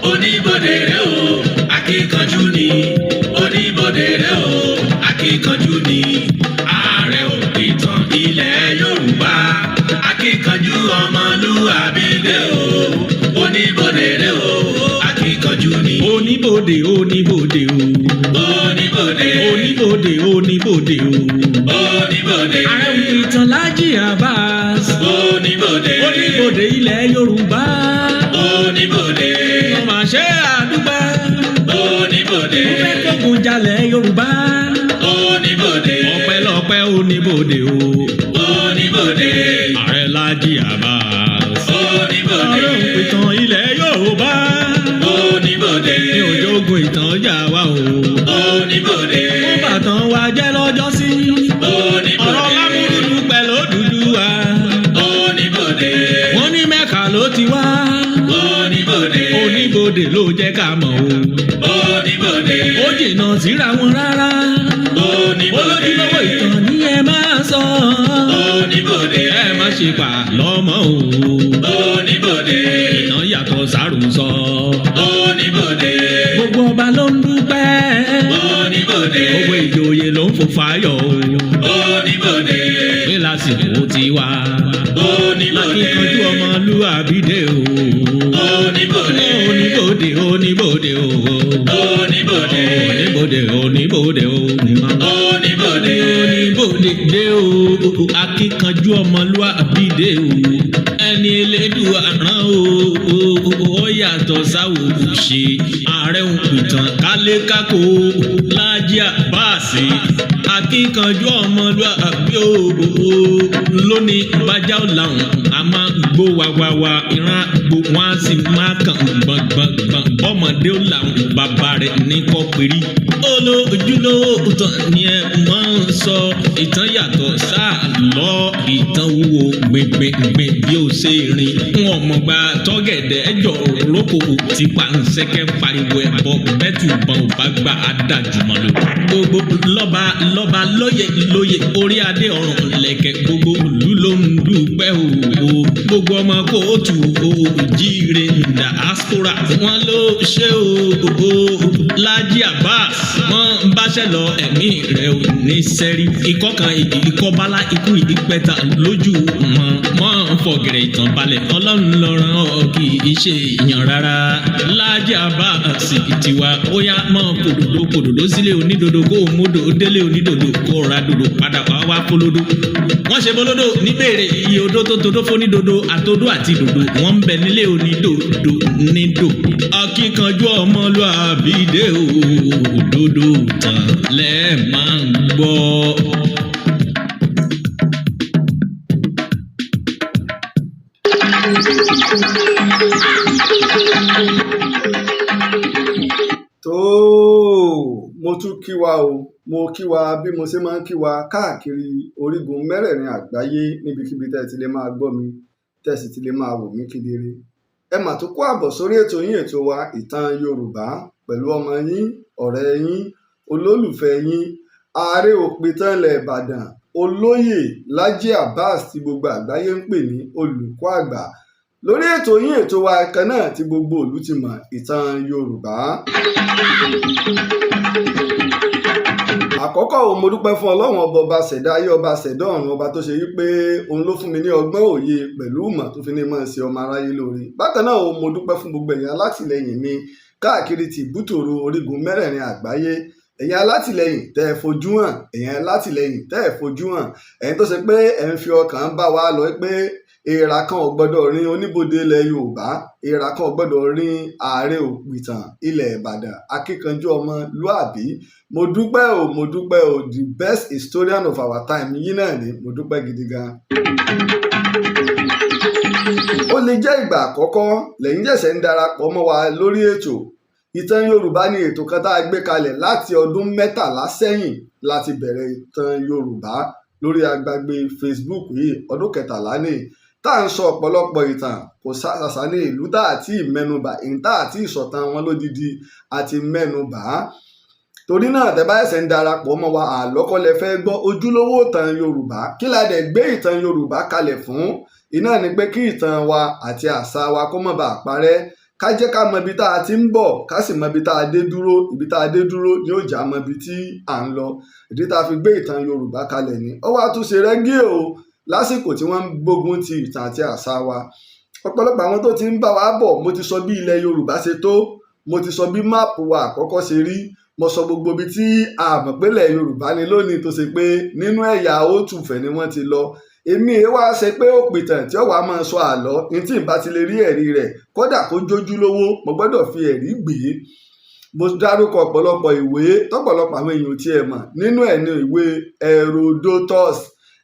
oníbodè rẹ̀ o akíkanjú ni oníbodè rẹ̀ o akíkanjú ni Ààrẹ òpìtàn ilẹ̀ Yorùbá akíkanjú ọmọlúwàbí rẹ̀ o oníbodè rẹ̀ o akíkanjú ni. oníbodè oníbodè o. oníbodè oníbodè oníbodè o. oníbodè. Ààrẹ òpìtàn Laji Abbas. oníbodè. oníbodè ilẹ̀ Yorùbá. oníbodè. ọmọ àṣẹ àdúgbò. oníbodè. mo fẹ́ kógun jalẹ̀ Yorùbá. oníbodè. ọpẹ́lọpẹ́ oníbodè o. oníbodè. Ààrẹ Laji Abbas. oníbodè. Ààrẹ òpìtàn ilẹ̀ Yorùbá. oníbodè. ní òjòògùn ìtàn jà wá o. oníbodè. ó bàtàn wa jẹ́ lọ́jọ́sí. oníbodè. ọ̀rọ̀ lámúrúdú pẹ̀lú Odùduwà. oníbodè. wọ́n ní Mẹ́kà ló ti wá. oníbodè. oníbodè ló jẹ́ ká mọ̀ o. oníbodè. ó jìnnà síra wọn rárá. oníbodè. olójúlówó ìtàn ni ẹ máa sọ. oníbodè. ẹ má ṣe pa lọ́mọ o. oníbodè. ìtàn yàtọ̀ sárùsọ. oníbodè. gbogbo ọba ló ń dúpẹ́. oníbodè. gbogbo ìjòyè ló ń fò fáyọ̀ o. oníbodè. pé lásìkò ti wá. oníbodè. akíkanjú ọmọlúwàbí dé o. oníbodè. oníbodè oníbodè o. oníbodè. oníbodè oníbodè o. oníbodè. oníbodè dé o. akíkanjú ọmọlúwàbí dé o. ẹni elédùn àrán o. ó yàtọ̀ sáwò ṣe. Ààrẹ òpìtàn kálékákò Laji Abbas. akíkanjú ọmọlúwàbí o. lónìí bájá ọ̀làwọ̀n a máa gbó wáwáwá ìran gbó wọn a sì máa kàn gbọ̀ngbọ̀ngbọ̀n bọ́mọdé ó làwọn bàbá rẹ̀ ní kọ́pẹ́rì. olójúlówó ìtàn ni ẹ máa ń sọ. ìtàn yàtọ̀ sáà lọ ìtàn wúwo gbẹngbẹngbẹ bí ó ṣe rìn. wọn mọ̀ gba tọ́gẹ̀dẹ̀ ẹjọ́ lóko tí pàǹsẹ̀kẹ́ pariwo ẹ̀bọ bẹ́tù bọ̀n ò bá gba adájúmọ̀ lò. gbogbo lọ́ba lọ́ba lóye lóye orí adé ọ̀run lẹ̀kẹ̀ gbogbo ìlú ló ń dúpẹ́ o. gbogbo ọmọ kóòtù òjíire diaspora wọn ló ṣe o. Laji Abbas wọn ń báṣẹ lọ ẹ̀mí rẹ̀ ò ní sẹ́rí. ikọ́ kan ìkọ́bálá ikú ìpẹ́ta lójú wọn ń fọ̀gẹ̀rẹ̀ ìtàn balẹ̀. ọlọ́run lọ́ràn ọ́ kì í ṣe èèyàn rárá. Laji Abbas tiwa ó yá mọ́ kòdòdó sílé onídodo kó o módò délé onídodo kó o ra dodo padà wá kólódó. wọ́n ṣe bólódó níbèrè iye odó tó todó fónídodo àtodó àti dodo wọ́n ń bẹ nílé onídodo nídò. akíkanjú ọmọlúwàbí dé o. òdodo tán lẹ́ẹ̀ máa ń gbọ́. tó mo tún kí wa o mo kí wa bí mo ṣe máa ń kí wa káàkiri orígun mẹ́rẹ̀ẹ̀rin àgbáyé níbikíbi tẹ́ ẹ ti lè máa gbọ́ mi tẹ́ ẹ sì ti lè máa wò mí kedere. ẹ mà tún kó àbọ̀ sórí ètò yín ètò wa ìtàn Yorùbá pẹ̀lú ọmọ yín ọ̀rẹ́ yín olólùfẹ́ yín Ààrẹ òpìtàn ilẹ̀ Ìbàdàn olóyè Laji Abbas tí gbogbo àgbáyé ń pè ní olùkọ́ àgbà lórí ètò yín ètò wa kan náà tí gbogbo ìlú ti mọ̀ ìtàn Yorùbá. àkọ́kọ́ mo dúpẹ́ fún Ọlọ́run ọba ṣẹ̀dá ayé ọba ṣẹ̀dá ọ̀run ọba tó ṣe wípé òun ló fún mi ní ọgbọ́n òye pẹ̀lú ìmọ̀ tó fi ní mọ̀ sí ọmọ aráyé lórí. bákan náà mo dúpẹ́ fún gbogbo ẹ̀yin alátìlẹyìn mi káàkiri ti ìbútòrò orígun mẹ́rẹ̀ẹ̀rin àgbáyé. ẹ̀yin alátìlẹyìn tẹ́ ẹ fojú hàn ẹ̀yin alátìlẹyìn tẹ́ ẹ fojú hàn ẹ̀yin tó ṣe pé ẹ̀ ń fi ọkàn bá wa lọ pé èèrà kan ò gbọdọ̀ rin oníbodè ilẹ̀ Yorùbá èèrà kan ò gbọdọ̀ rin Ààrẹ òpìtàn ilẹ̀ Ìbàdàn akíkanjú ọmọlúàbí. mo dúpẹ́ o the best historian of our time yín náà ni mo dúpẹ́ gidi gan. ó lè jẹ́ ìgbà àkọ́kọ́ lẹ́yìn jẹ̀sẹ̀ ń darapọ̀ mọ́ wa lórí ètò ìtàn Yorùbá ní ètò kan tá a gbé kalẹ̀ láti ọdún 13 sẹ́yìn láti bẹ̀rẹ̀ ìtàn Yorùbá lórí agbègbè Facebook yìí ọdún 13 ní tá à ń sọ ọ̀pọ̀lọpọ̀ ìtàn kò sàṣà ní ìlú tá àti ìmẹ́nubà ìta àti ìsọ̀tàn wọn lódidi àti mẹ́nubà. torí náà tẹ́ bá ẹ̀sẹ̀ ń darapọ̀ mọ́ wa àlọ́kọ́lẹ̀ fẹ́ gbọ́ ojúlówó ìtàn Yorùbá kí la dẹ̀ gbé ìtàn Yorùbá kalẹ̀ fún iná ni pé kí ìtàn wa àti àṣà wa kó má bàa parẹ́ ká jẹ́ ká mọ ibi tá a ti ń bọ̀ ká sì mọ ibi tá a dé dúró ibi tá a dé dúró ni ó jà mọ ibi tí à ń lọ. ìdí tá a fi gbé ìtàn Yorùbá kalẹ̀ ni ó wá tún ṣe rẹ́gí o lásìkò tí wọ́n ń gbógun ti ìtàn àti àṣà wa. ọ̀pọ̀lọpọ̀ àwọn tó ti ń bá wa bọ̀ mo ti sọ bí ilẹ̀ Yorùbá ṣe tó, mo ti sọ bí máàpù wa àkọ́kọ́ ṣe rí, mo sọ gbogbo ibi tí a mọ̀ pé ilẹ̀ Yorùbá ni lónìí tó ṣe pé nínú ẹ̀yà Òtùfẹ̀ ni wọ́n ti lọ. èmi wá ṣe pé òpìtàn tí ó wàá máa sọ àlọ́ ní tí ìbá ti lè rí ẹ̀rí rẹ̀ kódà kó jójú lówó mo gbọ́dọ̀ fi ẹ̀rí gbé. mo dárúkọ ọ̀pọ̀lọpọ̀ ìwé tọ́pọ̀lọpọ̀ àwọn èèyàn tí ẹ mọ̀ nínú ẹ̀ ní ìwé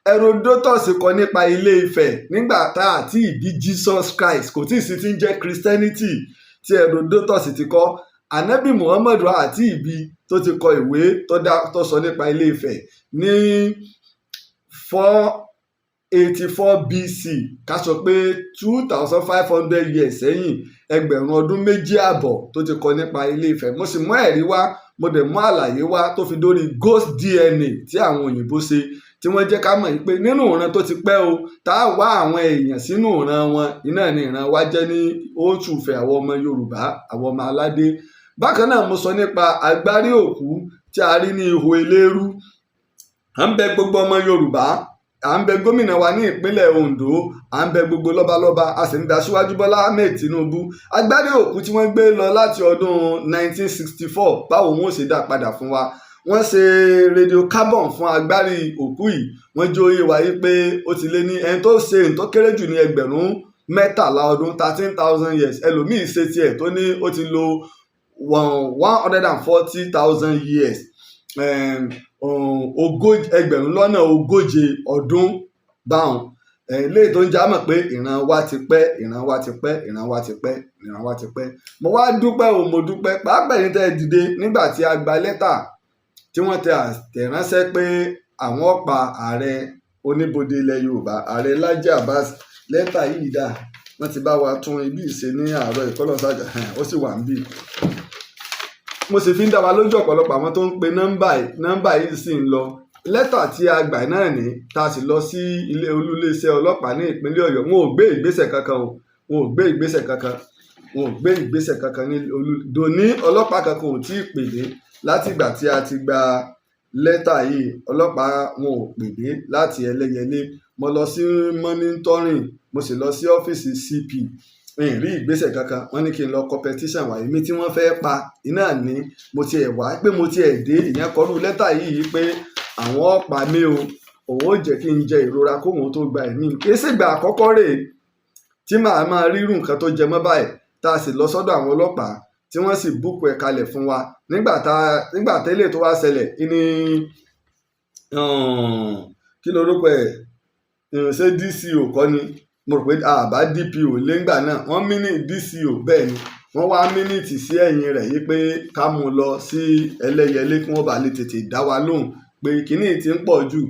Herodotus kọ nípa Ilé Ifẹ̀ nígbà tá àti ìbí Jesus Christ kò tí ì sí ti ń jẹ́ Christianity tí Herodotus ti kọ. Ànábì Muhammadu àti ìbí tó ti kọ ìwé tó sọ nípa Ilé Ifẹ̀ ní 484 BC ká sọ pé 2500 years sẹ́yìn, ẹgbẹ̀rún ọdún méjì àbọ̀ tó ti kọ nípa Ilé Ifẹ̀. mo sì mú ẹ̀rí wá mo dẹ̀ mú àlàyé wá tó fi dórí ghost DNA tí àwọn òyìnbó ṣe tí wọ́n jẹ́ ká mọ̀ pé nínú ìran tó ti pẹ́ o tá a wá àwọn èèyàn sínú ìran wọn iná ni ìran wa jẹ́ ní Òtùfẹ̀ àwọn ọmọ Yorùbá àwọn ọmọ aládé. bákan náà mo sọ nípa agbárí òkú tí a rí ní ihò eléérú. à ń bẹ gbogbo ọmọ Yorùbá, à ń bẹ gómìnà wa ní ìpínlẹ̀ Ondo, à ń bẹ gbogbo lọ́balọ́ba, a sì ń da Aṣíwájú Bọ́lá Ahmed Tinubu. agbárí òkú tí wọ́n gbé lọ láti ọdún 1964 báwo wọn ò ṣe dá padà fún wa. wọ́n ṣe radiocarbon fún agbárí òkú yìí, wọ́n jẹ́ oyè wáyé pé ó ti lé ní ẹni tó ṣe tó kéré jù ní ẹgbẹ̀rún 13 ọdún 13,000 years. ẹlòmíì ṣe tiẹ̀ tó ní ó ti lo 140,000 years, ẹgbẹ̀rún lọ́nà ogóje ọdún báwọn. léyìí tó ń já mọ̀ pé ìran wa ti pẹ́, ìran wa ti pẹ́, ìran wa ti pẹ́, ìran wa ti pẹ́. mo wá dúpẹ́ o, mo dúpẹ́ pàápàá yín tẹ́ ẹ dìde nígbà tí a gba lẹ́tà tí wọ́n tẹ àtẹ̀ránṣẹ́ pé àwọn pa ààrẹ oníbodè ilẹ̀ Yorùbá, ààrẹ Laji Abbas. lẹ́tà yìí dà wọ́n ti bá wa tún ibi ìṣe ní àárọ̀ ìkọlọ́sàjà ó sì wà ń bì. mo sì fi ń dá wa lójú ọ̀pọ̀lọpọ̀ àwọn tó ń pe nọ́mbà yìí sì ń lọ. lẹ́tà tí a gbà náà ní tá a sì lọ sí olúléeṣẹ́ ọlọ́pàá ní ìpínlẹ̀ Ọ̀yọ́. wọn ò gbé ìgbésẹ̀ kankan o, wọn ò gbé ìgbésẹ̀ kankan, wọn ò gbé ìgbésẹ̀ kankan ní dòní ọlọ́pàá kankan ò tí ì pè dé láti ìgbà tí a ti gba lẹ́tà yìí. ọlọ́pàá wọn ò pè dé láti Ẹlẹ́yẹlé. mo lọ sí monitoring, mo sì lọ sí ọ́fíìsì CP, rí ìgbésẹ̀ kankan. wọ́n ní kí n lọ competition wà èmi tí wọ́n fẹ́ pa iná ní mo ti ẹ̀ wá pé mo ti ẹ̀ dé ìyẹn kọrú lẹ́tà yìí pé àwọn ọ̀pá mi o, òun ò jẹ́ kí n jẹ ìrora kóhun tó gba ẹ̀mí. kì í ṣègbà àkọ́kọ́ rèé tí màá máa rírù nǹkan tó jẹ mọ́ báyìí. tá a sì lọ sọ́dọ̀ àwọn ọlọ́pàá tí wọ́n sì búkú ẹ̀ kalẹ̀ fún wa. nígbà tẹ́lẹ̀ tó wá ṣẹlẹ̀ ní kí lorúkọ ẹ̀ ṣé DCO kọ́ ni, mo rò pé àbá DPO lẹ́ngbà náà wọ́n mínì DCO bẹ́ẹ̀ ni wọ́n wá mínítì sí ẹ̀yìn rẹ̀ yí pé ká mú un lọ sí Ẹlẹ́yẹlé kí wọ́n bá lè tètè dá wa lóhùn pé kínní ti ń pọ̀ jù.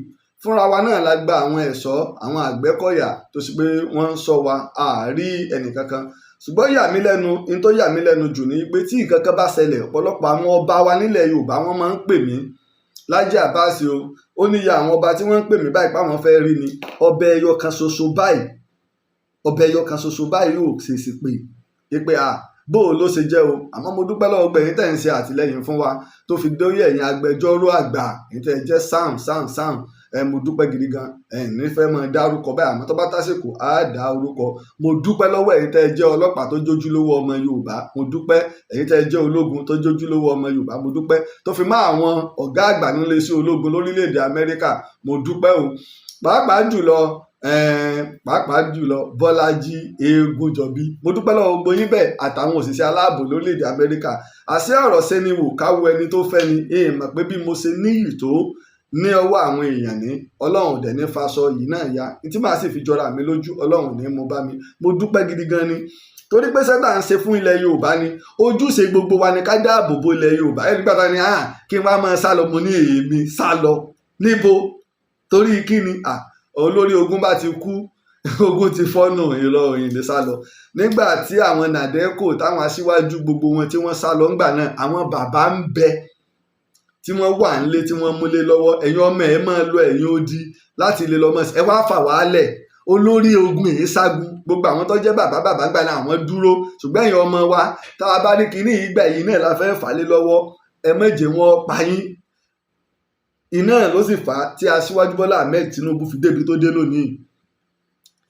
fúnra wa náà la gba àwọn ẹ̀ṣọ́ àwọn Àgbẹ̀kọ̀yà tó sì pé wọ́n ń ṣọ́ wa àárí ẹnìkankan. ṣùgbọ́n yà mí lẹ́nu ní tó yà mí lẹ́nu jù ní pé tí nǹkan kan bá ṣẹlẹ̀ ọ̀pọ̀lọpọ̀ àwọn ọba wa nílẹ̀ Yorùbá wọ́n máa ń pè mí Laji Abbas o, ó níyà àwọn ọba tí wọ́n ń pè mí báyìí páwọn fẹ́ rí ni. ọbẹ̀ ẹyọ kan ṣoṣo báyìí yóò ṣèṣì pé bó o ló ṣe jẹ́ o. àmọ́ mo dúpẹ́ lọ́wọ́ gbẹ̀yìn tẹ̀ ń ṣe àtìlẹ́yìn fún wa tó fi dórí ẹ̀yin agbẹjọ́rò àgbà èyí tẹ̀ jẹ́ sam mo dúpẹ́ gidi gan. nífẹ̀ẹ́ mọ dárúkọ báyìí àmọ́ tó bá tásìkò á dá orúkọ. mo dúpẹ́ lọ́wọ́ ẹ̀yin tẹ̀ jẹ́ ọlọ́pàá tó jójúlówó ọmọ Yorùbá, mo dúpẹ́. ẹ̀yin tẹ̀ jẹ́ ológun tó jójúlówó ọmọ Yorùbá, mo dúpẹ́. tó fi mọ́ àwọn ọ̀gá àgbà nílé iṣẹ́ ológun lórílẹ̀‐èdè Amẹ́ríkà, mo dúpẹ́ o. pàápàá jùlọ Bọ́lájí Eégúnjọbí, mo dúpẹ́ lọ́wọ́ gbogbo yín bẹ́ẹ̀ àtàwọn òṣìṣẹ́ aláàbò lórílẹ̀‐èdè Amẹ́ríkà. àṣẹ ọ̀rọ̀ sẹ́ni wò káwọ ẹni tó fẹ́ ni mọ̀ pé bí mo ṣe níyì tó ní ọwọ́ àwọn èèyàn ní Ọlọ́run dẹ̀ ní faṣọ yìí náà ya tí màá sì fi jọra mi lójú Ọlọ́run ní mo bá mi. mo dúpẹ́ gidi gan ni torí pé sẹ́tà ń ṣe fún ilẹ̀ Yorùbá ni ojúṣe gbogbo wa ni ká dáàbò bo ilẹ̀ Yorùbá. ẹni gbàtà ni kí n wá máa sá lọ, mo ní èmi sá lọ níbo torí kí ni olórí ogun bá ti kú ogun ti fọ́nù ìlọ òyìnbó sá lọ. nígbà tí àwọn nàdẹ́kò táwọn aṣíwájú gbogbo wọn tí wọ́n sá lọ ńgbà náà àwọn bàbá ń bẹ tí wọ́n wà nílé tí wọ́n múlé lọ́wọ́. ẹ̀yin ọmọ ẹ̀ máa lọ ẹ̀yin odi láti lè lọ́mọ ẹ wá fà wálẹ̀ olórí ogun èyí ságun gbogbo àwọn tó jẹ́ bàbá gbà ní àwọn dúró ṣùgbọ́n ẹ̀yin ọmọ wa tá a bá ní kinní ìgbà yìí náà la fẹ́ fà lé lọ́wọ́ ẹ méje wọn pa yín. Iná ló sì fà á tí Aṣíwájú Bọ́lá Ahmed Tinubu fi débi tó dé lónìí.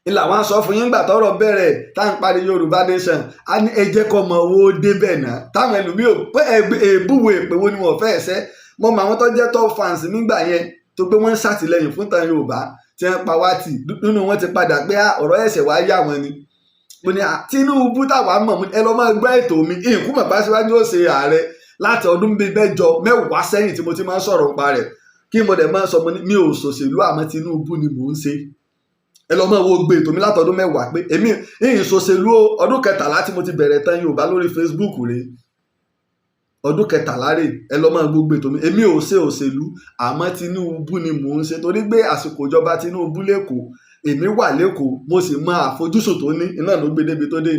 Ilà wọn sọ fún yín gbà tọ́rọ̀ bẹ̀rẹ̀ tá à ń parí Yorùbá nation a ní ẹ jẹ́ kọ́ ọmọ owó débẹ̀ náà táwọn ẹlòmíì ò pé èbúwo èpèwo ni wọ́n fẹ́ ẹ̀sẹ́ mọ́ mọ́ àwọn tó jẹ́ top fans nígbà yẹn tó pé wọ́n ń ṣàtìlẹ́yìn fún Ìtàn Yorùbá tí wọ́n pa wá tì nínú wọn ti padà pé ọ̀rọ̀ ẹ̀sẹ̀ wá yà wọ́n ni. Mo ní Tinubu táwa mọ̀ ẹ lọ́ máa gbọ́ ètò mi ìkúmọ̀ bá síwájú ó ṣe ààrẹ láti ọdún bíi mẹ́jọ mẹ́wàá sẹ́yìn tí mo ti máa ń sọ̀rọ̀ nípa rẹ̀ kí mo dẹ̀ máa ń sọ mi ò ṣòṣèlú àmọ́ Tinubu ni mò ń ṣe. Ẹ lọ́ mọ̀ wo gbé ètò mi látọdún mẹ́wàá pé èmi ìṣòṣèlú ọdún 13 tí mo ti bẹ̀rẹ̀ Ìtàn Yorùbá lórí Facebook rèé ọdún 13 rè ẹ lọ́ mọ̀ gbogbo ètò mi èmi ò ṣe òṣèlú àmọ́ Tinubu ni mò ń ṣe torí pé àsìkò ìjọba Tinubu lẹ́kọ̀ọ́ èmi wà lẹ́kọ̀ọ́ mo sì mọ àfojúsùn tó ní iná ló gbé débi tó dé.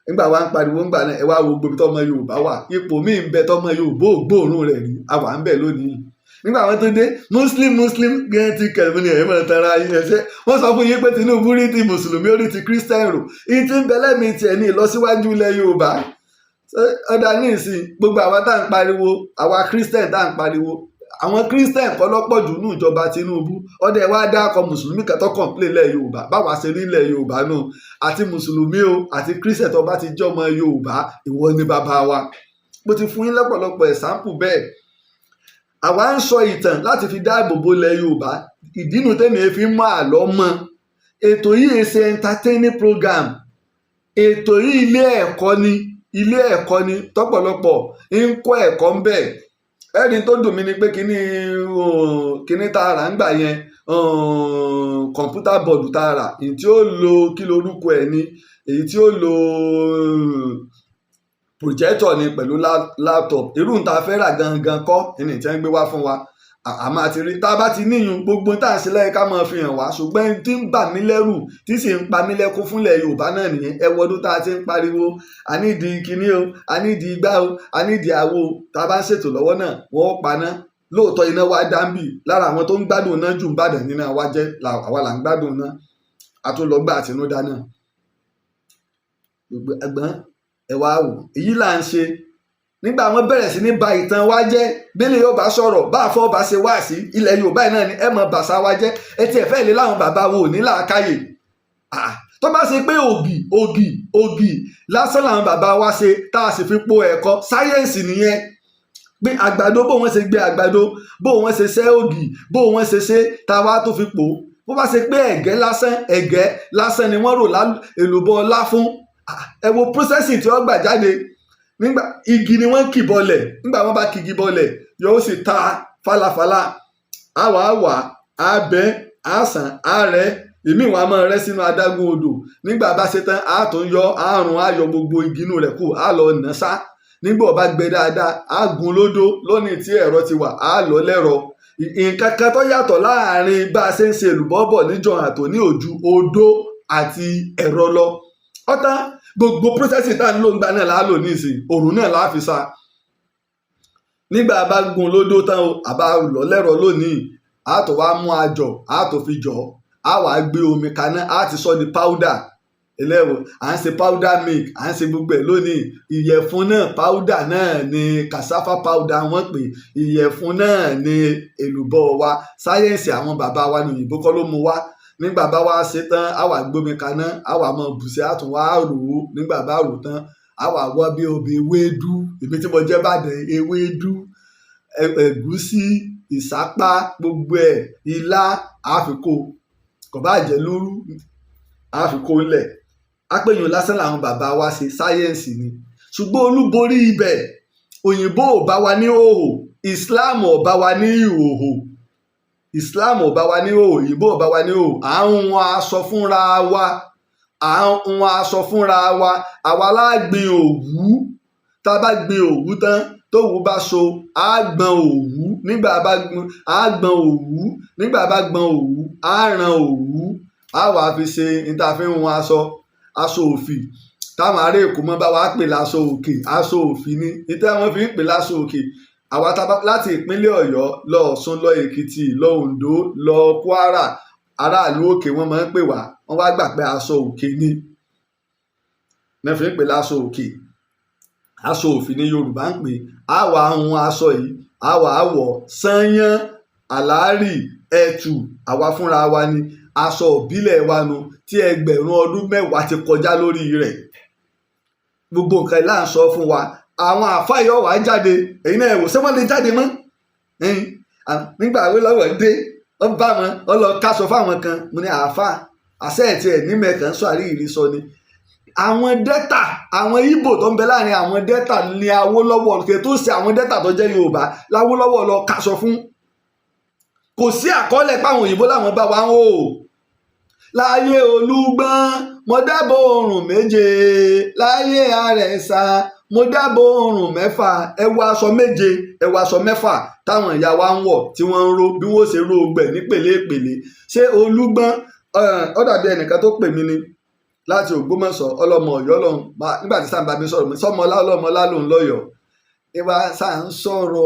Nígbà wa ń pariwo ńgbà náà ẹ wá wo gbogbo tọmọ Yorùbá wà ipò míì ń bẹ tọmọ Yorùbá ò gbóòórùn rẹ̀ rí àwa ń bẹ lónìí. Nígbà wọn tó dé muslim gẹ́gẹ́ ti kẹ̀mí ni ẹ̀yẹ́ máa tara yín ẹ̀ṣẹ́ wọ́n sọ fún yín pé Tinubu rí ti mùsùlùmí ó rí ti kírísítẹ́nì rò ìtì ń bẹ lẹ́mìí tiẹ̀ ní ìlọsíwájú ilẹ̀ Yorùbá. Ọ̀dà ní ìsìn gbogbo àwa tá à ń pariwo àwa kírísítẹ́nì tá à ń pariwo àwọn kírísítẹ́nì kọ́ lọ́pọ̀ jù ní ìjọba Tinubu ọdẹ wa dákọ̀ mùsùlùmí kan tó kọ̀ǹplé ilẹ̀ Yorùbá báwa ṣe rí ilẹ̀ Yorùbá náà àti mùsùlùmí o àti kírísítẹ́nì tó bá ti jẹ́ ọmọ Yorùbá ìwọ ni bàbá wa. Mo ti fún yín lọ́pọ̀lọpọ̀ ẹ̀sáǹpù bẹ́ẹ̀. Àwa ń sọ ìtàn láti fi dáàbò bo ilẹ̀ Yorùbá ìdínú tẹ́mi fi ń mọ àlọ́ mọ́ ètò yìí ṣe entertaining program ètò yìí ilé ẹ̀kọ́ ni tọ́pọ̀lọpọ̀ ń kọ́ ẹ̀kọ́ ń bẹ̀. Ẹni tó dùn mí ni pé kíní tá a rà ń gbà yẹn kọ̀ǹpútà bọ̀dù tá a rà èyí tí ó lo kí lorúkọ ẹ̀ ni èyí tí ó lo projector ni pẹ̀lú laptop irú ta fẹ́ rà gangan kọ́ ẹni tí wọ́n gbé wá fún wa àmọ́ àti rí tá a bá ti níyùn gbogbo tá à ń ṣe lẹ́yìn ká máa fi hàn wá ṣùgbọ́n tí ń bà mí lẹ́rù tí sì ń pa mí lẹ́kún fúnlẹ̀ Yorùbá náà nìyẹn ẹ wọdún tá a ti ń pariwo a nídìí kinní o a nídìí igbá o a nídìí àwo tá a bá ń ṣètò lọ́wọ́ náà wọ́n ó paná lóòótọ́ iná wa dáńbì lára àwọn tó ń gbádùn náà jù ń bàdàn nínú àwa jẹ́ àwa là ń gbádùn náà a tún lọ gbà àtinúdá náà ẹgbọ́n ẹ wá wò èyí là ń ṣe nígbà wọn bẹ̀rẹ̀ sí ní ba ìtàn wa jẹ́ bílẹ̀ yóò bá sọ̀rọ̀ bá àfọ́ bá ṣe wá sí ilẹ̀ Yorùbá náà ni ẹ mọ̀ bàṣà wa jẹ́ ẹ tiẹ̀ fẹ́ lé láwọn bàbá wo ní làákàyè tó bá ṣe pé ògì lásán làwọn bàbá wa ṣe tá a sì fi po ẹ̀kọ́ sáyẹ́ǹsì nìyẹn pé àgbàdo bó wọn ṣe gbé àgbàdo bó wọn ṣe ṣẹ́ ògì bó wọn ṣe tá a wá tó fi pò bó bá ṣe pé ẹ̀gẹ́ lásán ni wọ́n rò èlùbọ́ ọlá fún ẹ wo processing tí wọ́n gbà jáde nígbà igi ni wọ́n kì bọlẹ̀ nígbà wọ́n bá kìgì bọlẹ̀ yóò sì ta falafala àwà abẹ́ àsàn àárẹ̀ èmi ìwà máa rẹ́ sínú adágún odò nígbà bá ṣe tán a tún yọ àrùn ayọ̀ gbogbo igi inú rẹ̀ kù á lọ nà sá nígbà ọba gbẹ dáadáa á gun lódó lónìí tí ẹ̀rọ ti wà á lọ lẹ́rọ nǹkan kan tó yàtọ̀ láàrin bá a ṣe ń ṣe èlùbọ́ bọ̀ níjọ àtò ní ojú odó àti ẹ̀rọ lọ ọ̀tá gbogbo processing tá à ń lò ńgbà náà láà lò nísìn òrùn náà láà fi sa nígbà bá gun lódó tán o àbá lọ lẹ́rọ lónìí a tó wá mú àjọ a tó fi jọ a wàá gbé omi kaná a ti sọ di powder ẹlẹ́wọ̀n à ń ṣe powder milk à ń ṣe gbogbo ẹ̀ lónìí ìyẹ̀fun náà powder náà ni cassava powder wọ́n pè ìyẹ̀fun náà ni èlùbọ́ wa sáyẹ́ǹsì àwọn bàbá wa ní òyìnbó kọ́ ló mú wá nígbà bá wá ṣe tán a wà gbómi kaná a wà mọ bùsẹ̀ àtún wá rò ó nígbà bá rò tán a wà wọ́ bí obì ewédú èmi tí mo jẹ́ bàdàn ewédú ẹ̀gúsí ìsápá gbogbo ẹ̀ ilá àfikò kò bá jẹ́ lóru àfikò ńlẹ̀ apẹ̀yìn lásán làwọn bàbá wa ṣe sáyẹ́ǹsì ni ṣùgbọ́n olúborí ibẹ̀ òyìnbó ò bá wa ní hòhò Islam ò bá wa ní ìhòhò Islam ò bá wa ní hòhò òyìnbó ò bá wa ní hòhò à ń wọn aṣọ fúnra wa àwa lágbìn òwú tá a bá gbin òwú tán tóòwú bá so á gbọn òwú nígbà bá gbọn òwú á ràn òwú á wàá fi ṣe ìtàfihàn aṣọ òfì táwọn ará Èkó mọ́ bá wàá pè láṣọ òkè aṣọ òfì ni ìtẹ́ wọn fi ń pè láṣọ òkè àwa tábà láti ìpínlẹ̀ Ọ̀yọ́ lọ Ọ̀ṣun lọ Èkìtì lọ Oǹdó lọ Kwara aráàlú òkè wọ́n máa ń pè wá, wọ́n wá gbà pé aṣọ òkè ni wọ́n fi ń pè láṣọ òkè. Aṣọ òfì ni Yorùbá ń pè. A wà hun aṣọ yìí, a wà wọ̀ sányán, àlárì, ẹ̀tù, àwa fúnra wa ni. Aṣọ ìbílẹ̀ wa nu tí ẹgbẹ̀rún ọdún mẹ́wàá ti kọjá lórí rẹ̀. Gbogbo nǹkan ìlà ń sọ fún wa. Àwọn àáfàá yóò wá jáde, èyí náà wò ṣé wọ́n lè jáde mọ́. Nígbà Awólọ́wọ̀ dé, ó bá wọn, ó lọ káṣọ fáwọn kan. Mo ní àáfàá àṣẹ ẹ̀ tiẹ̀ ní mẹ́kàn sọ àríyìí sọ ni. Àwọn dẹ́tà, àwọn Ìgbò tó ń bẹ láàrin àwọn dẹ́tà ní Awólọ́wọ̀ kí tó ṣe àwọn dẹ́tà tó jẹ́ Yorùbá láwólọ́wọ̀ lọ káṣọ fún. Kò sí àkọọ́lẹ̀ páwọn òyìnbó làwọn bá wa ń hò. Láyé Olúgbọ́n mo dábò oòrùn méje, láyé Àrẹ̀sà mo dábò oòrùn mẹ́fà. Ẹ wọ aṣọ méje, ẹ wọ aṣọ mẹ́fà táwọn ìyá wa ń wọ̀ tí wọ́n ń ro bí wọ́n ṣe ro gbẹ̀ ní pèlépèlé. Ṣé Olúgbọ́n ó dàbí ẹnìkan tó pè mí ni láti Ògbómọ̀ṣọ́, ọlọ́mọ Ọ̀yọ́ lọ́hùn, nígbà tí sáà ń bá mi sọ̀rọ̀ mi sọ́mọlá ọlọ́mọlá lòun lọ́yọ̀ọ́. Ìwà sáà ń sọ̀rọ̀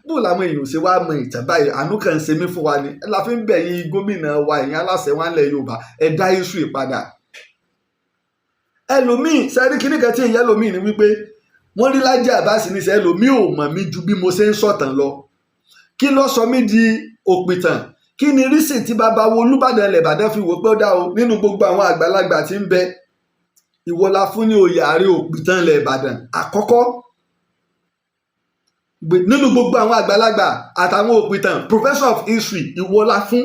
bó làwọn èèyàn ṣe wá mọ ìtàn báyìí, àánú kan ń ṣe mí fún wa ni. La fi ń bẹ̀ yín gómìnà wa, ìyẹn aláṣẹ wa ńlẹ̀ Yorùbá, ẹ dá iṣu ìpadà. Ẹlòmíì sẹ́rí kíní kan tí ìyẹn ẹlòmíì ni wípé wọ́n rí Laji Abbas ní sẹ́ ẹlòmíì ò mọ̀ mí ju bí mo ṣe ń sọ̀tàn lọ. Kí ló sọ mí di òpìtàn? Kí ni rísìn tí bàbá wo Olúbàdàn ilẹ̀ Ìbàdàn fi wò pé ó dá o nínú gbogbo àwọn àgbàlagbà tí ń bẹ ìwọ la fún ní oyè Ààrẹ òpìtàn ilẹ̀ Ìbàdàn àkọ́kọ́ nínú gbogbo àwọn àgbàlagbà àtàwọn òpìtàn professor of history ìwọ la fún.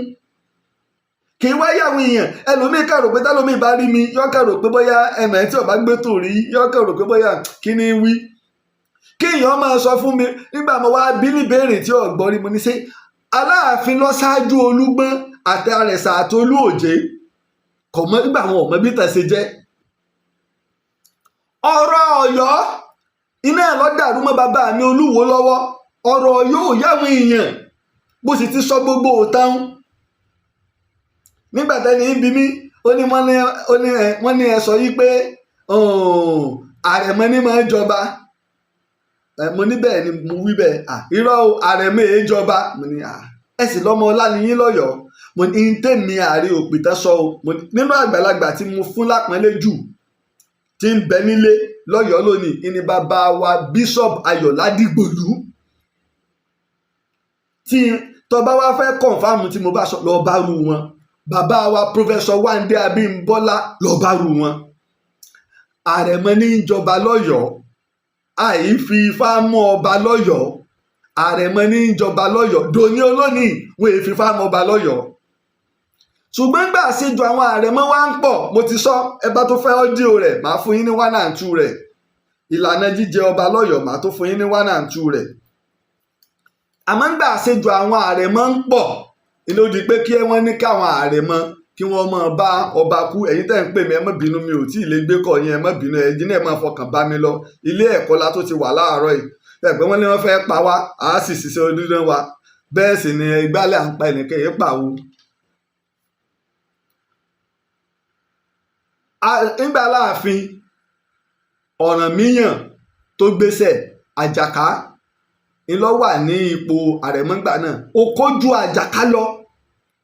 Kì í wáyé àwọn èèyàn ẹlòmíì kàrò pé tálómìí bá rí mi yọ kàrò pé bóyá ẹnà tí ọba gbé tò rí yọ kàrò pé bóyá kí ni wí. Kí èèyàn máa sọ fún mi nígbà mo wá bí níbèrè tí ọ̀gbọ́n rí mo ní ṣe Aláàfin lọ ṣáájú Olúgbọ́n àti Àrẹ̀sà àti Olúòjé kò mọ nígbà àwọn ọmọ bí tàn ṣe jẹ́. Ọ̀rọ̀ Ọ̀yọ́ iná ẹ̀ lọ dàrú mọ́ bàbá mi Olúwo lọ́wọ́. Ọ̀rọ̀ Ọ̀yọ́ ò yáwọn èèyàn bó sì ti sọ gbogbo òtán. Nígbà tẹ́ni ń bi mí wọ́n ní ẹ sọ yí pé àrẹ̀mọ ní máa ń jọba. Mo ní bẹ́ẹ̀ ni mo wí bẹ́ẹ̀. Irọ́ o, àrẹ̀mọ èé jọba. Mo ní ẹ sì lọ́mọ Ọláníyín lọ́yọ̀ọ́. Mo ní tèmi Ààrẹ òpìtàn sọ o. Nínú àgbàlagbà tí mo fún lápọ́nlé jù tí ń bẹ nílé lọ́yọ̀ọ́ lónìí ní bàbá wa Bishop Ayọ̀ Ládìgbòlú. Tí tó bá wá fẹ́ kọ̀ǹfàmù tí mo bá sọ lọ́ọ́ bá rú wọn. Bàbá wa Professor Wándé Abímbọ́lá lọ́ọ́ bá rú wọn. Àrẹ̀mọ ní ìjọba lọ́yọ̀ọ́. Àìfi ifá mọ́ ọba lọ́yọ̀ọ́. Àrẹ̀mọ ní ìjọba lọ́yọ̀ọ́. Dòní olónìí wọ́n èéfi ifá mọ́ ọba lọ́yọ̀ọ́. Ṣùgbọ́n gbà síjọ àwọn àrẹ̀mọ wá ń pọ̀. Mo ti sọ ẹ bá tó fẹ́ ọ́díò rẹ̀ màá fún yín ní 1 and 2 rẹ̀. Ìlànà jíjẹ ọba lọ́yọ̀ọ́ màá tó fún yín ní 1 and 2 rẹ̀. Àmọ́ gbà síjọ àwọn àrẹ̀mọ ń pọ̀ ilé ó di pé kí wọ́n ní káwọn àrẹ̀mọ kí wọ́n máa bá ọba kú. Ẹ̀yin tẹ́ ń pè mí ẹ má bínú mi ò tí ì lè gbé kọ̀ yín ẹ má bínú ẹ̀yin náà máa fọkàn bá mi lọ. Ilé ẹ̀kọ́ la tó ti wà láàárọ̀ yìí. Ẹ̀gbọ́n wọn ni wọ́n fẹ́ pa wá àá sì ṣiṣẹ́ onídán wa. Bẹ́ẹ̀ sì ni ìgbálẹ̀ à ń pa ẹnìkan yìí pàwọ́. Nígbà Aláàfin Ọ̀rànmíyàn tó gbéṣẹ̀ Àjàká ńlọ wà ní ipò àrẹ̀mọ́ngbà náà. Òkò ju Àjàká lọ.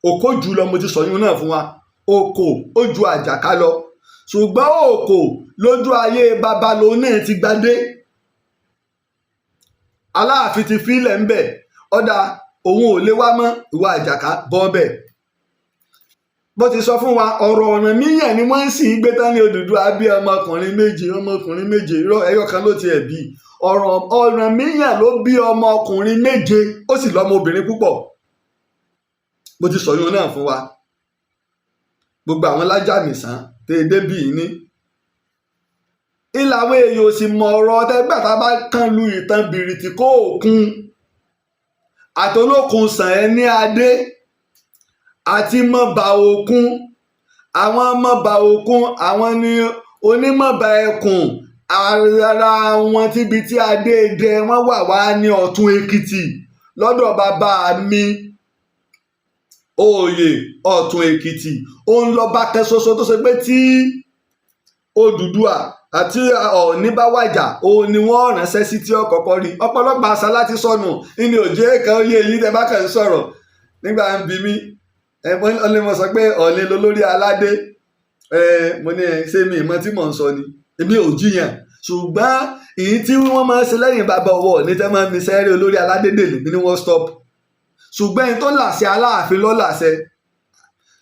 Òkò jù lọ mo ti sọyún náà fún wa. Òkò ó ju Àjàká lọ. Ṣùgbọ́n Òkò lójú ayé babalò náà ti gbadé. Aláàfin ti fílẹ̀ ń bẹ̀. Ọ̀dà òun ò lè wá mọ́ ìwà Àjàká bọ́ bẹ̀. Bó ti sọ fún wa ọ̀rọ̀ Ọ̀rànmíyàn ni wọ́n sì gbé tán ní Odùduwà bí ọmọkùnrin méje irọ́ ẹyọ kan ló tiẹ̀ bí. Ọ̀rànmíyàn ló bí ọmọkùnrin 7 ó sì lọ́mọ obìnrin púpọ̀. Bó ti sọ yún náà fún wa. Gbogbo àwọn lájàmìsàn tèdè bíi ní. Ìlàwọ̀ èèyàn ò sì mọ ọ̀rọ̀ tẹgbàtà bá kàn lu ìtàn bìrìtì kó òkun. Àtolókun sàn ẹ́ ní adé. Àti mọ̀bà òkun. Àwọn mọ̀bà òkun àwọn ni onímọ̀bà ẹkùn. Ara wọn tíbi tí adé dẹ wọ́n wà wá ní Ọ̀tún Èkìtì lọ́dọ̀ bàbá mi Oyè Ọ̀tún Èkìtì. Òun lọ́ba kan ṣoṣo tó ṣe pé tí Odùduwà àti Ọọ̀ni bá wàjà òun ni wọ́n ránṣẹ́ sí tí ọkọ̀ọ̀kọ̀ rí. Ọ̀pọ̀lọpọ̀ àṣà láti sọnù ní òjé kan yé yín tẹ́ bá kàn ń sọ̀rọ̀ nígbà ń bi mí ọlẹ́mọ̀ sọ pé Ọọ̀ni lolórí aládé mo ní ṣé mi ìmọ̀ tí mò ń sọ ni èmi ò jiyàn ṣùgbọ́n èyí tí wọ́n máa ń ṣe lẹ́yìn bàbá ọwọ́ ní tẹ́ máa ń mi sẹ́rí olórí aládé dèlè mi ni wọ́n stop ṣùgbọ́n ẹni tó làṣẹ Aláàfin ló làṣẹ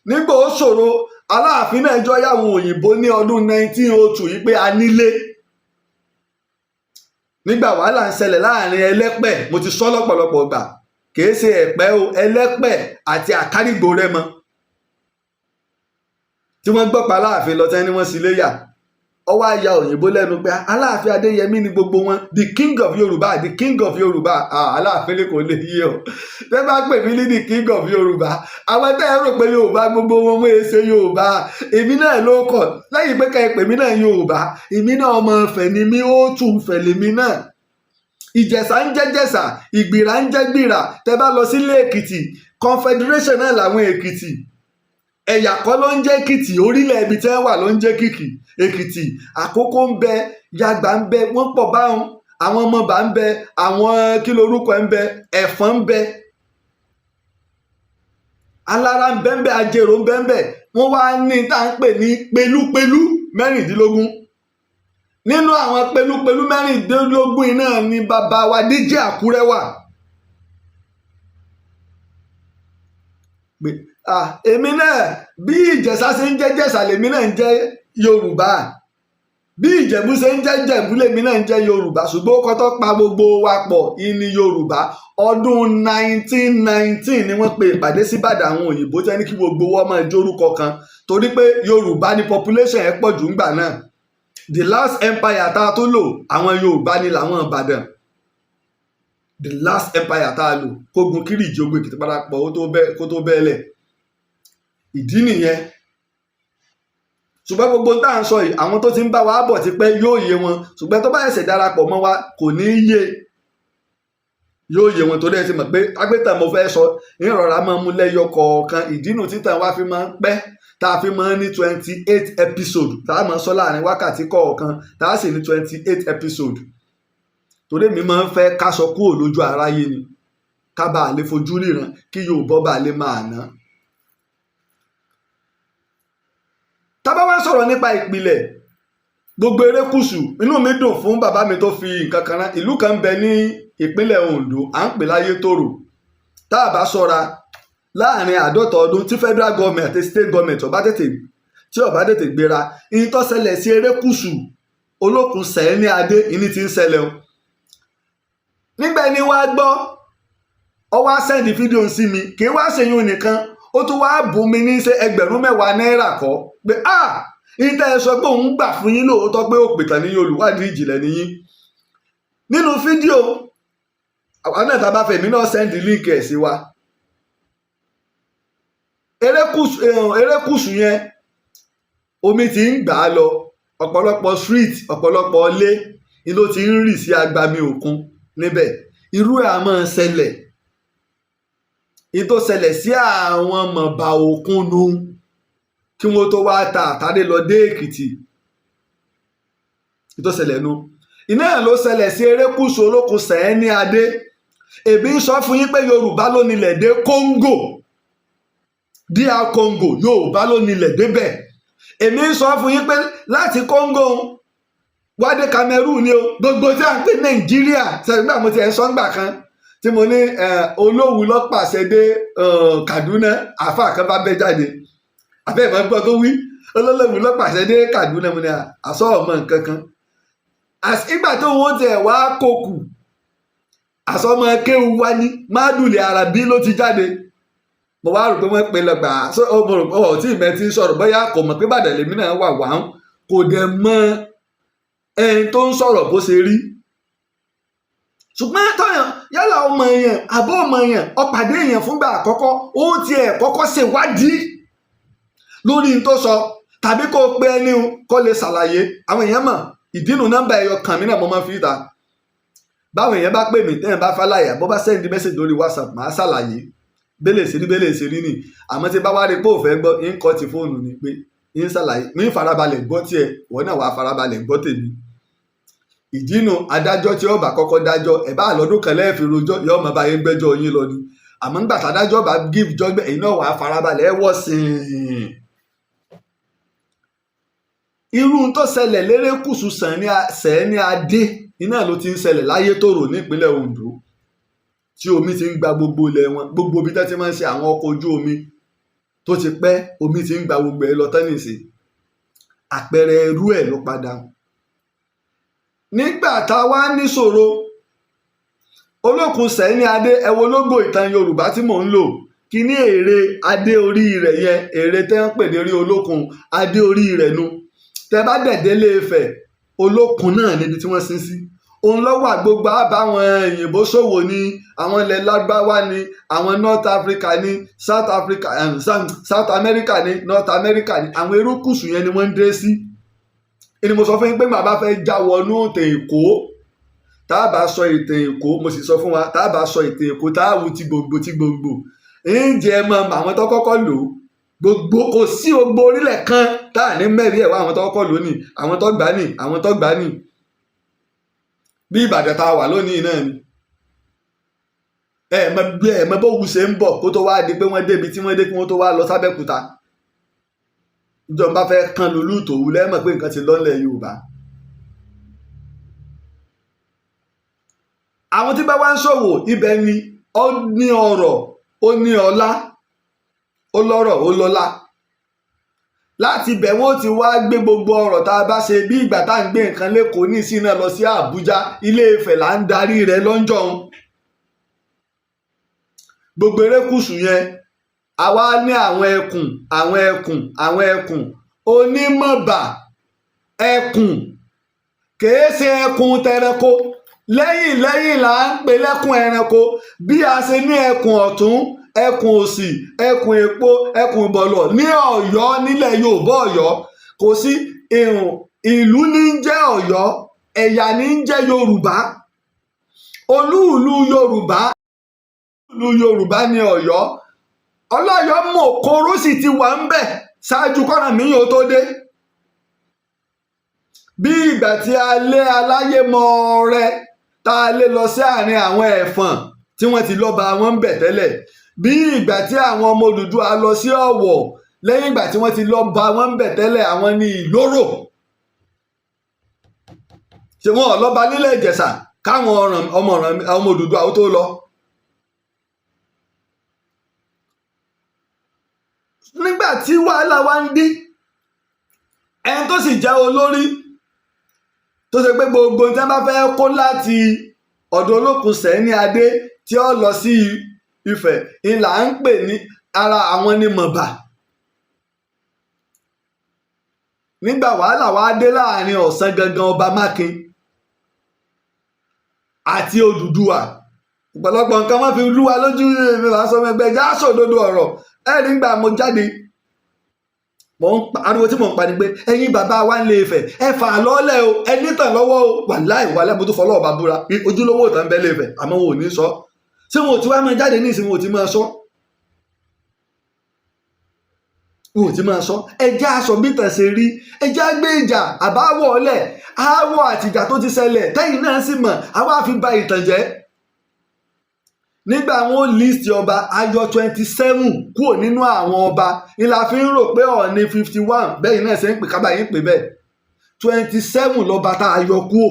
nígbà ó ṣòro Aláàfin náà jọ yàwó òyìnbó ní ọdún 1902 yìí pé a nílé nígbà wàhálà ń ṣẹlẹ̀ láàrin Ẹlẹ́pẹ̀ mo ti sọ lọ́pọ̀lọpọ̀ gbà kìí ṣe Ẹ̀pẹ́ o Ẹlẹ́pẹ̀ àti Àkárìgbò Rẹ́mọ tí wọ́n gbọ́ pa Aláàfin lọ tẹ́ ni wọ́n sì léyà ọwọ́ àyà òyìnbó lẹ́nu pé Aláàfin Adéyẹmí ni gbogbo wọn the king of Yorùbá the king of Yorùbá Aláàfin lè kò lè yé o tẹ́ bá pè mí ní the king of Yorùbá àwọn tẹ́ ẹ rò pé Yorùbá gbogbo wọn wọ́n ṣe Yorùbá èmi náà ló kọ̀ lẹ́yìn pé ká ẹ pè mí náà Yorùbá èmi náà ọmọ Ifẹ̀ ni mí ó tún Ifẹ̀ lèmi náà Ìjẹ̀ṣà ń jẹ́ Jẹ̀ṣà Ìgbìrà ń jẹ́ Gbìrà tẹ́ bá lọ sílé Èkìtì confederation náà làwọn Èkìtì ẹ̀yà kọ́ ló ń jẹ́ Èkìtì orílẹ̀ ibi tí wọ́n wà ló ń jẹ́ Èkìtì Àkókò ń bẹ Yàgbà ń bẹ wọ́n pọ̀ báwọn àwọn Ọmọbà ń bẹ àwọn kí lorúkọ ń bẹ Ẹ̀fọ̀n ń bẹ Alára ń bẹ ń bẹ Ajérò ń bẹ ń bẹ wọ́n wá ní tá à ń pè ní pelúpelú 16 nínú àwọn pelúpelú 16 náà ni bàbá wa Díjí Àkúrẹ́ wà èmi náà bí Ìjẹ̀ṣà ṣe ń jẹ́ Jẹ̀ṣà lèmi náà ń jẹ́ Yorùbá bí Ìjẹ̀bú ṣe ń jẹ́ Jẹ̀bú lèmi náà ń jẹ́ Yorùbá ṣùgbọ́n ó kọ́tọ́ pa gbogbo wa pọ̀ ìní Yorùbá ọdún 1919 ni wọ́n pe ìpàdé síbàdàn àwọn òyìnbó tẹ́ ní kí gbogbo wọn máa jórúkọ kan torí pé Yorùbá ni population ẹ̀ pọ̀ jù ńgbà náà the last empire tá a tó lò àwọn Yorùbá ni làwọn Ìbàdàn the last empire tá a lò kógun Kírìjí ogun Èkìtì parapọ̀ kó tó bẹ́ẹ̀lẹ̀ ìdí nìyẹn ṣùgbọ́n gbogbo tá à ń sọ yìí àwọn tó ti ń bá wa bọ̀ ti pẹ́ yóò yé wọn ṣùgbọ́n tó bá ẹsẹ̀ darapọ̀ mọ́ wa kò ní í yé yóò yé wọn torí ẹ ti mọ̀ pé agbẹ́tàn mo fẹ́ sọ ìrọ̀rá máa mú lẹ́yọ kọ̀ọ̀kan ìdínú títàn wa fi máa ń pẹ́ tá a fi máa ń ní 28 episode tá a máa sọ láàrin wákàtí kọ̀ọ̀kan tá a sì ní 28 episode torí mi máa ń fẹ́ káṣọ kúrò lójú aráyé ni ká bàa lè fojú ríran kí Yorùbá bàa lè máa ná. tábà wá sọ̀rọ̀ nípa ìpìlẹ̀ gbogbo erékùṣù inú mi dùn fún bàbá mi tó fi nǹkan kan rán ìlú kan bẹ ní ìpínlẹ̀ Ondo à ń pè láyé tòrò tá a bá ṣọ́ra láàrin 50 ọdún tí federal government àti state government ó bá tètè gbéra ìyìn tó ṣẹlẹ̀ sí erékùṣù Olókun Sẹ̀ẹ́ní Adé ìní ti ń ṣẹlẹ̀ o nígbà ẹni wá gbọ́ ọ wá sẹ́ndì fídíò sí mi kì í wá ṣèyún nìkan ó tún wá bùn mi ní ṣe 10,000 náírà kọ́ pé ìtẹ́ ẹ sọ pé òun gbà fún yín lóòótọ́ pé òpìtàn ní olùwádìí ìjìnlẹ̀ nìyí nínú fídíò àwọn náà tá a bá fẹ́ mi náà sẹ́ndì líǹkì ẹ̀ sí wa erékùṣù yẹn omi ti ń gbà á lọ ọ̀pọ̀lọpọ̀ street ọ̀pọ̀lọpọ̀ ilé ni ló ti ń rì sí agbami òkun níbẹ̀ irú ẹ̀ á máa ṣẹlẹ̀ ìtò ṣẹlẹ̀ sí àwọn mọ̀bà òkun nu kí wọ́n tó wá ta àtàdé lọ dé Èkìtì ìtò ṣẹlẹ̀ nu iná ẹ̀ ló ṣẹlẹ̀ sí erékùṣù Olókun Sẹ̀ẹ́ní Adé èbí ń sọ fún yín pé Yorùbá ló nílẹ̀ dé Congo DR Congo Yorùbá ló nílẹ̀ débẹ̀ èmi ń sọ fún yín pé láti Congo wádé Cameroon ni o gbogbo tí a ń pè Nàìjíríà sẹ́gbà mo ti ẹ̀ sọ ńgbà kan tí mo ní Olówu ló pàṣẹ dé Kaduna àáfàá kan bá bẹ́ jáde àbẹ́ ìmọ̀ gbọ́ tó wí Olówu ló pàṣẹ dé Kaduna mo ní àsọ ọmọ nǹkan kan ìgbà tó wọ́n ti ẹ̀ wá kókù àsọmọ kéwu wá ní Mádùlẹ̀ Àràbí ló ti jáde mo wá rò pé wọ́n pe lọ́gbà mo rò pé tí ìmẹ̀ ti ń sọ̀rọ̀ bóyá kò mọ̀ pé Ìbàdàn lèmi náà wà wá kò dẹ̀ mọ ẹni tó ń sọ̀rọ̀ bó ṣe rí ṣùgbọ́n tọ́yàn yálà ọmọ èèyàn àbọ̀ ọmọ èèyàn ọ̀pàdé èèyàn fúngbà àkọ́kọ́ ó tiẹ̀ kọ́kọ́ ṣèwádìí lórí n tó sọ tàbí kó pe ẹni kó lè ṣàlàyé àwọn èèyàn mọ̀ ìdínú nọ́mbà ẹyọ kan mi náà mo máa fi ta báwọn èèyàn bá pè mí tẹ́yìn bá fàlàyé bó bá sẹ́ndí mẹ́sẹ̀jì lórí WhatsApp máa ṣàlàyé bẹ́lẹ̀ ṣe rí ni àmọ́ tí bá wá rí pé òfẹ́ gbọ́ ń kọ́ ti fóònù ni pé ń ṣàlàyé mi ń farabalẹ̀ gbọ́ tiẹ̀ wọ́n náà wàá farabalẹ̀ gbọ́ tèmi ìdínú adájọ́ tí ó bá kọ́kọ́ dájọ́ ẹ̀ bá lọ́dún kan lẹ́ẹ̀fì rojọ́ yóò máa bá yín gbẹ́jọ́ yín lọ ni àmọ́ nígbà tádájọ́ bá give judgment èyí náà wàá farabalẹ̀ wọ̀ sìn. irú tó ṣẹlẹ̀ lérékùṣù Sẹ́ni Adé iná ló ti ń ṣẹlẹ̀ láyé tòrò nípínlẹ̀ Ondo tí omi ti ń gba gbogbo ilẹ̀ wọn, gbogbo ibi tó ti máa ń ṣe àwọn ọkọ̀ ojú omi tó ti pẹ́ omi ti ń gba gbogbo ẹ̀ lọ tẹ́nìsì. àpẹẹrẹ irú ẹ̀ ló padà. nígbà tá a wá níṣòro olókun Sẹ́ni Adé ẹ wo lógò Ìtàn Yorùbá tí mò ń lò kí ní ère adé orí rẹ̀ yẹn, ère tẹ́ ń pè ní orí olókun adé orí rẹ̀ nu. tẹ bá dẹ̀dẹ̀ Ilé-Ifẹ̀ olókun náà níbi tí wọ́n sin sí. òun lọ́wọ́ àgbogbo àbáwọn òyìnbó ṣòwò ní àwọn ilẹ̀ lágbáwá ní àwọn North Africa ní South Africa South America ní North America ní àwọn erékùṣù yẹn ni wọ́n ń dé sí. ẹni mo sọ fún yín pé màá bá fẹ́ já wọnú ìtàn Èkó tá a bá sọ ìtàn Èkó mo sì sọ fún wa tá a bá sọ ìtàn Èkó tá a wù tí gbòǹgbò ǹjẹ́ mọ àwọn tó kọ́kọ́ lò ó gbogbo kò sí gbogbo orílẹ̀ kan tá à ní mẹ́rin ẹ̀ wá àwọn tó kọ́kọ́ lò ní àwọn tó gbà ní àwọn tó gbà ní bí Ìbàdàn tá a wà lónìí náà ni ẹ mọ bó wù ṣe ń bọ̀ kó tó wá di pé wọ́n débi tí wọ́n dé kí wọ́n tó wá lọ sábẹ́kúta ìjọba fẹ́ kan lulú tòwú lẹ́mọ̀ pé nǹkan ti lọ́lẹ̀ Yorùbá. àwọn tí bá wá ń ṣòwò ibẹ̀ ni ó ní ọrọ̀ ó ní ọlá ó lọ́rọ̀ ó lọ́lá láti ibẹ̀ wọ́n ti wá gbé gbogbo ọ̀rọ̀ tá a bá ṣe bí ìgbà tá à ń gbé nǹkan lẹ́kọ̀ọ́ ní ìsínà lọ sí Àbújá Ilé-Ifẹ̀ là ń darí rẹ̀ lọ́njọ́un. gbogbo erékùṣù yẹn àwa ní àwọn ẹkùn onímọ̀bà ẹkùn kìí ṣe ẹkùn tẹranko lẹ́yìn là ń pè lẹ́kùn ẹranko bí a ṣe ní ẹkùn ọ̀tún ẹkùn òsì ẹkùn èpo ẹkùn ìbọ̀lọ̀ ní Ọ̀yọ́ nílẹ̀ Yorùbá Ọ̀yọ́ kò sí ìlú ní ń jẹ́ Ọ̀yọ́ ẹ̀yà ní ń jẹ́ Yorùbá olúùlú Yorùbá ní Ọ̀yọ́ ọlọ́yọ́ mọ̀kóró sì ti wà ń bẹ̀ ṣáájú kọ́nà míyàn tó dé bí ìgbà tí a lé aláyé mọ ọrẹ tá a lé lọ sí àárín àwọn ẹ̀fọ̀n tí wọ́n ti lọ́ba wọn ń bẹ̀ tẹ́lẹ̀ bí ìgbà tí àwọn ọmọ Odùduwà lọ sí Ọ̀wọ̀ lẹ́yìn ìgbà tí wọ́n ti lọ́ba wọn ń bẹ̀ tẹ́lẹ̀ àwọn ní Ìlóró ṣé wọn ò lọ́ba nílẹ̀ Ìjẹ̀ṣà káwọn ọmọ Odùduwà ó tó lọ. nígbà tí wàhálà wa ń dé ẹni tó sì jẹ́ olórí tó ṣe pé gbogbo tí wọ́n bá fẹ́ kó láti ọ̀dọ̀ olókun Sẹ́ni Adé tí ó lọ sí Ifẹ̀ ìlà ń pè ní ara àwọn ní mọ̀bà. nígbà wàhálà wa dé láàrin ọ̀sán gangan ọba Mákin àti Odùduwà ọ̀pọ̀lọpọ̀ nǹkan wọ́n fi lúwa lójú ìfẹsọ̀mẹgbẹ́ já sòdodo ọ̀rọ̀ ẹ̀rí ńgbà mo jáde ariwo tí mò ń pa ni pé ẹ̀yin bàbá wa ń lé Ifẹ̀ ẹ fà á lọ́lẹ̀ o ẹ nítàn lọ́wọ́ o wàláì mo tún fọlọ́ ọba búra ojúlówó ìtàn bẹ́ẹ̀ lé Ifẹ̀ àmọ́ wọn ò ní sọ ṣé wọn ò ti wá máa jáde ní ìsinmi wọn ò ti máa sọ ẹjẹ́ aṣọ bí tàn ṣe rí ẹjẹ́ gbé ìjà àbáwọ̀ ọ̀lẹ̀ àwọ̀ àtìjà tó ti ṣẹlẹ̀ tẹ́yìn náà sì mọ̀ àwa fi ba ìtàn jẹ́. nígbà wọn list ọba ayọ 27 kúrò nínú àwọn ọba ìlà fi ń rò pé Ọọ̀ni 51 bẹ́ẹ̀ náà ṣe ń pè kábàáyé ń pè bẹ́ẹ̀ 27 lọ́ba tá a yọ kúrò.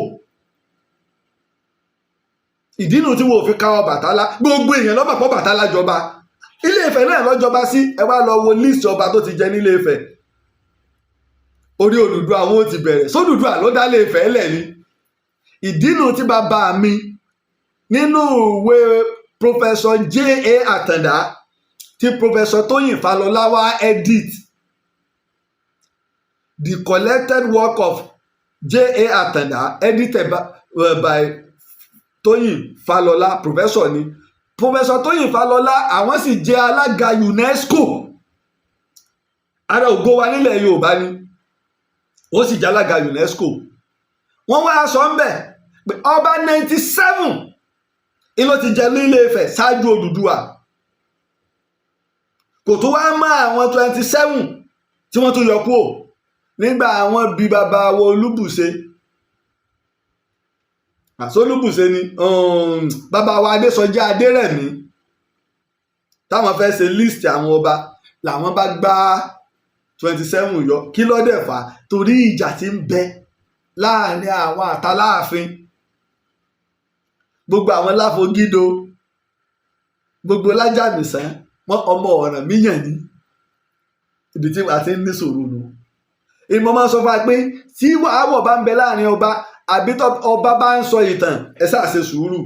ìdínú tí wọn ò fi ká Ọbàtálá gbogbo èèyàn lọ́mọ̀ pọ̀ Ọbàtálá jọba Ilé-Ifẹ̀ náà lọ́jọba sí ẹ wá lọ wo list ọba tó ti jẹ nílé Ifẹ̀ orí Odùduwà àwọn ò ti bẹ̀rẹ̀ sódùduwà ló dá Ilé-Ifẹ̀ lẹ̀ ni. ìdínú tí bàbá mi nínú ìwé Professor J.A. Àtàndá tí Professor Tóyìn Fálọlá wá edit the collected work of J.A. Àtàndá edited by Tóyìn Fálọlá professor ni Professor Tóyìn Fálọlá àwọn sì jẹ́ alága UNESCO ara ògo wa nílẹ̀ Yorùbá ni ó sì jẹ́ alága UNESCO wọ́n wá sọ ń bẹ̀ pé ọba 97 ìlò ti jẹ nílé Ifẹ̀ ṣáájú Odùduwà kò tó wá mọ́ àwọn 27 tí wọ́n tún yọ kúrò nígbà àwọn bí bàbá wo Olúbùṣe Olúbùṣe ni bàbá wa Adésọjí Adérẹ̀mí táwọn fẹ́ ṣe list àwọn ọba làwọn bá gbá 27 yọ. Kí ló dẹ̀ fà? Torí ìjà tí ń bẹ láàrin àwọn àtàláàfin, gbogbo àwọn Láfogídó, gbogbo Lájàmísàn, wọn ọmọ Ọ̀rànmíyàn ní ibi tí a ti ń ní sòrò nù. Ìmọ̀ máa sọ fún wa pé tí wàhálà bá ń bẹ láàrin ọba àbí ọba bá ń sọ ìtàn, ẹ ṣáà ṣe sùúrù.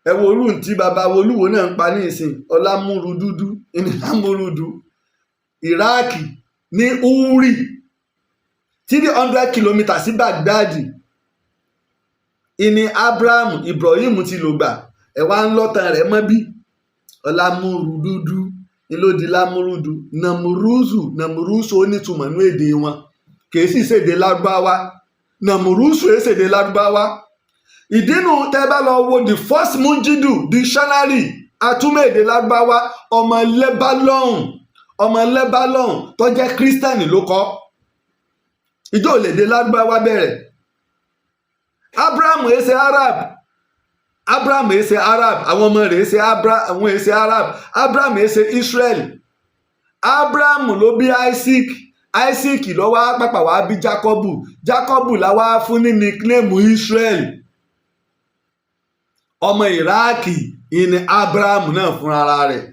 Ẹ wo olú tí baba Olúwo náà ń pa ní ìsìn, Ọlámúrúdúdú ní Lámúrúdú, Ìráàkì ní Uri, 300 kìlómítà sí Baghdadi. Ìní Ibrahim ti lò gbà, ẹ wá ń lọ́tàn rẹ̀ mọ́ bí Ọlámúrúdúdú ní ló di Lámúrúdú. Nàmúrúsù ó nítumọ̀ ní èdè wọn, kì í sì ṣèdè Lárúbáwá. Nàmúrúsù é ṣèdè Lárúbáwá. Ìdínú tẹ́ bá lọ wo the first Mujidu dictionary atúmọ̀ èdè Lárúbáwá, ọmọ Lebanon tó jẹ́ Kírísítẹ́nì ló kọ. Ìjọ òlèdè Lárúbáwá bẹ̀rẹ̀. Abraham èsè Arab, àwọn ọmọ rẹ̀ èsè Arab. Abraham èsè Israel. Abraham ló bí Isaac ló wá pàpà wá bí Jacobu la wá fún ní nickname Israel. Ọmọ Ìráàkì ìní Abraham náà fún ara rẹ̀.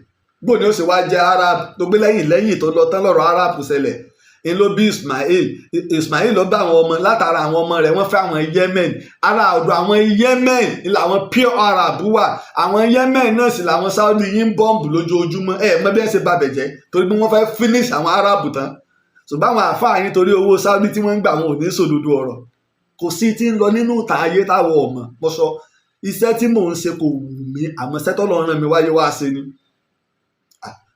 Bó ni ó ṣe wá jẹ́ Arab tó gbé lẹ́yìn tó lọ tán lọ́rọ̀ Arab ṣẹlẹ̀. Ń ló bí Ismail ló bá àwọn ọmọ látara àwọn ọmọ rẹ̀ wọ́n fẹ́ àwọn Yemen. Ara ọ̀dọ̀ àwọn Yemen làwọn pure Arab wà. Àwọn Yemen náà sì làwọn Saudi yín bọ́ǹbù lójoojúmọ́. Mọ bí ẹ ṣe babẹ̀ jẹ́ torí pé wọ́n fẹ́ finish àwọn Arab tán. Ṣùgbọ́n àwọn àfáà yín torí owó Saudi tí wọ́n ń gbà wọn ò ní sòdodo ọ̀rọ̀. Kò sí tí ń lọ nínú ìtàn ayé táwọn ọmọ mo sọ. Iṣẹ́ tí mò ń ṣe kò wù mí, àmọ́ iṣẹ́ tọ́lọ́run rán mi wáyé wá ṣe ni.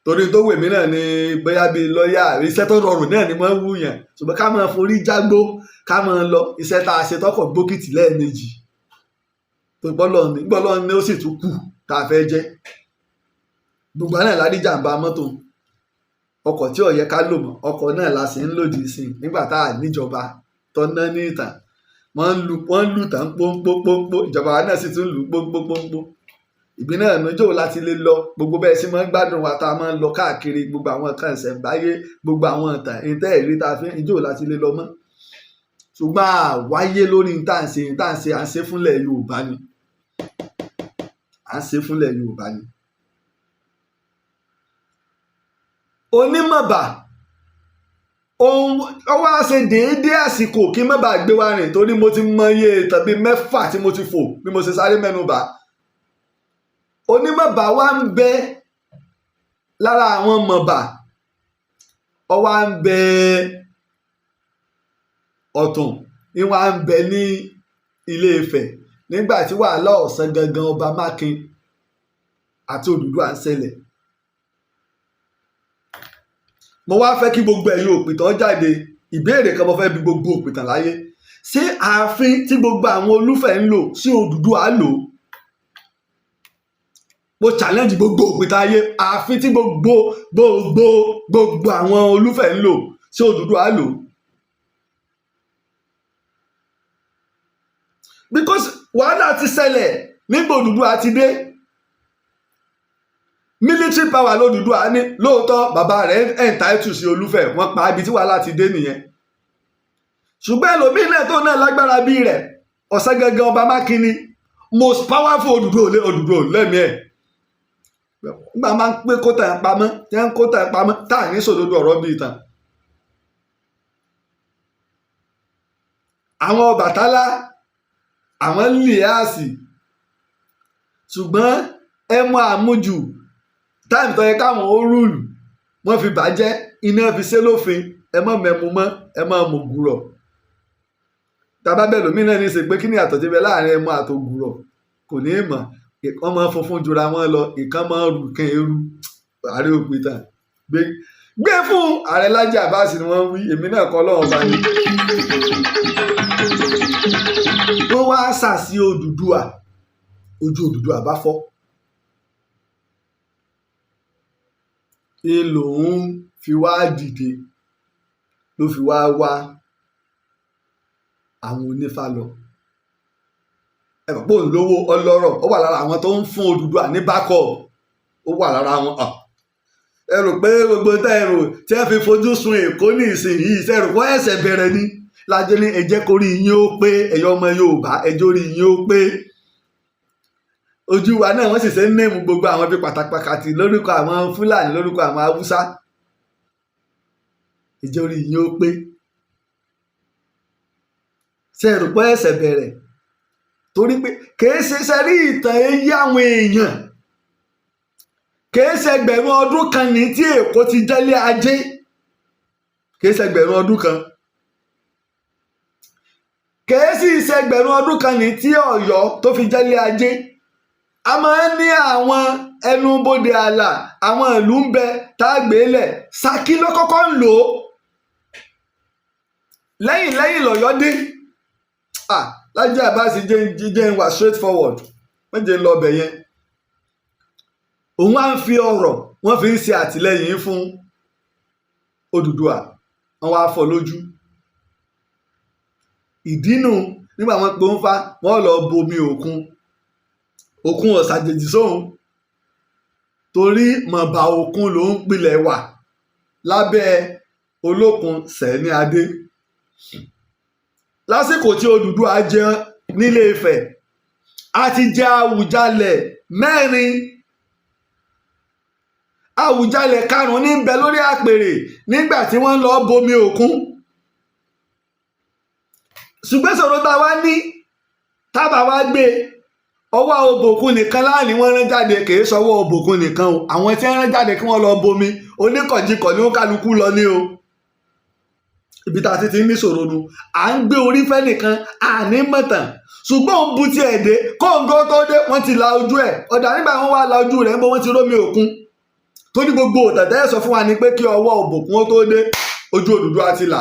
Torí tó wèmí náà ni bóyá bíi lọ́ọ̀yà, iṣẹ́ tó rọrùn náà ni wọ́n wú yàn. Ṣùgbọ́n ká máa forí jágbó, ká máa lọ iṣẹ́ tá a ṣe tọkọ̀ gbókìtì lẹ́ẹ̀mejì. Tó gbọ́lọ́ ni ó sì tún kù tá a fẹ́ jẹ́. Gbogbo náà la rí jàǹbá mọ́tò. Ọkọ̀ tí ó yẹ ká lò mọ́, ọkọ̀ náà la sì ń lòdì sí nígbà tá a níjọba tó ná ní ìtàn. Wọ́n lù tán pọ́npọ́npọ́npọ́, ìjọba wa náà sì tún lù pọ́npọ́npọ́npọ́. Ìbí náà níjọ́ láti lè lọ gbogbo bẹ́ẹ̀ sí máa ń gbádùn wa tá a máa ń lọ káàkiri gbogbo àwọn nǹkan ìṣẹ̀ǹbáyé gbogbo àwọn ìtàn ìtẹ́ ìrí tá a fi ìjọ́ láti lè lọ mọ́. Ṣùgbọ́n àwáyé lórí tá à ń ṣe fúnlẹ̀ Yorùbá ni. Onímọ̀bà ó wá ṣe déédéé àsìkò kí má bàa gbé wa rìn torí mo ti mọ iye ìtàn bíi 6 tí mo ti fò bí mo ṣe sáré mẹ́nu bà. Onímọ̀bà wá ń bẹ lára àwọn mọ̀bà, ó wá ń bẹ Ọ̀tún, ní wá ń bẹ ní Ilé Ifẹ̀ nígbà tí wàhálà ọ̀sán gangan ọba Mákin àti Odùduwà ń ṣẹlẹ̀. Mo wá fẹ́ kí gbogbo ẹ̀yin òpìtàn jáde. Ìbéèrè kan mo fẹ́ bi gbogbo òpìtàn láyé. Ṣé ààfin tí gbogbo àwọn Olúfẹ̀ ń lò sí Odùduwà lò? Mo challenge gbogbo òpìtàn ayé. Ààfin tí gbogbo àwọn Olúfẹ̀ ń lò sí Odùduwà lò? Because wàhálà ti ṣẹlẹ̀ nígbà Odùduwà ti dé. Military power l'Odùduwà ní lóòótọ́ bàbá rẹ̀ entitled sí Olúfẹ̀, wọ́n pa ibi tí wàhálà ti dé nìyẹn. Ṣùgbọ́n ẹlòmíín náà tó náà lágbára bí rẹ̀ ọ̀sán gangan ọba Mákin ni most powerful Odùduwà lẹ́mìí ẹ̀. Nígbà máa ń pé kóta ẹ̀ pamọ́ tí wọ́n ń kóta ẹ̀ pamọ́ tá à ní sòdodo ọ̀rọ̀ bíi ìtàn. Àwọn Ọbàtálá àwọn Líásì, ṣùgbọ́n ẹ mọ àmújù táìmù tó yẹ káwọn ó rúùlù wọ́n fi bàjẹ́, iná fi ṣe lófin, ẹ mọ̀ mẹ́mu mọ́, ẹ mọ̀ mọ̀gùrọ̀. Tàbá bẹ́ẹ̀ lómi náà ní í ṣe pé kí ni àtọ̀ ti bẹ láàrin ẹmu àtògùrọ̀ kò ní í mọ̀. Ìkan máa funfun jura wọn lọ, ìkan máa rù kan eru. Ààrẹ òpìtàn gbé fún ààrẹ Laji Abbas ni wọ́n wí, èmi náà kọ́ lọ́wọ́ bá ní. Wọ́n wá sàsí Odùduwà, ojú Odùduwà bá fọ́. Lòun fi wá dìde ló fi wá àwọn onífá lọ. Ẹ̀pọ̀ òun lówó ọlọ́rọ̀, ó wà lára àwọn tó ń fún Odùduwà ní backup. ó wà lára wọn. Ẹ rò pé gbogbo tẹ́ ẹ rò tí ẹ fi fojú sun Èkó ní ìsinyìí ṣe rò pé ẹsẹ̀ bẹ̀rẹ̀ ni. Lájẹ́ ní ẹ jẹ́ kó rí yín ó pé ẹ̀yọ́ ọmọ Yorùbá ẹjọ́ rí yín ó pé. Ojú wa náà wọ́n sì ṣe ń nẹ́ẹ̀mù gbogbo àwọn ibi pàtàkì lórúkọ àwọn Fúlàní lórúkọ àwọn Haúsá. Ẹjọ́ rí yín ó pé. Ṣe rò pé ẹsẹ̀ bẹ̀rẹ̀ torí pé kìí ṣe sẹ́rí ìtàn èyí àwọn èèyàn kìí ṣe ẹgbẹ̀rún ọdún kan ní tí Èkó ti jẹ́lé ajé kìí ṣe ẹgbẹ̀rún ọdún kan kìí sì ṣe ẹgbẹ̀rún ọdún kan ní tí Ọ̀yọ́ tó fi jẹ́lé ajé. A máa ń ní àwọn ẹnubodè ààlà àwọn ìlú ń bẹ tá a gbé lẹ̀. Ṣakí ló kọ́kọ́ ń lò ó lẹ́yìn lọ́yọ́ dé. Laji Abbas jẹ́ ń wà straight forward wọ́n jẹ́ ń lọ ọbẹ̀ yẹn. Òun á ń fi ọ̀rọ̀ wọ́n fi ń ṣe àtìlẹ́yìn fún Odùduwà wọ́n wá fọ́ lójú. Ìdínú nígbà wọn pé ó ń fa wọ́n lọ bomi òkun ọ̀sàjèjì sóhun torí mọ̀bà òkun ló ń pilẹ̀ wà lábẹ́ Olókun Sẹ̀ní Adé. Lásìkò tí Odùduwà jẹ nílé Ifẹ̀ a ti jẹ Àwùjalẹ̀ 4. Àwùjalẹ̀ 5 ní bẹ lórí àpèrè nígbà tí wọ́n lọ bomi òkun. Ṣùgbọ́n sọ̀rọ̀ tá a wá ní tábà wá gbé ọwọ́ òbòkun nìkan láàrin wọ́n rán jáde kìí sọwọ́ òbòkun nìkan o. Àwọn tí wọ́n rán jáde kí wọ́n lọ bomi oníkọ̀jikọ̀ ní ó kálukú lọ ní o. Ibi tá a ti ní ṣòro nu à ń gbé orí fẹ́ nìkan àní mọ̀tàn ṣùgbọ́n òun bu ti ẹ̀ dé kóńgó tó dé wọ́n ti la ojú ẹ̀ ọ̀dà nígbà wọn wá la ojú rẹ̀ ń bọ́ wọ́n ti rómi òkun tó ní gbogbo òtẹ̀tẹ̀ sọ fún wa ni pé kí ọwọ́ òbòkun ó tó dé ojú Odùduwà ti là.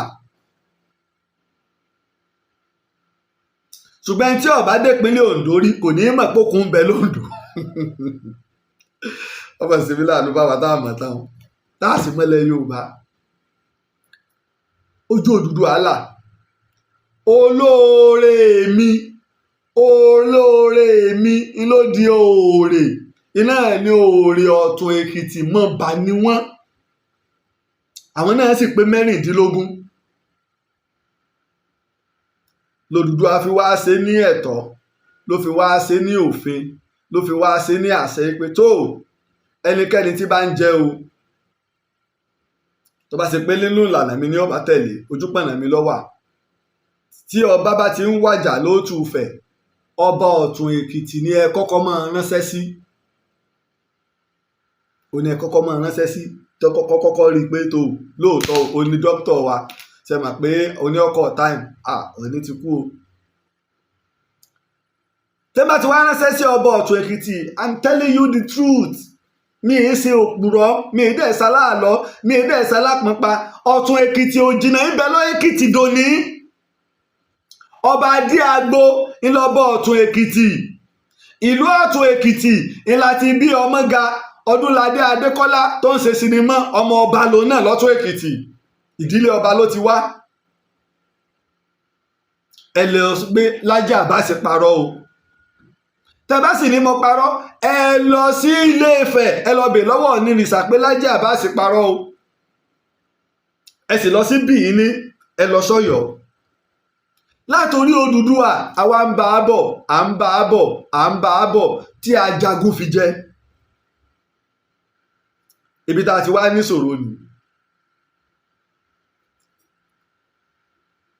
Ṣùgbọ́n tí ọba dé ìpínlẹ̀ Oǹdó rí kò ní mọ̀ pé òkun ń bẹ lóńdó. ọmọ ìsinmi láàánú bá wa tá a mọ̀ táwọn tá a sì mọ́lẹ̀ Yorùbá. Ojú Odùduwà là. Olóore mi ló di Oòrè iná ẹ̀ ní Oòrè Ọ̀tún Èkìtì mọ̀ọ́bà ni wọ́n. Àwọn náà sì pé 16. Lòdùduwà fi wá ṣe ní ẹ̀tọ́ ló fi wá ṣe ní òfin ló fi wá ṣe ní àṣẹ pé tó ẹnikẹ́ni tí bá ń jẹ o tó bá ṣe pé nínú ìlànà mi ni ọba tẹ̀lé ojúpọ̀nà mi ló wà. Tí ọba bá ti ń wàjà lóòtú Ifẹ̀ ọba Ọ̀tún Èkìtì ni ẹ kọ́kọ́ máa ránṣẹ́ sí. Ó ní ẹ kọ́kọ́ máa ránṣẹ́ sí tó kọ́kọ́ rí i pé tó lóòótọ́ o ní dókítà wa ṣe mà pé oní ọkọ̀ time òní ti kú o. Tẹ́lá tí wàá ránṣẹ́ sí ọba Ọ̀tún Èkìtì I'm telling you the truth. Mi ì ṣe òpùrọ́ mi ì dẹ̀ ṣaláàlọ́ mi ì dẹ̀ ṣalápọnpa. Ọ̀tún Èkìtì ò jìnnà ń bẹ lọ Èkìtì dòní. Ọba Adéagbo ńlọbọ Ọ̀tún Èkìtì. Ìlú Ọ̀tún Èkìtì ńlá ti bí Ọmọga Ọdúnládé Adékọ́lá tó ń ṣe sinimá ọmọ ọba lòun náà lọ́tún Èkìtì. Ìdílé ọba ló ti wá. Ẹ lè gbé Laji Abbas parọ́ o. Tẹ́ bá sì ní mo parọ́ ẹ lọ sí Ilé Ifẹ̀ ẹ lọ bè lọ́wọ́ onírìṣà pé Laji Abbas parọ́ o. Ẹ sì lọ sí Bìíní ẹ lọ sọ́yọ́. Látòrí Odùduwà àwa ń bá a bọ̀ tí ajagun fi jẹ. Ibi tá a ti wá níṣòro ni.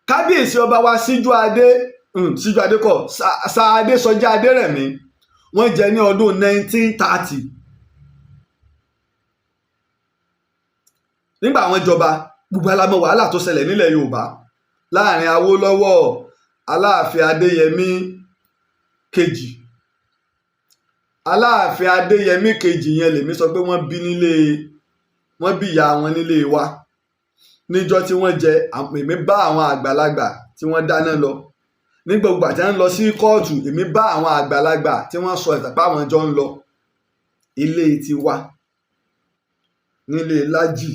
Kábíyèsí ọba wa Síjú Adé kọ́ Sáadé Sọjí Adérẹ̀mí wọ́n jẹ ní ọdún 1930. Nígbà àwọn ìjọba gbogbo alamọ̀ wàhálà tó ṣẹlẹ̀ nílẹ̀ Yorùbá láàrin Awólọ́wọ̀ Aláàfin Adéyẹmí kejì. Aláàfin Adéyẹmí kejì yẹn lèmi sọ pé wọ́n bí ìyá wọn nílé wa. Níjọ́ tí wọ́n jẹ èmi bá àwọn àgbàlagbà tí wọ́n dáná lọ. Nígbà gbogbo àti wọ́n lọ sí kóòtù èmi bá àwọn àgbàlagbà tí wọ́n sọ ìtàpá àwọn jọ ń lọ. Ilé tiwa nílé Laji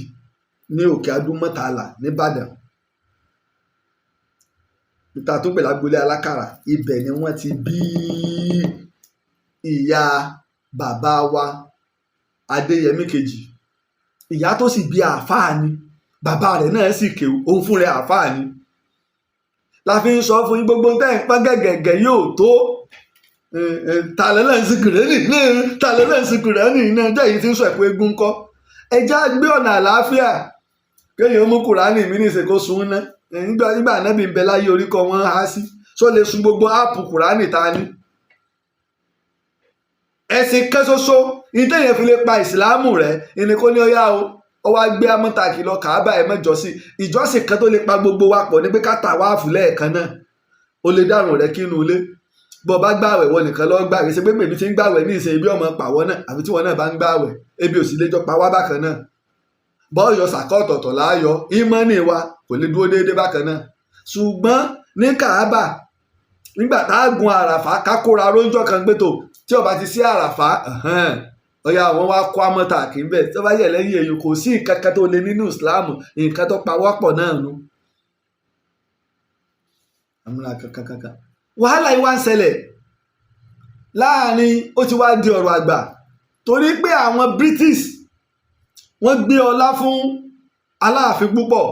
ní Òkè Adúmọ̀tàlà nìbàdàn. Níta tó pè lágbolé alákàrà ibẹ̀ ni wọ́n ti bí ìyá bàbá wa Adéyẹmí kejì ìyá tó sì bí àáfàá ni bàbá rẹ̀ náà sì kéwú òun fún rẹ̀ àáfàá ni la fi ń sọ fún yín gbogbo tẹ́ ń pọ́n gẹ̀gẹ̀gẹ̀ yóò tó tàlẹ́lẹ̀ ń sin kùrẹ́nì tàlẹ́lẹ̀ ń sin kùrẹ́nì náà jẹ́ èyí tí ń sọ ẹ̀kọ́ eégún kọ́ ẹja gbé ọ̀nà àlàáfíà kéèyàn mú kùránì mi ní ìsìnkú sun ná nígbà Ànábì ń bẹ láyé orí kọ wọn há sí só lè sun gbogbo áàpù kùránì ta ni. ẹ̀sìn kan ṣoṣo ní téèyàn fi lè pa ìsìláàmù rẹ̀ ìní kó ní ọyá o ó wá gbé amúntàkì lọ Kàábà ẹ̀ mọ́jọ́sìn ìjọsìn kan tó lè pa gbogbo wa pọ̀ ní pé ká tàwáàfù lẹ́ẹ̀kan náà ó lè dárùn rẹ̀ kínú ilé bó bá gbààwẹ̀ wọ nìkan lọ gbààwẹ̀ ṣe pé pèmí ti ń gbààwẹ̀ ní ìsìn ibi ọmọ pàwọ́ náà àbí tí wọn náà bá ń gbààwẹ̀ ebi ò sì lè jọ pa wá bákan náà bọ́ọ̀yọ̀ sàkọ́ ọ̀tọ̀ọ̀tọ̀ láàyọ̀ ìmọ̀ọ́nì wa kò lè dúró déédéé bákan náà ṣùgbọ́n ní Kàábà nígbà tá a gun àràfà kákóra róńjọ́ kan gbé tó tí ó bá ti sí àràfà ọ̀yà àwọn wa kó amọ́ta kì í bẹ̀ tí wọ́n bá yẹ̀ lẹ́yìn èyí kò sí nǹkan kan tó lè nínú Islam nǹkan tó pa wọ́pọ̀ náà nu. wàhálà yìí wá ń ṣẹlẹ̀ láàrin ó ti wá di ọ̀rọ̀ àgbà torí pé àwọn British wọ́n gbé ọlá fún Aláàfin púpọ̀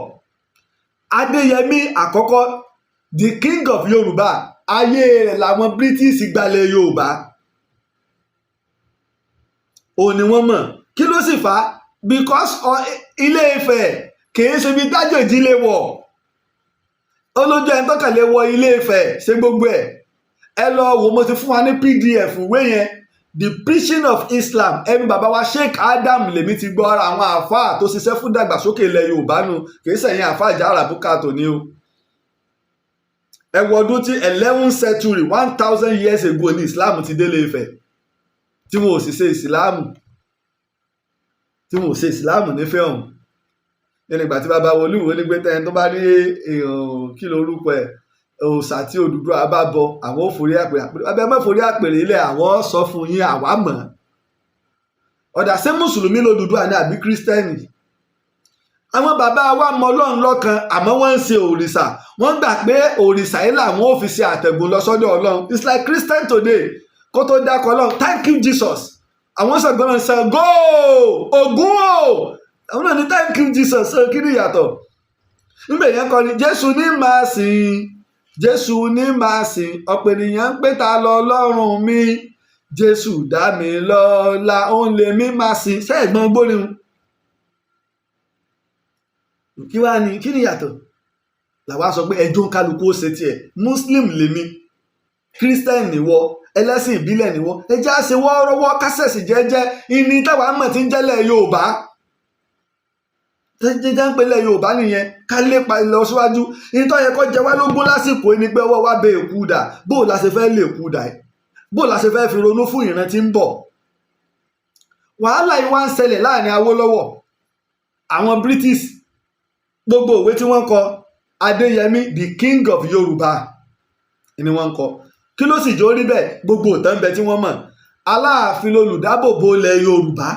Adéyẹmí àkọ́kọ́ the king of Yorùbá ayé rẹ̀ làwọn British gbalẹ̀ Yorùbá òun ni wọ́n mọ̀ kí ló sì fà á because Ilé Ifẹ̀ kìí ṣe bí tájòjì lè wọ̀ olójú ẹni tó kàn lè wọ Ilé Ifẹ̀ ṣe gbogbo ẹ̀ ẹ lọ wò mo ti fún wa ní PDF ìwé yẹn the preaching of Islam ẹni bàbá wa Sheikh Adam lèmi ti gbọ́ ara àwọn àáfàá tó ṣiṣẹ́ fún dàgbàsókè ilẹ̀ Yorùbá nu kìí sẹ̀yìn àáfàá ìjà àràbùkà tòní o ẹ wo ọdún tí 11th century 1000 years ago ní Islam ti délé Ifẹ̀ tí wọn ò sì ṣe ìsìláàmù nífẹ̀ẹ́ ọ̀hún nígbà tí bàbá Olúwo ní gbé tẹ́ni tó bá ní kí lorúkọ ẹ̀ òòṣà tí Odùduwà bá bọ àwọn ò forí àpèrè abẹ́ mọ́ forí àpèrè ilẹ̀ àwọn sọ fún yín àwa mọ̀ ọ̀dà ṣé mùsùlùmí l'Odùduwà ní àbí kírísítẹ́nì àwọn bàbá wa mọ Ọlọ́run lọ́kan àmọ́ wọ́n ń ṣe òrìṣà wọ́n gbà pé òrìṣà yìí làwọn ò fi ṣe àtẹ̀gùn lọ sọ́dọ̀ Ọlọ́run it's like Christian today kó tó dákọ̀ Ọlọ́run thank you Jesus àwọn sọ̀gbọ́n náà ṣe go Ògún o àwọn náà ní thank you Jesus kí ni ìyàtọ̀ nígbà yẹn kọ́ ni Jésù ní máa sìn Jésù ní máa sìn ọ̀pọ̀ ènìyàn ń pè ta lọ Ọlọ́run mi Jésù dá mi lọ́lá òun lè mí máa sìn ṣé ẹ̀gbọ́n gbóríhun kí wàá ní kí ni ìyàtọ̀ làwa sọ pé ẹjọ́ kálukú ó ṣe tiẹ̀ Muslim lèmi Christian nìwọ ẹlẹ́sìn ìbílẹ̀ nìwọ ẹjẹ́ àṣẹ wọ́ọ́rọ́wọ́ kásẹ̀sì jẹ́jẹ́ ìní táwa mọ̀ tí ń jẹ́lẹ̀ Yorùbá jẹ́jẹ́ ń pelẹ̀ Yorùbá nìyẹn ká lépa ìlọsíwájú ìtọ́ yẹ kó jẹ wá lógún lásìkò ẹni pé ọwọ́ wa bẹ èkú dà bó la ṣe fẹ́ lè kú dà ẹ́ bó la ṣe fẹ́ fi ronú fún ìran tí ń bọ̀ wàhálà yìí wá ń ṣẹlẹ̀ láàrin Awólọ́wọ̀ àwọn British gbogbo òwe tí wọ́n kọ Adéyẹmí the king of Yorùbá ni wọ́n kọ kí ló sì jó rí bẹ́ẹ̀ gbogbo òtán bẹ tí wọ́n mọ̀ Aláàfin lolùdábòbò ilẹ̀ Yorùbá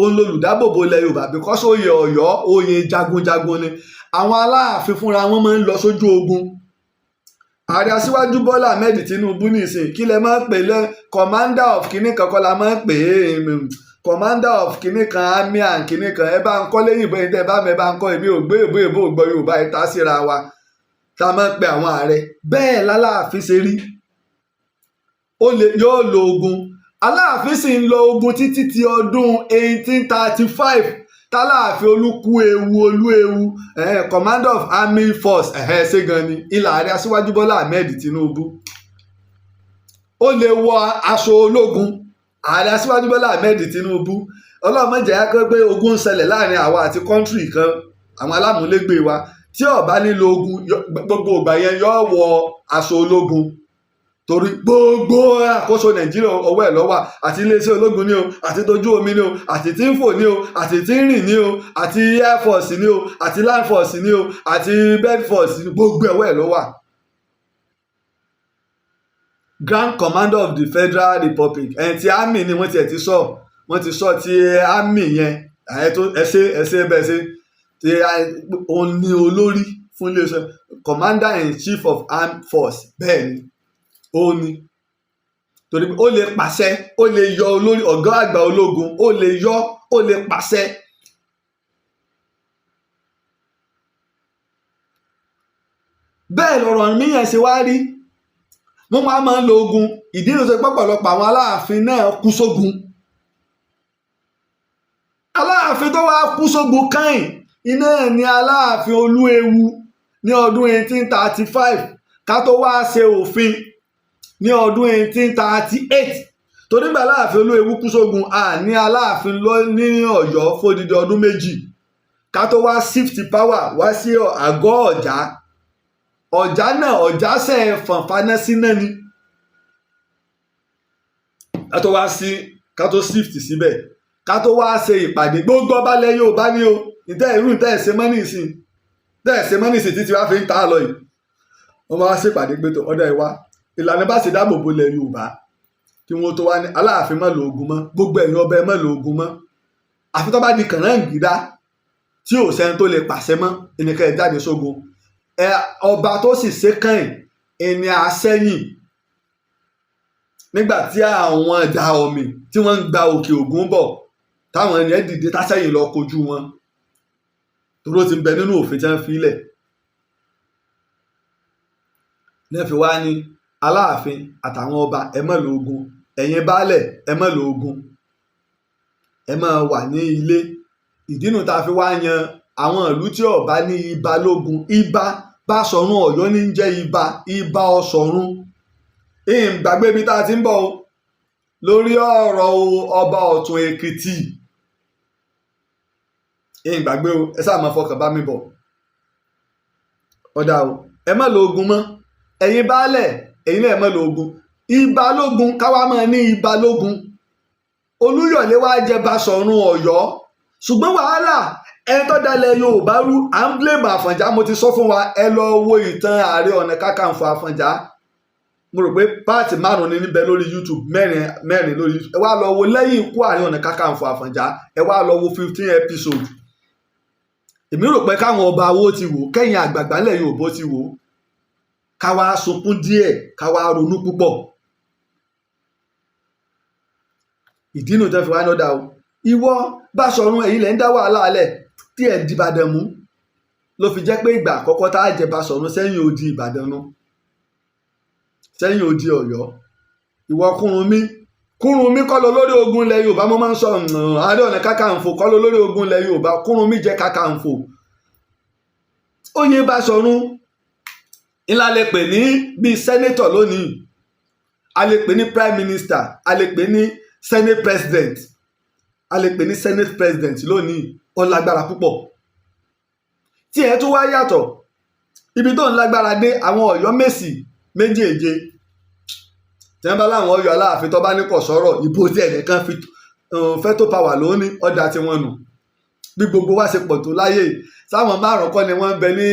òun lolùdábòbò ilẹ̀ Yorùbá because oyè Ọ̀yọ́ oyè jagunjagun ni àwọn Aláàfin fúnra wọn máa ń lọ sójú ogun Ààrẹ Aṣíwájú Bọ́lá Ahmed Tinubu nìsín kí lẹ máa ń pè lẹ commander of kinní kan kọ́ la máa ń pè é commander of kinní kan army and kinní kan ẹ bá ń kọ́ lẹ́yìn ìbọn ìtẹ́ bá mi bá ń kọ́ èmi ò gbé ìbò ìbò gbọ́ Yorùbá ìta síra wa tá a máa ń pe àwọn ààrẹ bẹ́ẹ̀ l'Aláàfin ṣe rí yóò lo ogun Aláàfin sì ń lọ ogun títí ti ọdún 1835 t'Aláàfin Olúewu commander of army force ṣé gan ni ilà Ààrẹ Aṣíwájú Bọ́lá Ahmed Tinubu ó lè wọ aṣọ ológun Ààrẹ Aṣíwájú Bọ́lá Ahmed Tinubu ọlọ́mọ jẹ́ pé ogun ń ṣẹlẹ̀ láàrin àwa àti kọ́ńtírì kan àwọn alámúlégbé wa tí ó bá nílò ogun gbogbo ìgbà yẹn yóò wọ aṣọ ológun torí gbogbo àkóso Nàìjíríà ọwọ́ ẹ̀ lọ́wọ́ àti iléeṣẹ́ ológun ni o àti tójú omi ni o àti tí ń fò ni o àti tí ń rìn ni o àti air force ni o àti land force ni o àti bed force ni gbogbo ẹ̀wọ́ ẹ̀ lọ́wọ́ Grand Commander of the Federal Republic ti army ni wọ́n ti sọ ti army yẹn ẹsẹ bẹ́ẹ̀ ṣe ti òun ni olórí fún iléeṣẹ́ Commander in Chief of Armed Force bẹ́ẹ̀ ni ó ní torí ó lè pàṣẹ, ó lè yọ olórí ọ̀gá àgbà ológun, ó lè yọ, ó lè pàṣẹ. bẹ́ẹ̀ lọ̀rọ̀ míyàn ṣe wá rí. wọ́n máa ń lo ogun, ìdí ló ṣe pọ̀pọ̀lọpọ̀ àwọn aláàfin náà kú sógun. aláàfin tó wá kú sógun káyìn iná ní aláàfin Olúewu ní ọdún 1835 ká tó wá ṣe òfin ní ọdún 1838 torí gbà aláàfin Olúewu kú sógun ní aláàfin lọ ní Ọ̀yọ́ fódìdí ọdún méjì ká tó wá shift power wá sí àgọ́ Ọ̀já. Ọ̀já náà Ọ̀já ṣe fànfàná sí náà ni ká tó shift síbẹ̀ ká tó wá ṣe ìpàdé gbogbo ọba ilẹ̀ Yorùbá ní o ìtẹ́ ẹ̀ṣẹ̀ mọ́nì ìsìn títí wá fi ń ta lọ yìí. wọ́n máa ṣèpàdé pé ọ̀dọ̀ ìwá ìlànà bá ṣe dáàbò bo ilẹ̀ Yorùbá kí wọ́n tó wá ní Aláàfin má lo ogun mọ́, gbogbo ẹ̀yin ọba ẹ má lo ogun mọ́, àfi tó bá di kànáńgídá tí ò sẹ́ni tó lè pàṣẹ mọ́ ẹnìkan ẹ̀ jáde sógun. ọba tó sì ṣe kàn ẹni àṣẹyìn nígbà tí àwọn ẹ̀dá ọ̀mì tí wọ́n ń gba òkè Ògùn bọ̀ táwọn ènìyàn dìde táṣẹ̀yìn lọ kojú wọn toró ti ń bẹ nínú òfin tí wọ́n fi lẹ̀. lẹ́fì wá ní Aláàfin àtàwọn ọba ẹ má lo ogun, ẹ̀yin baálẹ̀ ẹ má lo ogun, ẹ má wà ní ilé. ìdínú tá a fi wá yan àwọn ìlú tí ọba ní ibà lógun. ibà Báṣọ̀run Ọ̀yọ́ ní jẹ́ ibà Ọ̀ṣọ̀run. ìgbàgbé ibi tá a ti ń bọ̀ o lórí ọ̀rọ̀ ọba Ọ̀tún Èkìtì. ìgbàgbé o ẹ sáà máa fọkàn bá mi bọ̀. ọ̀dà o ẹ má lo ogun mọ́, ẹ̀yin baálẹ̀ ẹ̀yin náà ẹ má lo ogun. ibà lógun káwá máa ní ibà lógun. Olúyọ̀lé wá jẹ Báṣọ̀run Ọ̀yọ́ ṣùgbọ́n wàhálà ẹni tó dalẹ̀ Yorùbá rú à ń blame Àfọ̀njá. mo ti sọ fún wa ẹ lọ wo ìtàn Ààrẹ Ọ̀nà Kakanfò Àfọ̀njá. mo rò pé páàtì 5 ní níbẹ̀ lórí YouTube, mẹ́rin lórí YouTube. ẹ wá lọ wo lẹ́yìn ikú Ààrẹ Ọ̀nà Kakanfò Àfọ̀njá, ẹ wá lọ wo 15 episode. èmi rò pé káwọn ọba wo ti wò, kẹ́yìn àgbààgbà ńlẹ̀ Yorùbá ti wò, ká wá sunkún díẹ̀, ká wá ronú púpọ̀. ìdí inú tó fi wá ní ọ̀dà o ìwọ Báṣọ̀run ẹ̀yin lẹ̀ ń dá wàhálà alẹ̀ tí ẹ̀ di Ìbàdàn mú. ló fi jẹ́ pé ìgbà àkọ́kọ́ tá a jẹ Báṣọ̀run sẹ́yìn odi Ìbàdàn nu, sẹ́yìn odi Ọ̀yọ́. ìwọ Kúrúnmí kọ́ lọ lórí ogun ilẹ̀ Yorùbá. mo máa ń sọ Ààrẹ Ọ̀nà Kakanfò kọ́ lọ lórí ogun ilẹ̀ Yorùbá, Kúrúnmí jẹ́ Kakanfò. oyè Báṣọ̀run ńlá lè pè ní bíi sẹ́nétọ̀ lónìí, a lè pè ní prime minister, a lè pè ní senate president, a lè pè ní senate president lónìí. ó lágbára púpọ̀. tí ẹ tún wá yàtọ̀ ibi tó ń lágbára dé àwọn Ọ̀yọ́ Mèsì méjèèje tí wọ́n bá láwọn Ọ̀yọ́ Aláàfin tó bá ní kò sọ̀rọ̀ ìbò tí ẹnìkan fi veto power lónìí ọ̀dà tí wọ́n nù. bí gbogbo wa ṣe pọ̀ tó láyé sáwọn 5 kọ́ ni wọ́n ń bẹ ní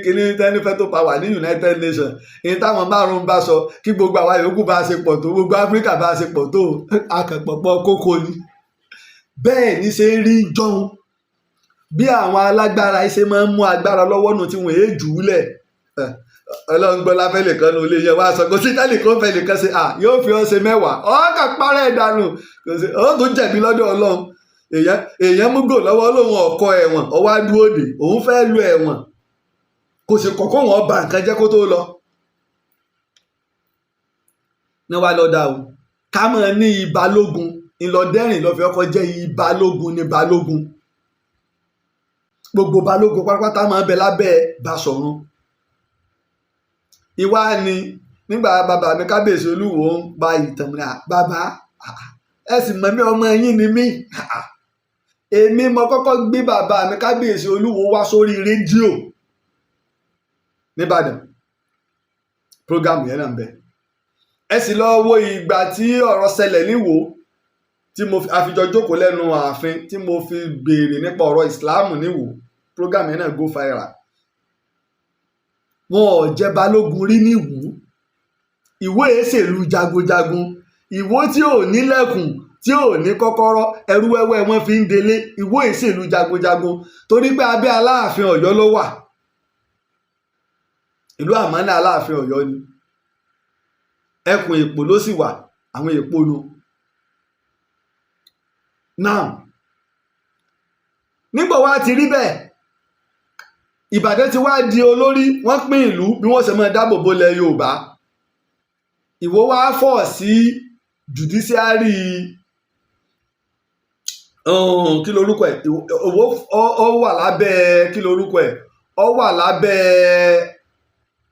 kíní tẹ́ni veto power ní United Nations. èyí táwọn 5 bá sọ kí gbogbo àwa yòókù bá ṣe pọ̀ tó, gbogbo Áfíríkà bá ṣe pọ̀ tó, akẹ́pọ̀pọ̀ kókó ni. bẹ́ẹ̀ ní ṣe rí jọun bí àwọn alágbára ṣe máa ń mú agbára lọ́wọ́ nù tí wọ́n èé jù ú lẹ̀. ọlọ́ngbọ́n láfẹ́lẹ̀ kan ló lè yẹ wá sọ kò sí tẹ́lẹ̀ kan fẹ́lẹ̀ kan ṣe yóò fi ọ́ ṣe 10 ọ̀ọ́kà parẹ́ ìdànù ó tún jẹ̀bi lọ́dọ̀ Ọlọ́run. èèyàn mú gò lọ́wọ́ lòun ọkọ ẹ̀wọ̀n ọwá dúró dè òun fẹ́ lu ẹ̀wọ̀n kò sì kọ́kọ́ wọn ba nǹkan jẹ́ kó tó lọ. ní wàá lọ dà o ká mọ̀ ní ibà lógun ńlọdẹ́rìn lọ́fẹ́ ọkọ̀ jẹ́ ibà lógun ní balógun. gbogbo balógun pátápátá máa ń bẹ lábẹ́ Báṣọ̀run. ìwá ni nígbà bàbá mi Kábíyèsí Olúwo ń pa ìtàn mi bàbá ẹ sì mọ̀ mí ọmọ yín ni mí. èmi mo kọ́kọ́ gbé bàbá mi Kábíyèsí Olúwo wá sórí rédíò nìbàdàn. prógámù yẹn náà ń bẹ. ẹ sì lọ wo ìgbà tí ọ̀rọ̀ ṣẹlẹ̀ níwò tí mo àfijọ́ jókòó lẹ́nu ààfin tí mo fi béèrè nípa ọ̀rọ̀ ìsìláàmù níwò. prógámù yẹn náà go viral. wọn ò jẹ balógun rí níwò. ìwé èsèlú jagunjagun, ìwó tí ò nílẹ̀kùn tí ò ní kọ́kọ́rọ́, ẹrú wẹ́wẹ́ wọn fi ń delé. ìwó ìṣèlú jagunjagun torí pé abẹ́ Aláàfin Ọ̀yọ́ ló wà. ìlú àmọ́nà Aláàfin Ọ̀yọ́ ni. ẹkùn Èpò ló sì wà. àwọn èèpo nu. now nígbà wá ti rí bẹ́ẹ̀ Ìbàdàn ti wá di olórí, wọ́n pín ìlú bí wọ́n ṣe máa dáàbò bo ilẹ̀ Yorùbá. Ìwó wá fọ̀ sí judiciary kí lorúkọ ẹ̀ Ìwó ó wà lábẹ́ kí lorúkọ ẹ̀ ó wà lábẹ́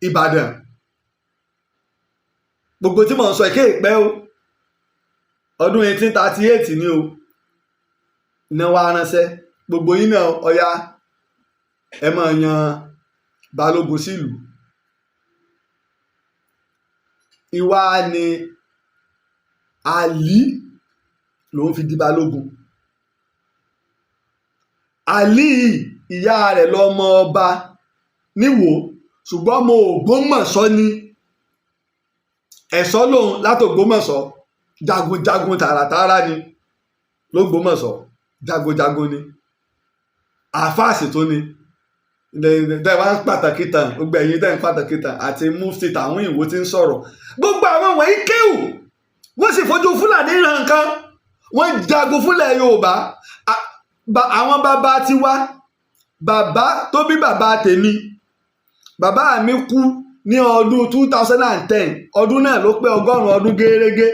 Ìbàdàn. Gbogbo tí mò ń sọ èké ìpẹ́ o ọdún 1838 ni o ní wàá ránṣẹ́ gbogbo yín náà ọ̀yá ẹ máa yan balógun sílùú. Ìwà ni Àlí lòun fi di balógun. Àlí ìyá rẹ̀ lọ́mọ ọba níwò ṣùgbọ́n ọmọ Ògbómọ̀ṣọ́ ni ẹ̀ṣọ́ lòun látògbómọ̀ṣọ́ jagunjagun tààràtààrà ni lógbómọ̀ṣọ́ jagunjagun ni àfáàsì tó ni tẹ́ wá ń pàtàkì tàn gbogbo ẹ̀yin tẹ́ ń pàtàkì tàn àti mufti tàwọn Ìwó ti ń sọ̀rọ̀ gbogbo àwọn wọ̀nyí kéwù wọ́n sì fojú Fúlàní ran nǹkan wọ́n jagun fúnlẹ̀ Yorùbá. Àwọn bàbá tiwa bàbá tó bí bàbá tèmi bàbá mi kú ní ọdún 2010 ọdún náà ló pé 100 ọdún gẹ́rẹ́gẹ́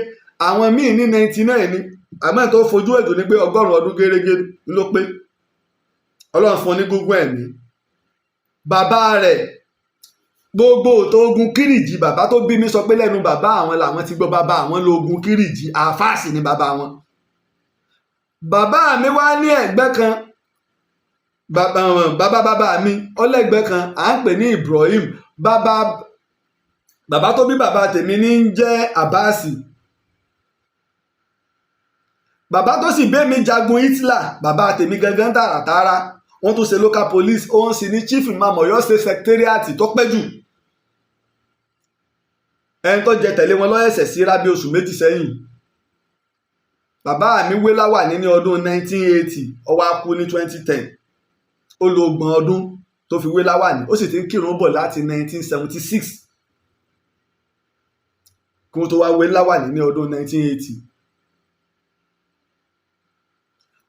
àwọn míì ní 99 ni àmọ́ tó fojú ètò ní pé 100 ọdún gẹ́rẹ́gẹ́ ló pé Ọlọ́run fún ní gúngún ẹ̀mí. Bàbá rẹ̀ gbogbo tó ogun Kírìjì bàbá tó bí mi sọ pé lẹ́nu bàbá àwọn làwọn ti gbọ́ bàbá àwọn lógun Kírìjì àfáàsì ni bàbá wọn. Bàbá mi wá ní ẹ̀gbẹ́ kan bàbá mi ọlẹ́gbẹ́ kan à ń pè ní Ibrahim bàbá tó bí bàbá tèmi ní jẹ́ Abbas. Bàbá tó sì bẹ́ mi jagun Hitler bàbá tèmi gangan tààràtààrà wọ́n tún ṣe local police òun sì ní chief imam Ọ̀yọ́ state secretariat tó pẹ́ jù. Ẹni tó jẹ tẹ̀lé wọn lọ́yẹ̀sẹ̀ sí rábí oṣù méjì sẹ́yìn. Bàbá mi wé láwàní ní ọdún 1980 ó wá kú ní 2010 ó lo 30 ọdún tó fi wé láwàní ó sì ti ń kírun bọ̀ láti 1976 kí wọ́n tó wá wé láwàní ní ọdún 1980.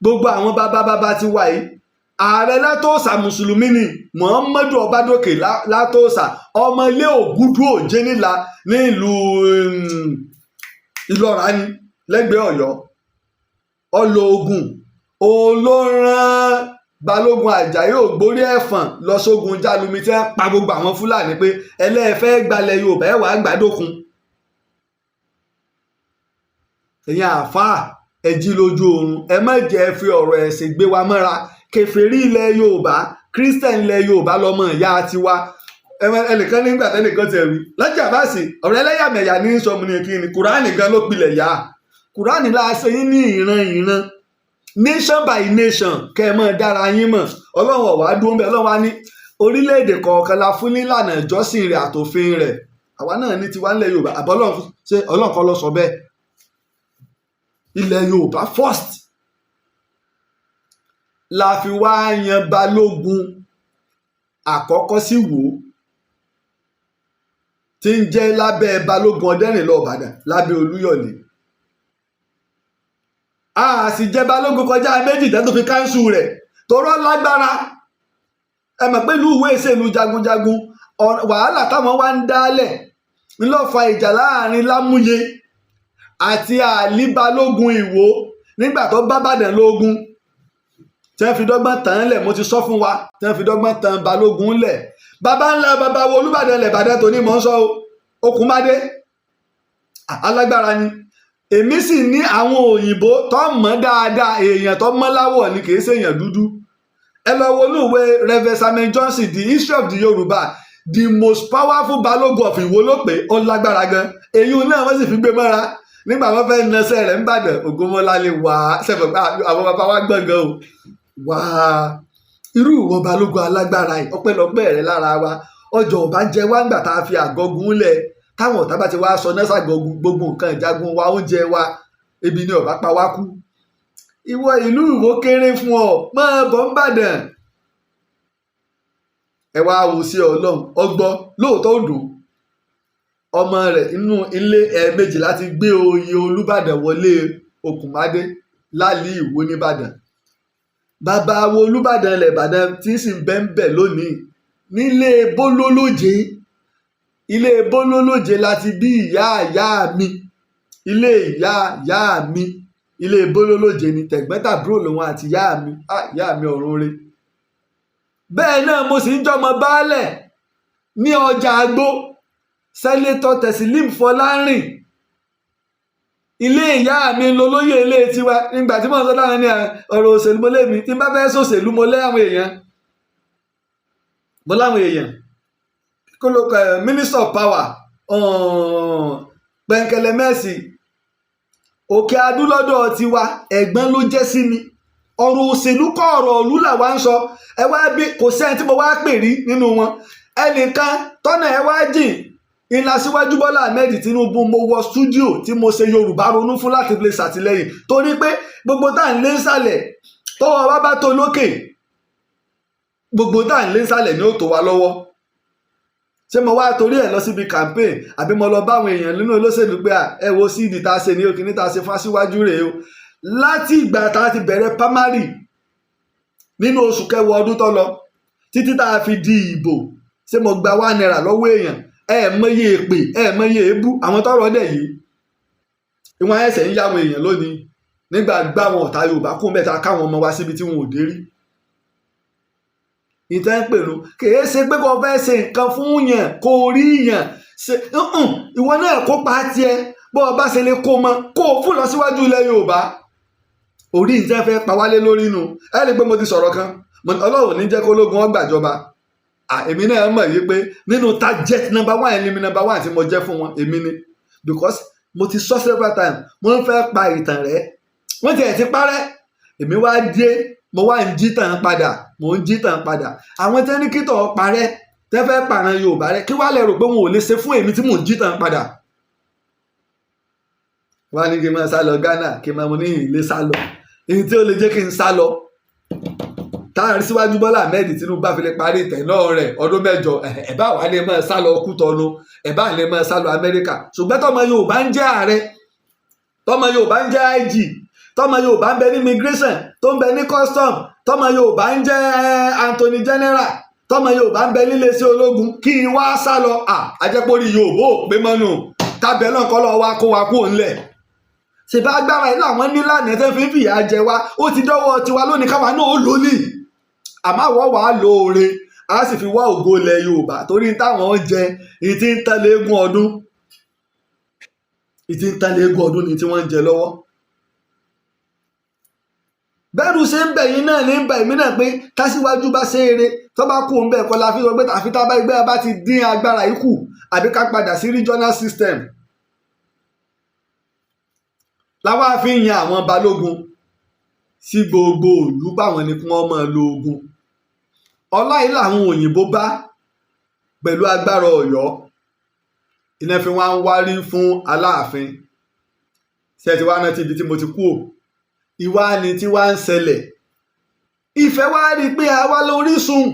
Gbogbo àwọn bàbá ti wà yìí Ààrẹ Látòsà mùsùlùmí ni Muhammadu Ọbádòkè Látòsà ọmọ ilé Ògúdú Òjé nílà ní ìlú Ìlọra ní lẹ́gbẹ̀ẹ́ Ọ̀yọ́ ọlọ ogun olóran Balógun Àjàyí Ògbórí Ẹ̀fọ̀n lọ sógun Jálumi tí wọ́n pa gbogbo àwọn Fúlàní pé ẹlẹ́ẹ̀fẹ́ gbalẹ̀ Yorùbá ẹ̀ wá gbàdókun. Ẹ̀yin àáfàá ẹ jí lójú oorun ẹ má jẹ́ fi ọ̀rọ̀ ẹ̀sìn gbé wa mọ́ra. Kèfèrí ilẹ̀ Yorùbá Christian ilẹ̀ Yorùbá lọmọ ìyá tiwa. Ẹnìkan nígbà tẹ́nìkan tẹ̀ wí Laji Abbas ọ̀rọ̀ ẹlẹ́yàmẹ̀yà ní sọmù ní kí ni Kùránì gan ló pilẹ̀ yá. Kùránì la ṣe yín ní ìran nation by nation kẹ́ ẹ mọ̀ dára yín mọ̀ Ọlọ́run ọ̀wá dúró ń bẹ Ọlọ́run wá ní orílẹ̀-èdè kọ̀ọ̀kan la fún nílànà ìjọsìn rẹ̀ àtòfin rẹ̀ àwa náà ní tiwa nílẹ̀ Yorùbá àbọ̀ Ọlọ́run kọ́ ló sọ bẹ́ẹ̀. Ilẹ̀ Yorùbá first la fi wá yan balógun àkọ́kọ́ sí Ìwó tí ń jẹ́ lábẹ́ balógun Ọdẹ́rìnlọ Ìbàdàn lábẹ́ Olúyọ̀lé. A sì jẹ́ balógun kọjá méjì tó fi káńsù rẹ̀ torọ́ lágbára. Ẹ mọ̀ pé ìlú Ìwó ìṣèlú jagunjagun wàhálà táwọn wá ń dálẹ̀ ńlọ fa ìjà láàrin Lámúyè àti Àlí balógun Ìwó nígbà tó bá Ìbàdàn lógun tí wọ́n fi dọ́gbọ́n tàn án lẹ̀ mo ti sọ fún wa tí wọ́n fi dọ́gbọ́n tàn balógun lẹ̀. Bàbá ńlá bàbá wo Olúbàdàn lẹ̀ Ìbàdàn tó ní mọ̀ ń sọ Okùnmádé alágbára ni. Èmi sì ní àwọn òyìnbó tó mọ̀ dáadáa èèyàn tó mọ́ láwọ̀ ni kì í ṣèèyàn dúdú. Ẹ lọ wo olúwe Reverend Samuel Johnson the history of the Yoruba the most powerful balógun of Ìwó ló pé ó lágbára gan. Èyí náà wọ́n sì fi gbé mọ́ra nígbà wọ́n fẹ́ nọsẹ̀ rẹ̀ ńbàdàn Ògúnmọ́lá lè wà á sẹ́fọ̀ pé àwọn bàbá wa gbọ̀ngàn o wà á irú ìwọ balógun alágbára yìí ọpẹ́lọpẹ́ rẹ̀ lára wa ọjọ́ ọba jẹ wá ńgbà tá a fi àgọ́gun lẹ̀ táwọn ọ̀tá bá ti wá sọ náà ṣàgọ́gun gbogbo nǹkan ìjagun wa oúnjẹ wa ebi ni ọba pa wá kú. Ìwọ ìlú Ìwó kéré fún ọ máa bọ̀ ńbàdàn. Ẹ wá wò sí Ọlọ́run ọgbọ́ lóòótọ́ òdò ọmọ rẹ̀ inú ilé ẹ̀ẹ̀mejì láti gbé oyè Olúbàdàn wọlé Òkùnmádé Láli Ìwó nìbàdàn. Bàbá wo Olúbàdàn ilẹ̀ Ìbàdàn tí sì ń bẹ́ńbẹ̀ lónìí nílé Bólólóje. Ilé Bólólóje láti bí ìyá mi, ilé ìyá mi, ilé Bólólóje ni tẹ̀gbọ́n-tàbúrò lòun àti ìyá mi ọ̀run re. Bẹ́ẹ̀ náà mo sì ń jọmọ baálẹ̀ ní ọjà Àgbó, sẹ́nétọ̀ Tẹ̀sílímù Fọlárìn. Ilé ìyá mi ń lo lóyè ilé tiwa. Nígbà tí mo ń sọ láwọn ní ọ̀rọ̀ òṣèlú mo lé mi tí n bá fẹ́ sòṣèlú mo láwọn èèyàn minister of power Pẹ̀ǹkẹ̀lẹ̀ Mẹ́sì Òkè Adúlọ́dọ̀ tiwa ẹ̀gbọ́n ló jẹ́ sí mi. Ọ̀rọ̀ òṣèlú kọ́ ọ̀rọ̀ òlú làwa ń sọ. Ẹ wá bí kò sẹ́ni tí mo wá pè rí nínú wọn. Ẹnìkan tọ́nà ẹ wá jìn ìlà síwájú Bọ́lá Ahmed Tinubu mo wọ stúdíò tí mo ṣe Yorùbá ronú fún láti lè ṣàtìlẹ́yìn torí pé gbogbo tá à ń lé nsàlẹ̀ tọ́wọ́ wa bá tó lókè gbogbo tá à ń lé nsàlẹ̀ ni ó tó wa lọ́wọ́. Ṣé mo wá torí ẹ̀ lọ síbi campaign àbí mo lọ bá àwọn èèyàn nínú olóṣèlú pé ẹ wo síìdì tá a ṣe ní òkìní tá a ṣe fún aṣíwájú rèé o. Láti ìgbà tá a ti bẹ̀rẹ̀ primary nínú oṣù kẹwàá ọdún tó lọ títí tá a fi di ìbò ṣé mo gba £1 lọ́wọ́ èèyàn mọye èpè mọye èébú àwọn tọrọ dẹ yìí ìwọn ẹsẹ ń yáwọn èèyàn lónìí nígbà gbá àwọn ọ̀tá Yorùbá kún mẹ́ta káwọn ọmọ wa síbi tí wọn ò dé rí. ìtẹ́ ń pèrò kìí ṣe pé kò fẹ́ ṣe nǹkan fún yàn kò rí yàn ṣe ìwọ náà kópa tiẹ̀ bó o bá ṣe lè kó mọ kó o fún lọ síwájú ilẹ̀ Yorùbá. Orí ìtẹ́ fẹ́ pa wálé lórí nu ẹ rí i pé mo ti sọ̀rọ̀ kan Ọlọ́run ní jẹ́ kó lógun wọn gbàjọba. Èmi náà mọ̀ yí pé nínú target number 1 ẹni mi number 1 tí mo jẹ́ fún wọn èmi ni because mo ti sọ several times wọ́n fẹ́ pa ìtàn rẹ̀ wọ́n tiẹ̀ ti parẹ́ èmi wá dé mo wá ń jí tàn padà mo ń jí tàn padà àwọn tẹ́níkítọ̀ parẹ́ tẹ́ fẹ́ pààrọ̀ Yorùbá rẹ̀ kí wàá lè rò pé wọn ò lè ṣe fún èmi tí mò ń jí tàn padà. Wọ́n á ní kí n máa sá lọ Ghana kí n máa mo ní ilé sá lọ èyí tí ó lè jẹ́ kí n sá lọ táàrí síwájú Bọ́lá Ahmed Tinubu bá fi lè parí ìtẹ̀nà rẹ̀ ọdún 7 ẹ̀bá wà lè máa sá lọ Kútọ̀nù ẹ̀bá lè máa sá lọ Amẹ́ríkà ṣùgbọ́n tọmọ Yorùbá ń jẹ́ ààrẹ tọmọ Yorùbá ń jẹ́ IG tọmọ Yorùbá ń bẹ ní immigration tó ń bẹ ní custom tọmọ Yorùbá ń jẹ́ Anthony General tọmọ Yorùbá ń bẹ níléeṣẹ́ ológun kí n wá sá lọ àjẹpọ̀rí Yorùbá ò pé mọ́nù kábẹ́ náà kọ́ lọ wá kó wa kó ńlẹ̀ ṣèbá agbára ẹ̀ láwọn nílànà ẹ̀ tẹ́ fi ń fìyà jẹ wá ó ti dọ́wọ́ tiwa lónìí káwa náà ó lónìí àmọ́ àwọ̀ wàá lóore a sì fi wá ògo ilẹ̀ Yorùbá torí táwọn jẹ ìtí ń tẹ́lẹ̀ eégún ọdún ni tí wọ́n ń jẹ lọ́wọ́. bẹ́ẹ̀rù ṣe ń bẹ̀ yín náà ní bẹ̀ mí náà pé tásíwájú bá ṣe eré tó bá kú òun bẹ́ẹ̀ kọ́ la fi sọ pé àfi tá a bá ẹgbẹ́ bá ti dín agbára yìí kù àbí ká padà sí regional system. láwa fi ń yan àwọn balógun sí gbogbo ìlú báwọn ni kí wọ́n máa lo ogun. ọlá yìí làwọn òyìnbó bá pẹ̀lú agbára Ọ̀yọ́ iná fi wá ń wárí fún Aláàfin ṣe ti wá rántí ibi tí mo ti kú ò ìwà ni tí wá ń ṣẹlẹ̀ Ifẹ̀ wá rí i pé àwa lórísun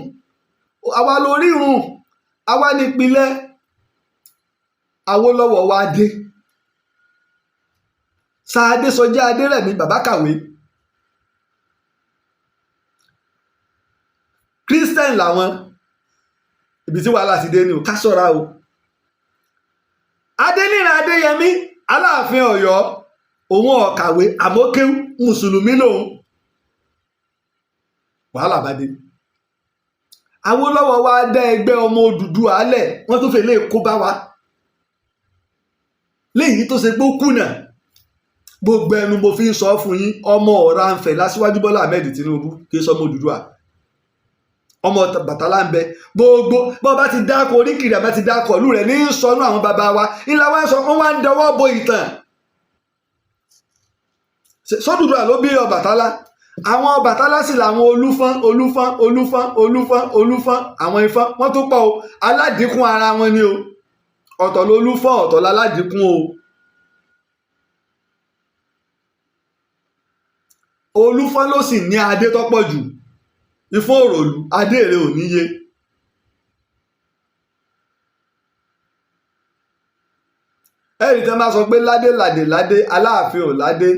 àwa lórírun àwa nípìnlẹ̀ Awólọ́wọ̀ wá dé Sáadé Sọjí Adérẹ̀mí bàbá kàwé Christian làwọn ibi tí wàhálà ti dé ní o ká ṣọ́ra o Adéníran Adéyẹmí Aláàfin Ọ̀yọ́ òun ọ̀kàwé àmọ́kéwú mùsùlùmí lòun wàhálà bá dé Awólọ́wọ̀ wá dá ẹgbẹ́ ọmọ Odùduwà lẹ̀ wọ́n tún fẹ́ lè kó bá wa léyìí tó ṣe pé ó kùnà gbogbo ẹnu mo fi ń sọ fún yín ọmọ Ọ̀rànfẹ̀ lásìwájú Bọ́lá Ahmed Tinubu kì í sọmọ Odùduwà ọmọ Bàtálá ń bẹ gbogbo bọ́ bá ti dákọ̀ oríkìrì àbá ti dákọ̀ ìlú rẹ̀ ní sọnù àwọn bàbá wa ńlá wa sọ wọ́n wá ń dọwọ́ bo ìtàn sọ́dùdùwà ló bí Ọbàtálá àwọn Ọbàtálá sì làwọn olúfọ́n àwọn ifọ́n wọ́n tó pọ̀ o aládìkún ara wọn ni o ọ̀tọ̀ lolúfọ́n ọ̀tọ̀ láládìkún o olúfọ́n ló sì ní adé tọ́pọ̀ jù ifọ́n òròlù adé rẹ̀ ò níye ẹ̀rí tẹ́ máa sọ pé ládé ládé ládé aláàfin ò ládé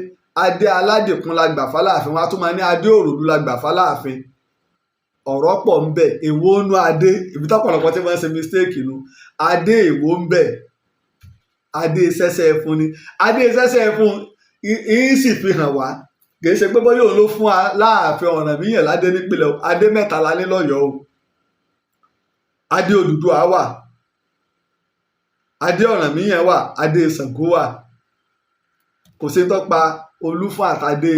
adé aládìkún la gbà fáláàfin, wọn á tún máa ní adé òròlú la gbà fáláàfin. ọ̀rọ̀ pọ̀ ń bẹ, èwo nú adé, ibi tọ́pọ̀lọpọ̀ tí wọ́n ṣe mistake nu. adé èwo ń bẹ, adé sẹ́sẹ́ fún ni, adé sẹ́sẹ́ fún yín sì fi hàn wá kìí ṣe pé bóyá òun ló fún Aláàfin Ọ̀rànmíyàn ládé nípìnlẹ̀ o. adé mẹ́ta la ní lọ́yọ̀ọ́ o. adé Odùduwà wà, adé Ọ̀rànmíyàn wà, adé Ṣàngó wà. kò sí tọ́pa Olúfọ́n àtàdé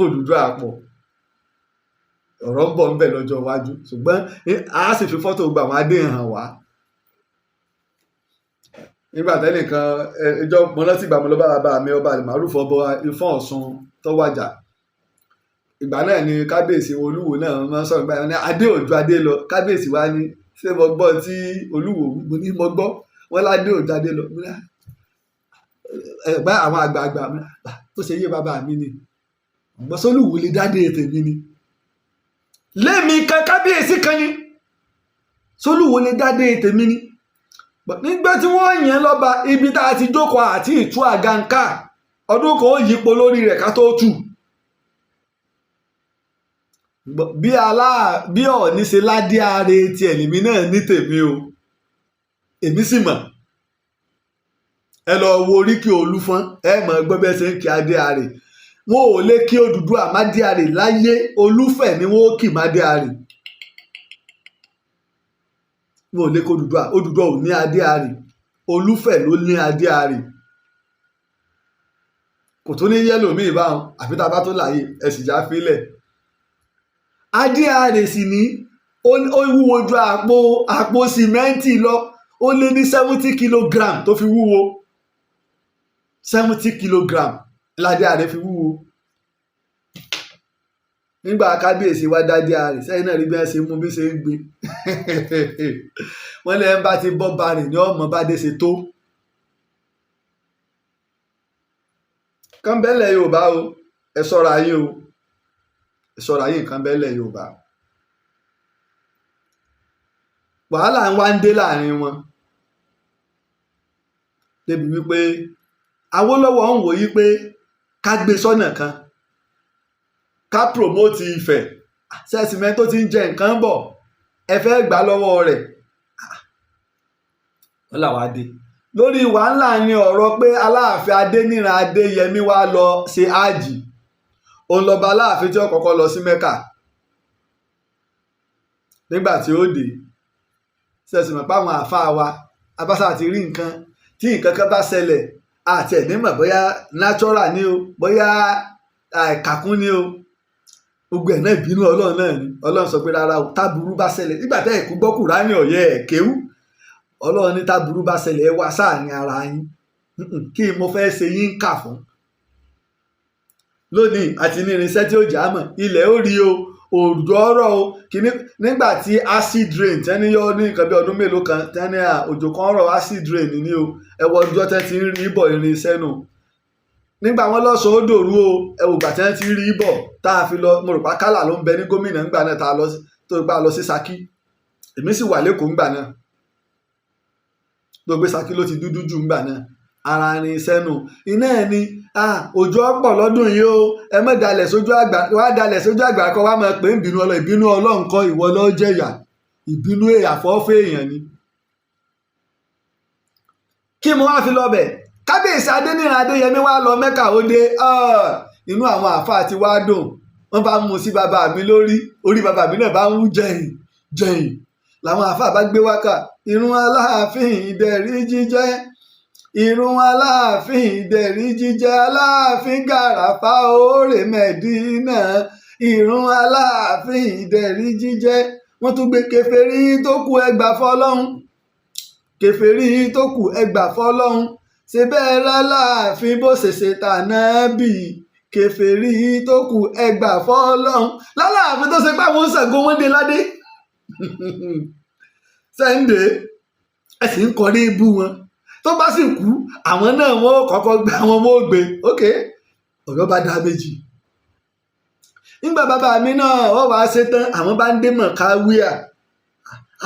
Odùduwà pọ̀. ọ̀rọ̀ ń bọ̀ ń bẹ̀ lọ́jọ́ iwájú, ṣùgbọ́n a sì fi fọ́tò gba àwọn adé hàn wá. nígbà tẹ́nìkan ẹjọ́ mo rántí ìgbà mo lọ bá bàbá mi ọba Màrúfù ọba Ifọ̀n Ọ̀ṣun tó wàjà. ìgbà náà ni kábíyèsí Olúwo náà máa ń sọ̀rọ̀ nígbà yẹn adé òjò adé lọ. kábíyèsí wa ní ṣé mo gbọ́ tí Olúwo mo ní mo gbọ́ wọn ládé òjò adé lọ. ẹ̀gbá àwọn àgbààgbà ó ṣe yé bàbá mi ni ọ̀gbọ́n sólùwò lè dádé tèmi ni. lémi kan kábíyèsí kan ni sólùwò lè dádé tèmi ni. nígbà tí wọ́n yàn lọ́ba ibi tá a ti jókòó àti ìtú àgànká ọdún kan ó yípo lórí rẹ̀ ká tó tù. bí Ọọ̀ni ṣe ládé Aare tiẹ̀ lèmi náà ní tèmi o. èmi sì mọ̀ ẹ lọ wo oríkì Olúfọ́n ẹ mọ̀ gbọ́ bẹ́ẹ̀ ṣe ń kí adé Aare. wọn ò lè kí Odùduwà mádé Aare láyé, Olúfẹ̀ ni wọn ó kì mádé Aare. wọn ò lè kó Odùduwà ò ní adé Aare, Olúfẹ̀ ló ní adé Aare. kò tó ní yẹ́lò míì báwọn àfi tá a bá tó láàyè ẹ sì já fílẹ̀. adé Aare sì ní ó wúwo ju àpò sìmẹ́ǹtì lọ. ó lé ní 70 kilogram tó fi wúwo. 70 kilogram ládé Aare fi wúwo. nígbà kábíyèsí wá dádé Aare sẹ́yìn náà rí bí wọ́n ṣe mú bí ṣe ń gbé. wọ́n lẹ́yìn bá ti bọ́ barìn ní ọmọ bá dé ṣe tó. kánbẹ́lẹ̀ Yorùbá o ẹ ṣọ́ra yín o, ẹ ṣọ́ra yín kánbẹ́lẹ̀ Yorùbá. wàhálà ń wá ń dé láàrin wọn débi wípé Awólọ́wọ̀ ń wòye pé ká gbé sọ́nà kan ká promote Ifẹ̀. sẹ́sìmẹ́ tó ti ń jẹ nǹkan bọ̀ ẹ fẹ́ gbà lọ́wọ́ rẹ̀. wọ́n làwọn adé lórí wàhálà ni ọ̀rọ̀ pé Aláàfin Adéníran Adéyẹmí wá lọ ṣe áàjì. òun lọ́ba Aláàfin tí ó kọ́kọ́ lọ sí Mẹ́kà. nígbà tí ó dé sẹ́sìmọ̀ páwọn àáfàá wa abáṣà ti rí nǹkan tí nǹkan kan bá ṣẹlẹ̀ àti ẹ̀nímọ̀ bóyá natural ni o bóyá àìkàkún ni o gbogbo ẹ̀ náà ìbínú Ọlọ́run náà ni. Ọlọ́run sọ pé rárá o táburú bá ṣẹlẹ̀ nígbà tẹ́ ẹ̀kú gbọ́ Kùránì ọ̀yẹ́ ẹ̀ kéwú. Ọlọ́run ní táburú bá ṣẹlẹ̀ ẹ wá sáàrin ara yín kí mo fẹ́ ṣe yín kà fún. lónìí àti ní irinṣẹ́ tí ó jà á mọ̀ ilẹ̀ ó rí o òjò ọ̀rọ̀ o kìíní. nígbà tí acid rain tẹ́ni yọ ní nǹkan bí ọdún mélòó kan tẹ́ni òjò kan rọ̀ acid rain ní o ẹwọ ọjọ́ tẹ́ ti ń rí bọ̀ irinṣẹ́ nù. nígbà wọn lọ́sọ̀ ó dòru o ẹwù gbà tẹ́ ti rí bọ̀ tá a fi lọ mo rò pa kálà ló ń bẹ ní gómìnà ńgbà náà tá a lọ tó gbà lọ sí Ṣakí. èmi sì wà lẹ́kọ̀ọ́ ńgbà náà tó gbé Ṣakí ló ti dúdú jù ńgbà náà. ara irinṣẹ́ nù iná ẹ̀ ni òjò ọ̀pọ̀ lọ́dún yìí o ẹ má dalẹ̀ sójú àgbà wá dalẹ̀ sójú àgbà kọ́ wá máa pè ń bínú Ọlọ́run. ìbínú Ọlọ́run kọ́ ìwọ ló jẹ̀yà, ìbínú àfọ́fẹ́ èèyàn ni. kí mo wá fi lọ bẹ̀ kábíyèsí Adéníran Adéyẹmí wá lọ Mẹ́kà ó dé inú àwọn àáfàá ti wá dùn. wọ́n bá mú sí bàbá mi lórí, orí bàbá mi náà bá ń wú jẹ̀yìn jẹ̀yìn làwọn àáfàá bá gbé wákà ìrun Aláàfin ìdẹ̀rí jíjẹ́ ìrun Aláàfin ìdẹ̀rí jíjẹ́ Aláàfin gàràfà òòrè Mẹ̀dínà ìrun Aláàfin ìdẹ̀rí jíjẹ́. wọ́n tún gbé kèfèrí tó kù ẹgbà fọ́lọ́hún, kèfèrí tó kù ẹgbà fọ́lọ́hún ṣe bẹ́ẹ̀ l'Aláàfin bó ṣe ṣe tànábì kèfèrí tó kù ẹgbà fọ́lọ́hún. l'Aláàfin tó ṣe pé àwọn Ṣàngó wọn dé ládé Sunday ẹ sì ń kọrí ibú wọn. tó bá sì kú àwọn náà wọn ò kọ́kọ́ gbé àwọn ọmọ ògbé ókè ọ̀rọ̀ bá dá méjì. nígbà bàbá mi náà wọ́n wá ṣe tán àwọn bá ń dé mọ̀ káwíà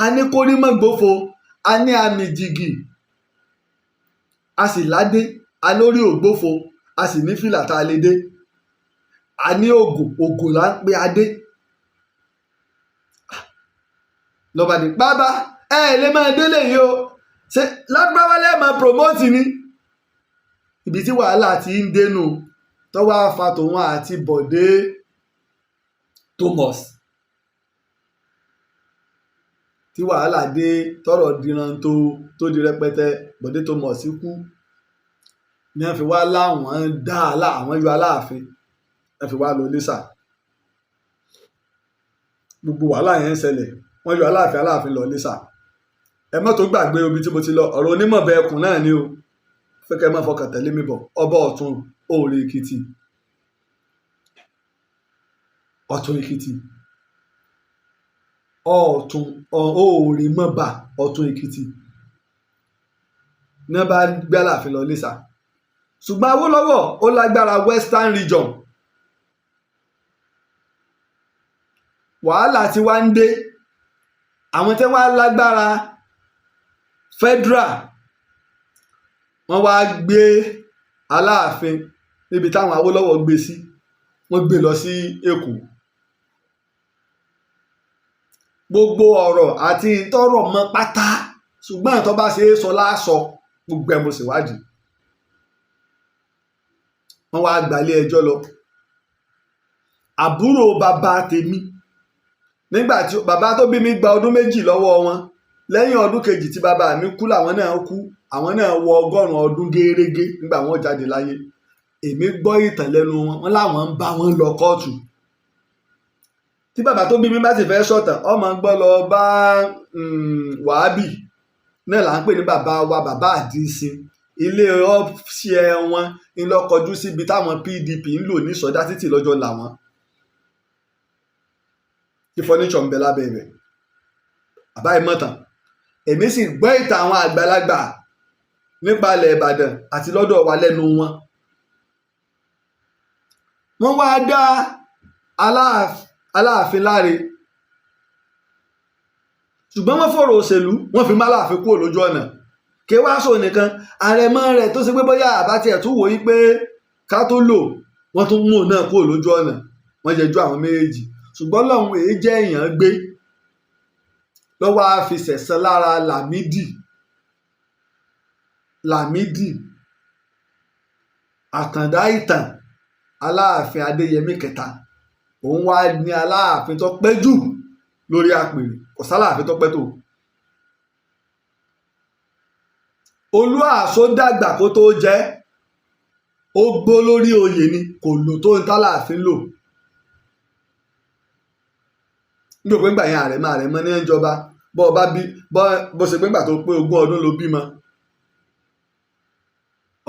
a ní kórímọ̀ gbófo a ní àmì jìgì a sì ládé, a lórí ògbófo, a sì ní fìlà tá a lè dé, a ní ògò là ń pe adé. Lọ́ba ní bàbá lè máa délé yìí o, ṣe lágbáwá lẹ́ẹ̀mọ́ promote ni. Ibi tí wàhálà ti ń dénú tọ́wọ́ afa tòun àti Bọ̀dé Thomas, tí wàhálà dé tọ́rọ̀ dìran tó di rẹpẹtẹ. Bọ̀dé Thomas kú ní wọ́n fi wá láwọn dá àwọn yọ Aláàfin, wọ́n fi wá lọ Iléṣà. Gbogbo wàhálà yẹn ń ṣẹlẹ̀, wọ́n yọ Aláàfin lọ Iléṣà. Ẹ má tó gbàgbé omi tí mo ti lọ, ọ̀rọ̀ onímọ̀ bẹ ẹkùn náà ni o, fẹ́ kẹ́ ẹ má fọkàn tẹ̀lé mi bọ̀. Ọba Ọ̀tún Òòrè Èkìtì, Ọ̀tún Èkìtì, Ọ̀tún Òòrè Mọ́bà Ọ̀tún Èkìtì ní wọ́n bá gbé Aláàfin lọ Iléṣà. Ṣùgbọ́n Awólọ́wọ̀ ó lágbára Western Region. Wàhálà tí wá ń dé, àwọn tí wọ́n lágbára Federal wọ́n wá gbé Aláàfin níbi táwọn Awólọ́wọ̀ gbé sí, wọ́n gbé lọ sí Èkó. Gbogbo ọ̀rọ̀ àti tọ́rọ̀ mọ́ pátá, ṣùgbọ́n tó bá ṣe é sọ láṣọ, gbogbo ẹ̀ mo sì wádìí. Wọ́n wá gbalé ẹjọ́ lọ. Àbúrò bàbá tèmi, nígbà tí bàbá tó bí mi gba ọdún méjì lọ́wọ́ wọn, lẹ́yìn ọdún kejì tí bàbá mi kú làwọn náà kú. Àwọn náà wọ 100 ọdún gẹ́rẹ́gẹ́ nígbà wọn jáde láyé. Èmi gbọ́ ìtàn lẹ́nu wọn, wọn láwọn ń bá wọn lọ kóòtù. Tí bàbá tó bí mi bá sì fẹ́ sọ̀tàn, ọmọ gbọ́ lọ bá Wàhábì náà là ń pè ní bàbá wa, bàbá Àdìsín. Ilé ọ́fíìsì wọn ń lọ kọjú síbi táwọn PDP ń lò ní sọdá títì lọ́jọ́ làwọn, tí fọ́níṣọ̀ ń bẹ lábẹ́ rẹ̀. Bàbá ìmọ̀tàn, èmi sì gbọ́ ìtàn àwọn àgbàlagbà nípa ilẹ̀ Ìbàdàn àti lọ́dọ̀ wa lẹ́nu wọn. Wọ́n wá dá Aláàfin láre, ṣùgbọ́n wọ́n fọ̀rọ̀ òṣèlú, wọ́n fi má Aláàfin kúrò lójú ọ̀nà. Kí wá sọ nìkan, àrẹ̀mọ rẹ̀ tó ṣe pé bóyá àbátí ẹ̀ tún wò yí pé ká tó lò, wọ́n tún mú náà kúrò lójú ọ̀nà, wọ́n jẹjú àwọn méjèèjì. Ṣùgbọ́n lọ́hùn èyí jẹ́ èèyàn gbé lọ́wọ́ á fi ṣẹ̀san lára Lámídì Àkàndá Ìtàn, Aláàfin Adéyẹmí kẹta. Òun wá ní Aláàfin tó pẹ́ jù lórí àpèrè, kò sáláàfin tó pẹ́ tó. Olúàṣó dàgbà kó tó jẹ́, ó gbó lórí oyè ni, kò lò tó ń tálààfin lò. Nígbà pé ńgbà yẹn àrẹ̀mọ ní ìjọba, bó ṣe pé ńgbà tó pé 20 ọdún ló bímọ,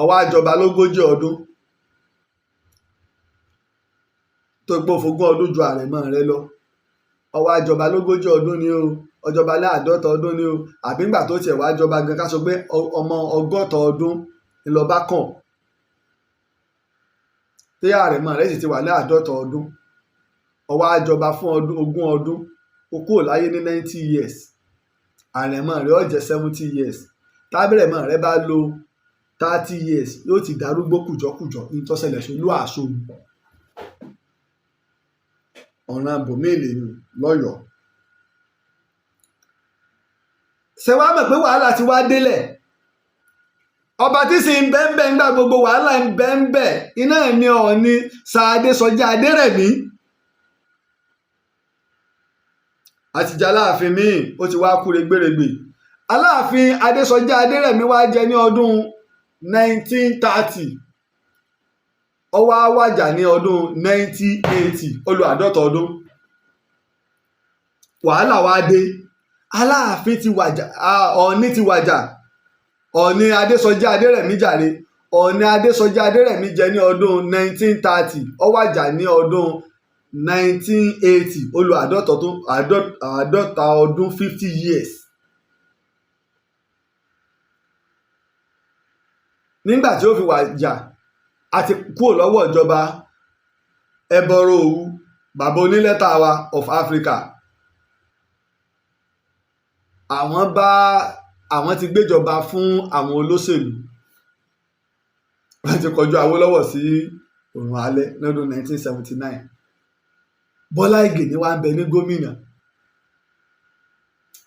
ó wá jọba lógójì ọdún, tó pé 20 ọdún ju àrẹ̀mọ rẹ lọ. Ó wá jọba lógójì ọdún ni o, ọjọba ní 50 ọdún ni o, àbí ńgbà tó tiẹ̀ wá jọba gan, ká sọ pé ọmọ 60 ọdún ńlọba kàn, tí àrẹ̀mọ rẹ sì ti wà ní 50 ọdún. Ó wá jọba fún 20 ọdún, ó kúrò láyé ní 90 years. Àrẹ̀mọ rẹ ó jẹ́ 70 years. Tábìrẹ̀mọ rẹ bá lo 30 years, yóò ti darúgbó kùjọkùjọ. ní tó ṣẹlẹ̀ sí Olúàṣó ọ̀ràn bòmíìlì lọ́yọ̀ọ́. Ṣé wàá mọ̀ pé wàhálà ti wá délẹ̀? Ọba tí sì ń bẹ́ńbẹ́ ńgbà gbogbo wàhálà ń bẹ́ńbẹ́, iná ní Ọọ̀ni Ṣàdé Sọjí Adérẹ̀mí. Àtijọ́ Aláàfin míì ó ti wá kú rẹ̀gbẹ̀rẹ̀gbẹ̀. Aláàfin Adésọjí Adérẹ̀mí wá jẹ ní ọdún 1930. Ó wá wàjà ní ọdún 1980, ó lò 50 ọdún. Wàhálà wá dé. Aláàfin ti wàjà, Ọọ̀ni ti wàjà. Ọọ̀ni Adésọjí Adérẹ̀mí jàre. Ọọ̀ni Adésọjí Adérẹ̀mí jẹ ní ọdún 1930. Ó wàjà ní ọdún 1980, ó lò 50 ọdún 50 years. Nígbà tí ó fi wàjà, àti kúrò lọ́wọ́ ìjọba ẹbọrọ òwu, bàbá onílẹ́tà wa of Africa. Àwọn ti gbéjọba fún àwọn olóṣèlú. wọ́n ti kọjú Awólọ́wọ̀ sí òrùn alẹ́ lọ́dún 1979 Bọ́lá Ìgè ni wàá ń bẹ ní gómìnà.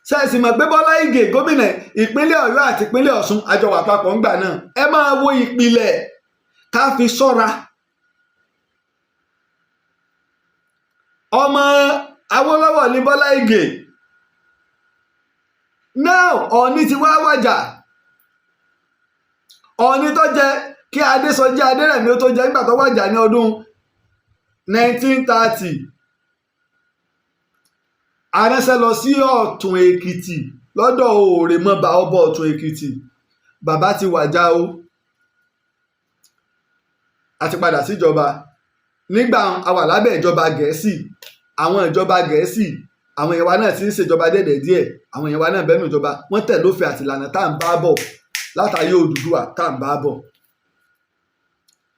ṣé ẹ sì mọ̀ pé Bọ́lá Ìgè gómìnà ìpínlẹ̀ Ọ̀yọ́ àti ìpínlẹ̀ Ọ̀ṣun àjọwà papọ̀ ńgbà náà. ẹ máa wo ìpìlẹ̀ ká fi ṣọ́ra. ọmọ Awólọ́wọ̀ ní Bọ́lá Ìgè. now Ọọ̀ni ti wá wàjà. Ọọ̀ni tó jẹ kí Adésọjí Adérẹ̀mí ó tó jẹ nígbà tó wàjà ní ọdún 1930. aránṣẹ́ lọ sí Ọ̀tún Èkìtì lọ́dọ̀ Òòrèmọba ọba Ọ̀tún Èkìtì. bàbá ti wàjà o. a ti padà síjọba. nígbà a wà lábẹ́ ìjọba Gẹ̀ẹ́sì. àwọn ìjọba Gẹ̀ẹ́sì àwọn èèyàn wa náà ti ń ṣèjọba dẹ̀dẹ̀ díẹ̀. àwọn èèyàn wa náà bẹ́nu ìjọba wọ́n tẹ̀ lófin àti ìlànà tá à ń bá bọ̀ látàyé Odùduwà tá à ń bá bọ̀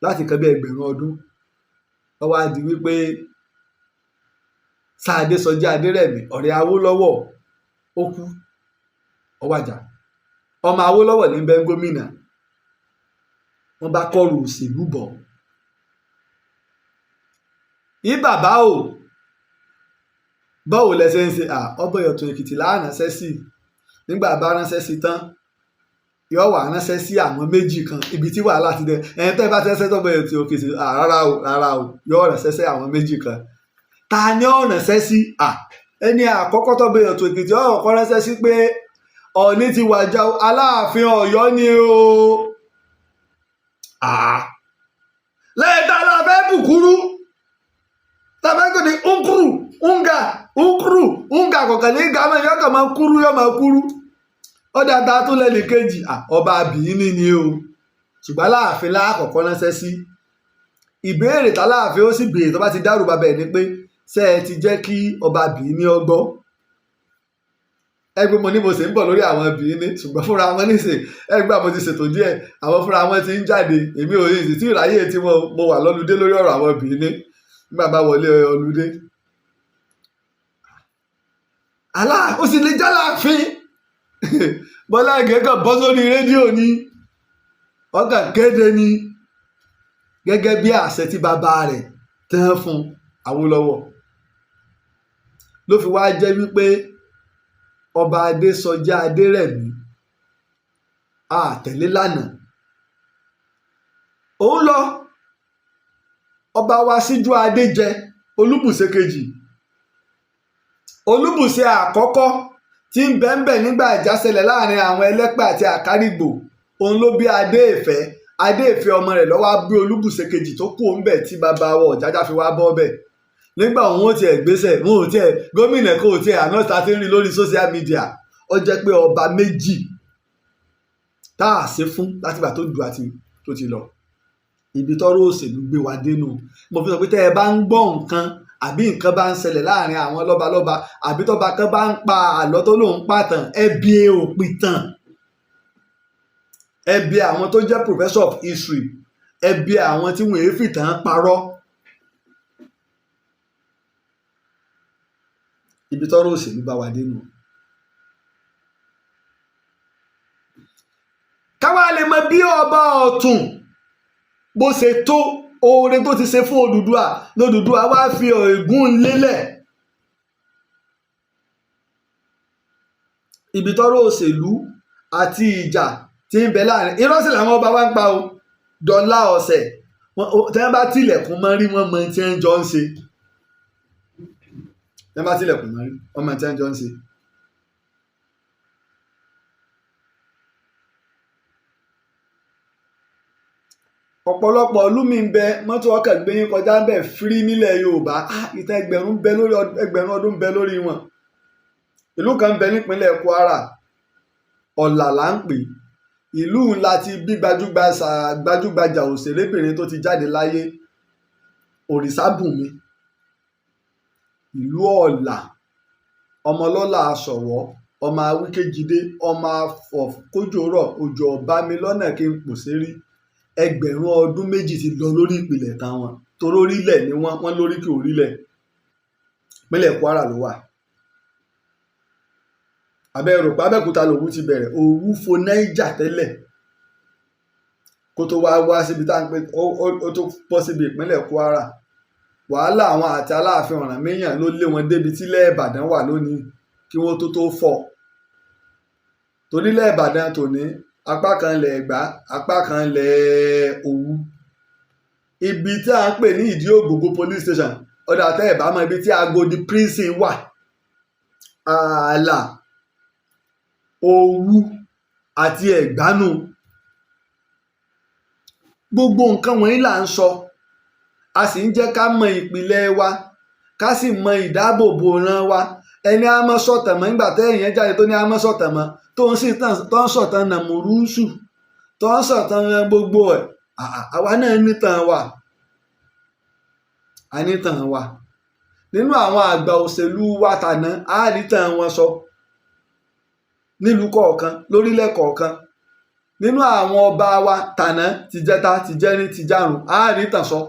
láti kan bí ẹgbẹ̀rún ọdún. wọ́n wá di wípé Adésọjí Adérẹ̀mí ọ̀rẹ́ Awólọ́wọ̀ ó kú ó wàjà. ọmọ Awólọ́wọ̀ ní bẹ́ẹ̀ gómìnà. wọ́n bá kọrù òṣèlú bọ̀. yí bàbá o báwo lẹ ṣe ń ṣe ọba Ọ̀tún Èkìtì láàránṣẹ́ sí. nígbà bá ránṣẹ́ sí tán yóò wà ránṣẹ́ sí àwọn méjì kan ibi tí wàhálà ti dé. ẹ̀yin tẹ́ bá tẹ́sẹ́ tó bẹ̀rẹ̀ tí Èkìtì rárá o yóò ránṣẹ́ sí àwọn méjì kan. ta ni ó ránṣẹ́ sí? ẹni àkọ́kọ́ tó bẹ̀rẹ̀ Ọ̀tún Èkìtì ó kọ́kọ́ ránṣẹ́ sí pé Ọọ̀ni ti wàjà Aláàfin Ọ̀yọ́ ni o. lẹ́ẹ̀ta la fẹ́ bùkúrú tàbí kò ní unga kọ̀ọ̀kan ní gàmọ́ yóò kàn máa kúrú yóò máa kúrú. ó dàgbà tó lẹ́nu kejì ọba Bìíní ni o. ṣùgbọ́n Aláàfin láàkọ́kọ́ ránṣẹ́ sí. ìbéèrè tAláàfin ó sì béèrè tó bá ti dárò bàbá ẹ̀ ni pé ṣé ẹ ti jẹ́ kí ọba Bìíní ọgbọ́. ẹgbẹ́ mo ní mo sì ń bọ̀ lórí àwọn Bìíní ṣùgbọ́n fúnra wọn níṣe ẹgbẹ́ mo ti ṣètò díẹ̀ àwọn fúnra wọn ti ń jáde èmi ò sì tí ìráyè tí mo wà lọ́ludé lórí ọ̀rọ̀ àwọn Bìíní nígbà bá wọlé ọludé. ó sì lè jálàáfin. Bọ́lá Ìgè kan bọ́ sórí rédíò ni ọkàn kéde ni gẹ́gẹ́ bí àṣẹ tí bàbá rẹ̀ tán fún Awólọ́wọ̀. ló fi wá jẹ́ wípé ọba Adésọjí Adérẹ̀mí àtẹ̀lé lánàá. òun lọ ọba wa Síjú Adé jẹ Olúbùṣe kejì. Olúbùṣe àkọ́kọ́ tí ń bẹ́ńbẹ́ nígbà ìjà ṣẹlẹ̀ láàrin àwọn Ẹlẹ́pẹ̀ àti Àkárìgbò òun ló bí Adéìfẹ́ ọmọ rẹ̀ ló wá bí Olúbùṣe kejì tó kú òun bẹ̀ tí bàbá wa Ọ̀jájá fi wá bọ́ bẹ̀. nígbà òun ó tiẹ̀ gbéṣẹ̀ òun ò tiẹ̀ gómìnà kò tiẹ̀ àná ta ti ń rí lórí social media. ó jẹ́ pé ọba méjì tá a ṣe fún látìgbà tó dùn àti tó ti lọ. ibi tọ́rọ̀ òṣèlú gbé wa dénú. mo fi sọ pé tẹ́ ẹ bá ń gbọ́ nǹkan àbí nǹkan bá ń ṣẹlẹ̀ láàrin àwọn lọ́balọ́ba àbí tọ́ba kan bá ń pa àlọ́ tó lóun pàtàn ẹ bi òpìtàn. ẹ bi àwọn tó jẹ́ professor of history. ẹ bi àwọn tí wọ́n èéfì tàn parọ́. ibi tọ́rọ̀ òṣèlú bá wa dénú. káwa lè mọ bí ọba Ọ̀tún bó ṣe tó oore tó ti ṣe fún Odùduwà lódùduwà wá fi ègún lélẹ̀. ibi tọ́rọ̀ òṣèlú àti ìjà tí ń bẹ láàrin irọ́ sì làwọn ọba wa ń pa o. dọ́là ọ̀sẹ̀ tí wọ́n bá tilẹ̀kùn mọ́ rí wọ́n mọ tí wọ́n jọ ń ṣe. tí wọ́n bá tilẹ̀kùn mọ́ rí wọ́n mọ tí wọ́n jọ ń ṣe. ọ̀pọ̀lọpọ̀ ìlú mi ń bẹ mọ́tò ọkọ̀ gbé yín kọjá ń bẹ fírí nílẹ̀ Yorùbá. ìtàn ẹgbẹ̀rún ọdún ń bẹ lórí wọn. ìlú kan ń bẹ nípínlẹ̀ Kwara Ọ̀là là ń pè. ìlú ńlá ti bí gbajúgbajà òṣèrébìnrin tó ti jáde láyé Òrìṣàbùnmi. ìlú Ọ̀là ọmọlọ́lá aṣọ̀wọ́ ọmọ awíkéjidé ọmọ afọ̀kójòrọ̀ òjò ọ̀bámi lọ́nà kí n pòṣé rí. ẹgbẹ̀rún ọdún méjì ti lọ lórí ìpìlẹ̀ táwọn torí orílẹ̀ ni wọ́n lórí kí orílẹ̀. ìpínlẹ̀ Kwara ló wà. Abẹ́òkúta lòwú ti bẹ̀rẹ̀. Òwú fo Niger tẹ́lẹ̀. kó tó wá síbi tá à ń pè ó tó bọ́ síbi ìpínlẹ̀ Kwara wàhálà àwọn àti Aláàfin Ọ̀rànmíyàn ló lé wọn débi tílẹ̀ Ìbàdàn wà lónìí kí wọ́n tó fọ̀ torílẹ̀ Ìbàdàn tòní apá kan lẹ̀ Ẹ̀gbá apá kan lẹ̀ Òwu ibi tí a ń pè ní Ìdí Ògbògbò police station ọ̀dà tẹ́ ẹ̀ bá mọ ibi tí Agodi prison wà ààlà Òwu àti Ẹ̀gbánú gbogbo nǹkan wọ̀nyí là ń sọ a sì ń jẹ́ ká mọ ìpìlẹ̀ wa ká sì mọ ìdáàbòbò ran wa ẹni a mọ́ sọ̀tàn mọ́ nígbà tẹ́ èèyàn jáde tó ní a mọ́ sọ̀tàn mọ́ tó ń sọ̀tàn nàmúrúsù tó ń sọ̀tàn gbogbo ẹ̀ àwa náà nítàn wa a nítàn wa nínú àwọn àgbà òṣèlú wa tàná a rí tàn wọn sọ nílùú kọ̀ọ̀kan lórílẹ̀ kọ̀ọ̀kan nínú àwọn ọba wa tàná tìjẹta tìjẹrin tìjàrùn a rí tàn sọ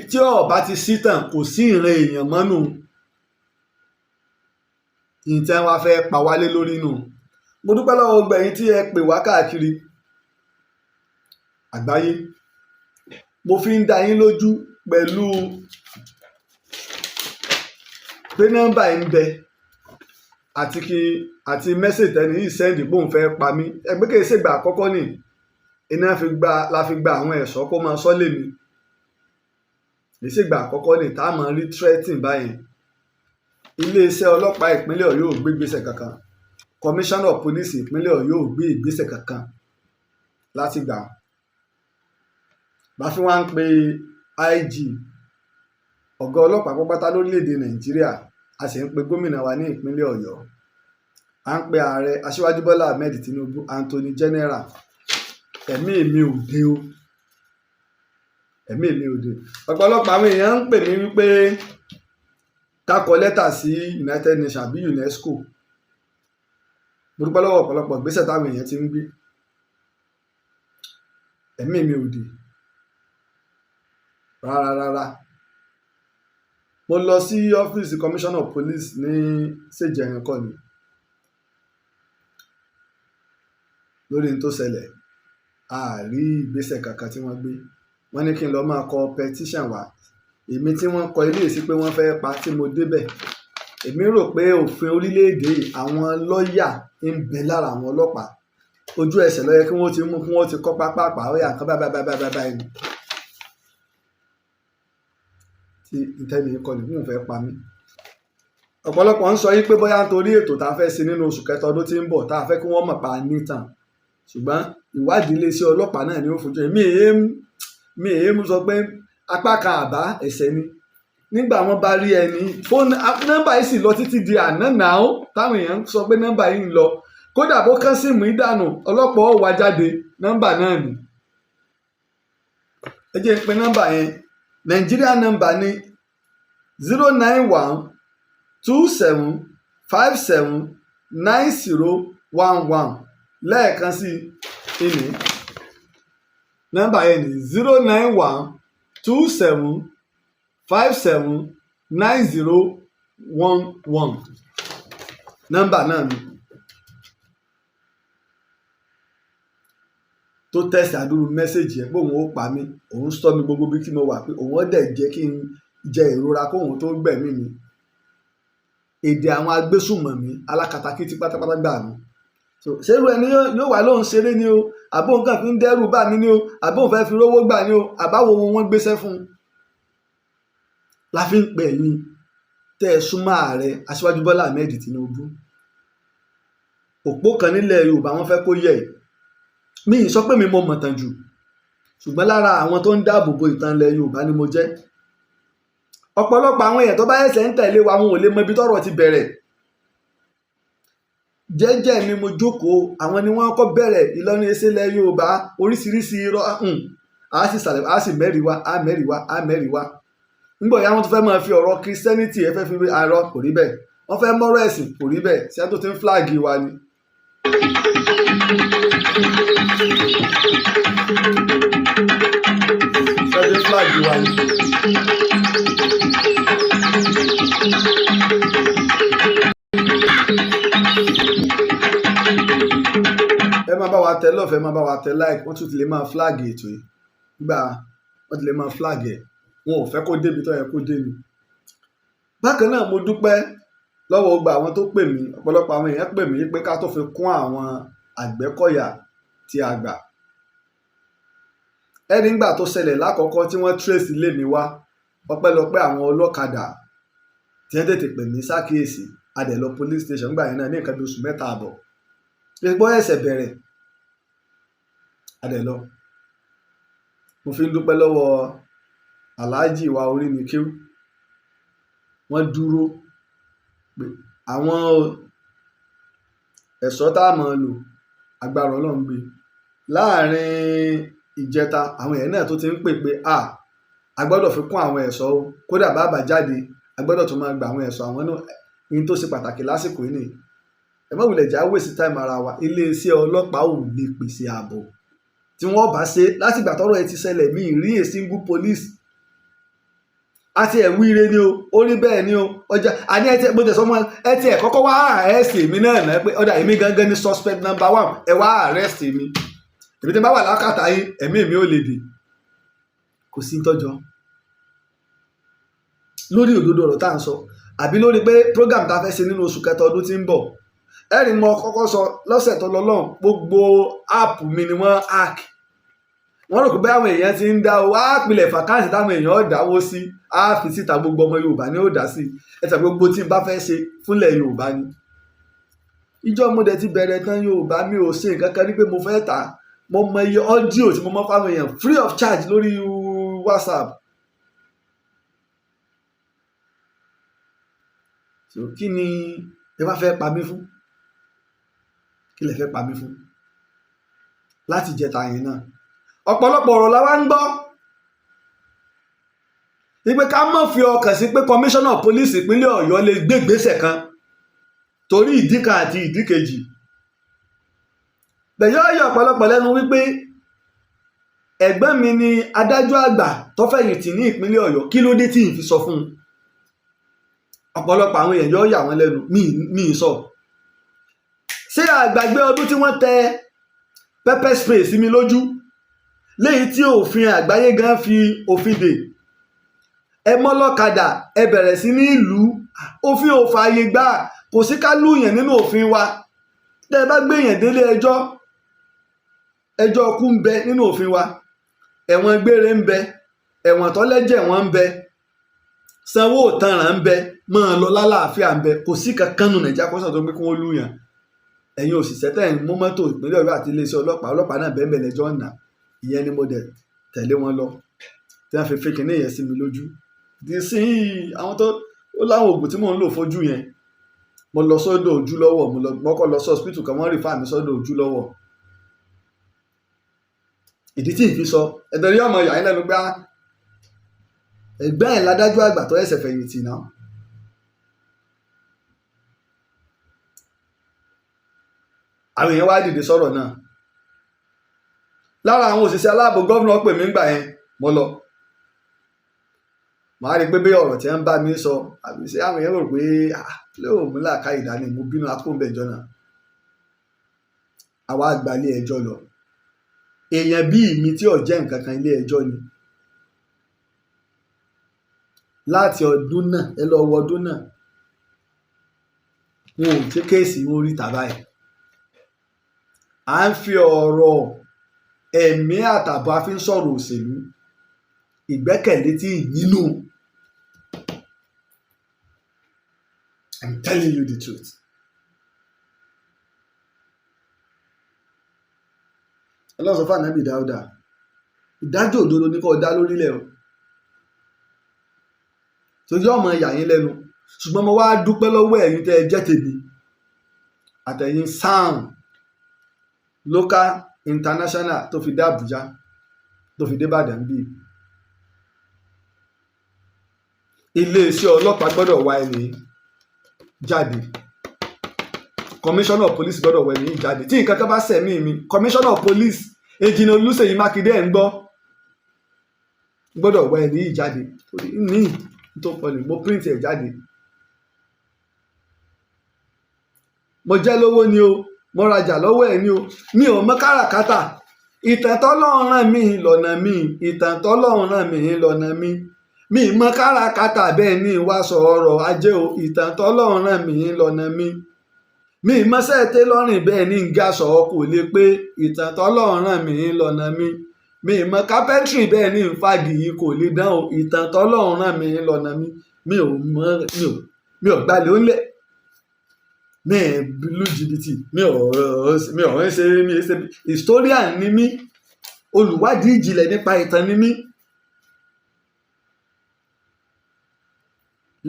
tí ọba ti sí tàn kò sí ìran èèyàn mọ́nù ìtàn wa fẹ́ pa wálé lórí nù mo dúpẹ́ lọ́wọ́ gbẹ̀yìn tí ẹ pè wá káàkiri àgbáyé mo fi ń dá yín lójú pẹ̀lú pé nọ́mbà ń bẹ àti mẹ́sẹ̀jì tẹ́ni yìí sẹ́ndì bóun fẹ́ pa mí ẹgbẹ́ kìí ṣègbà àkọ́kọ́ nì iná la fi gba àwọn ẹ̀ṣọ́ kó máa sọ́ lèmi ìṣègbà àkọ́kọ́ ní tá a máa rí threatening báyìí iléeṣẹ́ ọlọ́pàá ìpínlẹ̀ Ọ̀yọ́ ò gbé ìgbésẹ̀ kankan commissioner of police ìpínlẹ̀ Ọ̀yọ́ ò gbé ìgbésẹ̀ kankan láti gbà bá fi wá ń pe IG ọ̀gá ọlọ́pàá pápátá lórílẹ̀‐èdè Nàìjíríà a sì ń pe gómìnà wa ní ìpínlẹ̀ Ọ̀yọ́ à ń pe ààrẹ Aṣíwájú Bọ́lá Ahmed Tinubu Anthony General ẹ̀mí mi ò dé o ẹ̀mí mi ò dé ọ̀pọ̀lọpọ̀ àwọn èèyàn ń pè mí wípé ká kọ lẹ́tà sí United Nations àbí UNESCO mo dúpẹ́ lọ́wọ́ ọ̀pọ̀lọpọ̀ ìgbésẹ̀ táwọn èèyàn ti ń gbé ẹ̀mí mi ò dé rárá mo lọ sí ọ́fíìsì commissioner of police ní ṣèjẹrin kọ́ ni lórí n tó ṣẹlẹ̀ a rí ìgbésẹ̀ kankan tí wọ́n gbé wọ́n ní kí n lọ máa kọ petition wá èmi tí wọ́n kọ ilé sí pé wọ́n fẹ́ pa tí mo débẹ̀ èmi rò pé òfin orílẹ̀-èdè àwọn lọ́ọ̀yà ń bẹ lára àwọn ọlọ́pàá ojú ẹsẹ̀ ló yẹ kí wọ́n ti mú kí wọ́n ti kọ́ pápá ó yà nǹkan báyìí ni tí ìtẹ́ni kọ ní fún fẹ́ pa mí ọ̀pọ̀lọpọ̀ ń sọ yí pé bóyá nítorí ètò tá a fẹ́ ṣe nínú oṣù kẹta ọdún tí ń bọ̀ tá a fẹ́ kí wọ́n mọ̀ pa nítàn ṣùgbọ́n ìwádìí iléeṣẹ́ ọlọ́pàá náà ni ó fojú mi èémú sọ pé apá kan àbá ẹ̀ṣẹ̀ ni nígbà wọn bá rí ẹni fóònù nọ́mbà yìí sì lọ títí di àná náà táwọn èèyàn sọ pé nọ́mbà yìí ń lọ kódà bó kán sí mú ìdànù ọlọ́pàá ó wá jáde nọ́mbà náà ni ẹ jẹ́ pé nọ́mbà yẹn Nàìjíríà nọ́mbà ní 09127579011 lẹ́ẹ̀kan sí ìní nọ́mbà yẹn ní 09127579011 nọ́mbà náà ni tó tẹ̀sí àdúró mẹ́sẹ̀gì ẹ̀ pé òun ó pa mí òun sọ mi gbogbo bí tí mo wà pé òun ó dẹ̀ jẹ́ kí n jẹ ìrora kóhun tó gbẹ̀mí mi èdè àwọn agbésùnmọ̀mí alákatakítí pátápátá gbà mí ṣerú ẹni yóò wà lóhun ṣeré ni o àbóhun kan fi ń dẹ́rù bà mí ni o àbóhun fẹ́ fi rówó gbà ni o àbáwo wọn gbéṣẹ́ fún un la fi ń pè yín tẹ́ ẹ súnmọ́ ààrẹ Aṣíwájú Bọ́lá Ahmed Tinubu òpó kan nílẹ̀ Yorùbá wọn fẹ́ kó yẹ̀ mi ì sọ pé mi mo mọ̀ tàn jù ṣùgbọ́n lára àwọn tó ń dáàbò bo ìtàn ilẹ̀ Yorùbá ni mo jẹ́ ọ̀pọ̀lọpọ̀ àwọn èèyàn tó bá ẹsẹ̀ ń tẹ̀lé wa wọn ò lè mọ ibi tọ́rọ̀ ti bẹ̀rẹ̀ jẹ́jẹ́ mi mo jókòó àwọn ni wọ́n kọ́ bẹ̀rẹ̀ Ìlọrin ẹsẹ̀lẹ̀ Yorùbá oríṣiríṣi irọ́ a sì mẹ́rìí wá nígbà yà wọ́n tó fẹ́ máa fi ọ̀rọ̀ Christianity ẹ fẹ́ fi arọ kò rí bẹ́ẹ̀ wọ́n fẹ́ mọ́rọ̀ ẹ̀sìn kò rí bẹ́ẹ̀ ṣé tó ti ń fúláàgì wa ni. ẹ máa bá wa tẹ love, ẹ máa bá wa tẹ like, wọ́n tún ti lè máa flag ètò yìí nígbà wọ́n ti lè máa flag ẹ̀, wọn ò fẹ́ kó débi tó yẹ kó dé ni. Bákan náà mo dúpẹ́ lọ́wọ́ gba àwọn tó pè mí, ọ̀pọ̀lọpọ̀ àwọn èèyàn pè mí pé ká tó fi kún àwọn Àgbẹ̀kọ̀yà tí a gbà. Ẹni nígbà tó ṣẹlẹ̀ lákọ̀ọ́kọ́ tí wọ́n trace ilé mi wá, ọpẹ́lọpẹ́ àwọn ọlọ́kadà tí wọ́n tètè pè mí sákìyèsí, a dẹ̀ lọ police station gbà yẹn náà ní nǹkan bí oṣù 3 àbọ̀. Gbọ́ ẹ̀sẹ̀ bẹ̀rẹ̀, a dẹ̀ lọ. Mo fi ń dúpẹ́ lọ́wọ́ Laji wa orí mi kéwú. Wọ́n dúró pé àwọn ẹ̀ṣọ́ tá a máa lò agbára Ọlọ́run gbé. Láàárín ìjẹta àwọn èèyàn náà tó ti ń pè pé a gbọ́dọ̀ fi kún àwọn ẹ̀ṣọ́ o, kódà bàbá jáde a gbọ́dọ̀ tún máa gba àwọn ẹ̀ṣọ́ àwọn náà. Ní tó ṣe pàtàkì lásìkò yìí ni ẹ má wulẹ̀ já waste time ara wa. Iléeṣẹ́ ọlọ́pàá ò lè pèsè ààbò tí wọ́n bá ṣe látìgbà tọ́rọ̀ ẹ ti ṣẹlẹ̀. Mi ì rí a single police àti ẹ̀wú ire ni o, ó rí bẹ́ẹ̀ ni o. Ọjà àní ẹ ti mo tẹ̀ sọ mọ́ ẹ ti ẹ̀ kọ́kọ́ wá arrest mi náà pé ọ̀dà èmi gangan ni suspect number 1, ẹ wá arrest mi. Èmi tí n bá wà lákàtà yín ẹ̀mí mi ò lè dè. Kò sí tọ́jọ́ lórí òdodo ọ̀rọ̀ tá à ń sọ, àbí lórí pé program tá a fẹ́ ṣe nínú oṣù kẹta ọdún tí ń bọ̀. Ẹ̀rìn mo kọ́kọ́ sọ lọ́sẹ̀ tó lọ́lọ́run, gbogbo app mi ni wọ́n hack. Wọ́n rò pé báwọn èèyàn ti ń dá owó àpilẹ̀ fàkáǹtì táwọn èèyàn ó dáwó sí, á fi síta, gbogbo ọmọ Yorùbá ni ó dá sí. Ẹ̀sà gbogbo tí n bá fẹ́ ṣe fúnlẹ̀ Yorùbá ni. Ìjọ mo dẹ̀ ti bẹ̀rẹ̀ tán Yorùbá, mi ò ṣe nǹkan kan ní pé mo fẹ́ tà. Mo mọ iye ọ́díò tí mo mọ́ fáwọn èèyàn free of charge lórí WhatsApp. So kí ni ẹ bá fẹ́ pa mí fún? Kí lẹ fẹ́ pa mí fún? Láti jẹta yẹn náà ọ̀pọ̀lọpọ̀ ọ̀rọ̀ la wá ń gbọ́ wípé ká má fi ọkàn sí pé commissioner police ìpínlẹ̀ Ọ̀yọ́ lè gbé ìgbésẹ̀ kan torí ìdí kan àti ìdí kejì. Bẹ̀yọ́ yọ ọ̀pọ̀lọpọ̀ lẹ́nu wípé ẹ̀gbọ́n mi ni adájọ́ àgbà tó fẹ̀yìntì ní ìpínlẹ̀ Ọ̀yọ́, kí ló dé tí n fi sọ fún un? Ọ̀pọ̀lọpọ̀ àwọn èèyàn yọ yà wọ́n lẹ́nu, mi ì sọ. Ṣé àgbàgbé ọdún tí wọ́n tẹ pepper spray sí mi lójú léyìí tí òfin àgbáyé gan fi òfin dè? Ẹ mọ́lọ́kadà ẹ bẹ̀rẹ̀ sí ní ìlú, òfin ò fààyè gbà, kò sí ká lùyàn nínú òfin wa. Tẹ́ ẹ bá gbéyàn délé ẹjọ́, ẹjọ́ ọkú ń bẹ nínú òfin wa, ẹ̀wọ̀n gbére ń bẹ, ẹ̀wọ̀n tọ́lẹ́jẹ̀ wọ́n ń bẹ, sanwó òtanràn ń bẹ, máa lọ lálàáfíà ń bẹ. Kò sí kankan nù Nàìjíríà kọ́sàn tó gbé kí wọ́n lùyàn. Ẹ̀yin òṣìṣẹ́ tẹ̀ ń mú mọ́tò ìpínlẹ̀ Ọ̀yọ́ àti iléeṣẹ́ ọlọ́pàá náà bẹ́ẹ̀ bẹ́ẹ̀ lẹ́jọ́ ọ̀nà. Ìyẹn ni mo dẹ̀ tẹ̀lé wọn lọ tí wọ́n fi fake ní ìyẹn sí mi lójú. Di sí àwọn tó láwọn oògùn tí mò ń lò fojú yẹn, mo lọ sọ́dọ̀ ojú lọ́wọ́, mo kọ́ lọ sí hospital kan, wọ́n rí fáàmì sọ́dọ̀ ojú lọ́wọ́. Ìdí tí ì fi sọ ẹ̀dọ̀ rí ọmọ ìyá yín lẹ́nu gbá ẹgbẹ́ ẹ̀ ládájọ́ àgbà tó ẹ̀sẹ̀ fẹ̀yìntì náà. Àwọn èèyàn wá dìde sọ̀rọ̀ náà. Lára àwọn òṣìṣẹ́ aláàbò gọ́vnà pè mí gbà yẹn, mo lọ. Màá rí pé bí ọ̀rọ̀ tí wọ́n bá mi sọ, àbí ṣé àwọn èèyàn rò pé lóò mú làákà ìdání, mo bínú akóńbẹ̀ ìjọ náà. Àwa àgbà ilé ẹjọ́ lọ. Èèyàn bíi mi tí ò jẹ́ nǹkan kan ilé ẹjọ́ ni. Láti ọdún náà, ẹ lọ wọ ọdún náà, wọn ò tí kéèsì wọn rí tàbá ẹ̀. À ń fi ọ̀rọ̀ ẹ̀mí àtàbọ̀ a fi ń sọ̀rọ̀ òṣèlú, ìgbẹ́kẹ̀lé tí nínú. I'm telling you the truth. Ọlọ́run fún ànábì Dáúdà, ìdájọ́ òdodo ní kó dá lórílẹ̀ o. Torí ọmọ ìyà yín lẹ́nu, ṣùgbọ́n mo wá dúpẹ́ lọ́wọ́ ẹ̀yin tẹ́ ẹ jẹ́ tèmi àtẹ̀yin SAN local international tó fi dé Àbújá tó fi dé Ìbàdàn bíi. Iléeṣẹ́ ọlọ́pàá gbọ́dọ̀ wá ẹni jáde, commissioner of police gbọ́dọ̀ wá ẹni jáde. Tí nǹkan kan bá sẹ̀mí mi, commissioner of police Engineer Olúṣèyí Mákindé ẹ̀ ń gbọ́, gbọ́dọ̀ wá ẹni jáde. Ní tó pọ̀lì mo print ẹ̀ jáde. Mo jẹ́ lówó ni o, mo rajà lọ́wọ́ ẹ̀ ni o mi ò mọ káràkátà ìtàn tọ́lọ́run rán mi lọ́nà mi ìtàn tọ́lọ́run rán mi lọ́nà mi mọ káràkátà bẹ́ẹ̀ ni ìwà sọ̀rọ̀ ajé o ìtàn tọ́lọ́run rán mi lọ́nà mi mọ sẹ́ẹ̀tẹ́ lọ́rìn bẹ́ẹ̀ ni nga sọ̀rọ̀ kò lè pé ìtàn tọ́lọ́run rán mi lọ́nà mi mọ kápẹ́ntìrì bẹ́ẹ̀ ni ìfàgì yìí kò lè dán o ìtàn tọ́lọ́run rán mi lọ́nà mi ò gbalẹ̀ ó lẹ̀ mi ò lu jìbìtì mi ò ṣe historian ni mí olùwádìí ìjìnlẹ̀ nípa ìtàn ni mí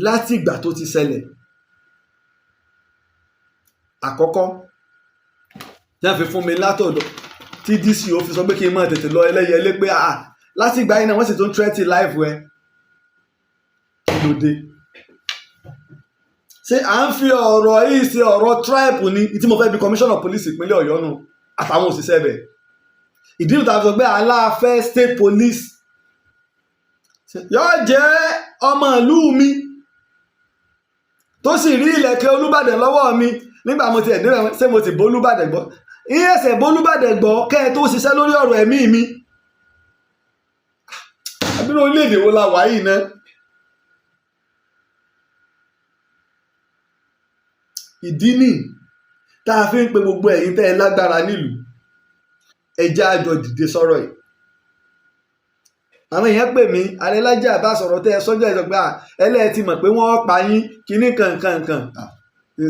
láti ìgbà tó ti ṣẹlẹ̀ àkọ́kọ́ tí wọ́n fi fún mi látọ̀dọ̀ tí DCO fi sọ pé kí n máa tètè lọ ẹlẹ́yẹlé pé láti ìgbà yìí náà wọ́n sì tún tírẹ́tì láìfù ẹ kí ló dé ṣé à ń fi ọ̀rọ̀ yìí ṣe ọ̀rọ̀ tribe ni tí mo fẹ́ bí commissioner police ìpínlẹ̀ Ọ̀yọ́ nù àtàwọn òṣìṣẹ́ bẹ̀ ìdí ìta sọ pé aláàfẹ́ state police yóò jẹ́ ọmọ ìlú mi tó sì rí ìlẹ̀kẹ̀ Olúbàdàn lọ́wọ́ mi nígbà mo ti ẹ̀dínwó ṣé mo ti bólúbàdàn gbọ́ ìyẹ́sẹ̀ bólúbàdàn gbọ́ kẹ́ ẹ tó ṣiṣẹ́ lórí ọ̀rọ̀ ẹ̀mí mi àbí orílẹ̀-èdè wo la wà yìí náà. ìdí nì tá a fi ń pe gbogbo ẹ̀yin tẹ́ ẹ lágbára nílùú ẹja àjọ dìde sọ̀rọ̀ yìí àwọn èèyàn pè mí Ààrẹ Laji Abbas sọ̀rọ̀ tẹ́ ẹ sọ́jọ́ ẹ̀ sọ pé ẹlẹ́ẹ̀ ti mọ̀ pé wọ́n pa yín kínní kankan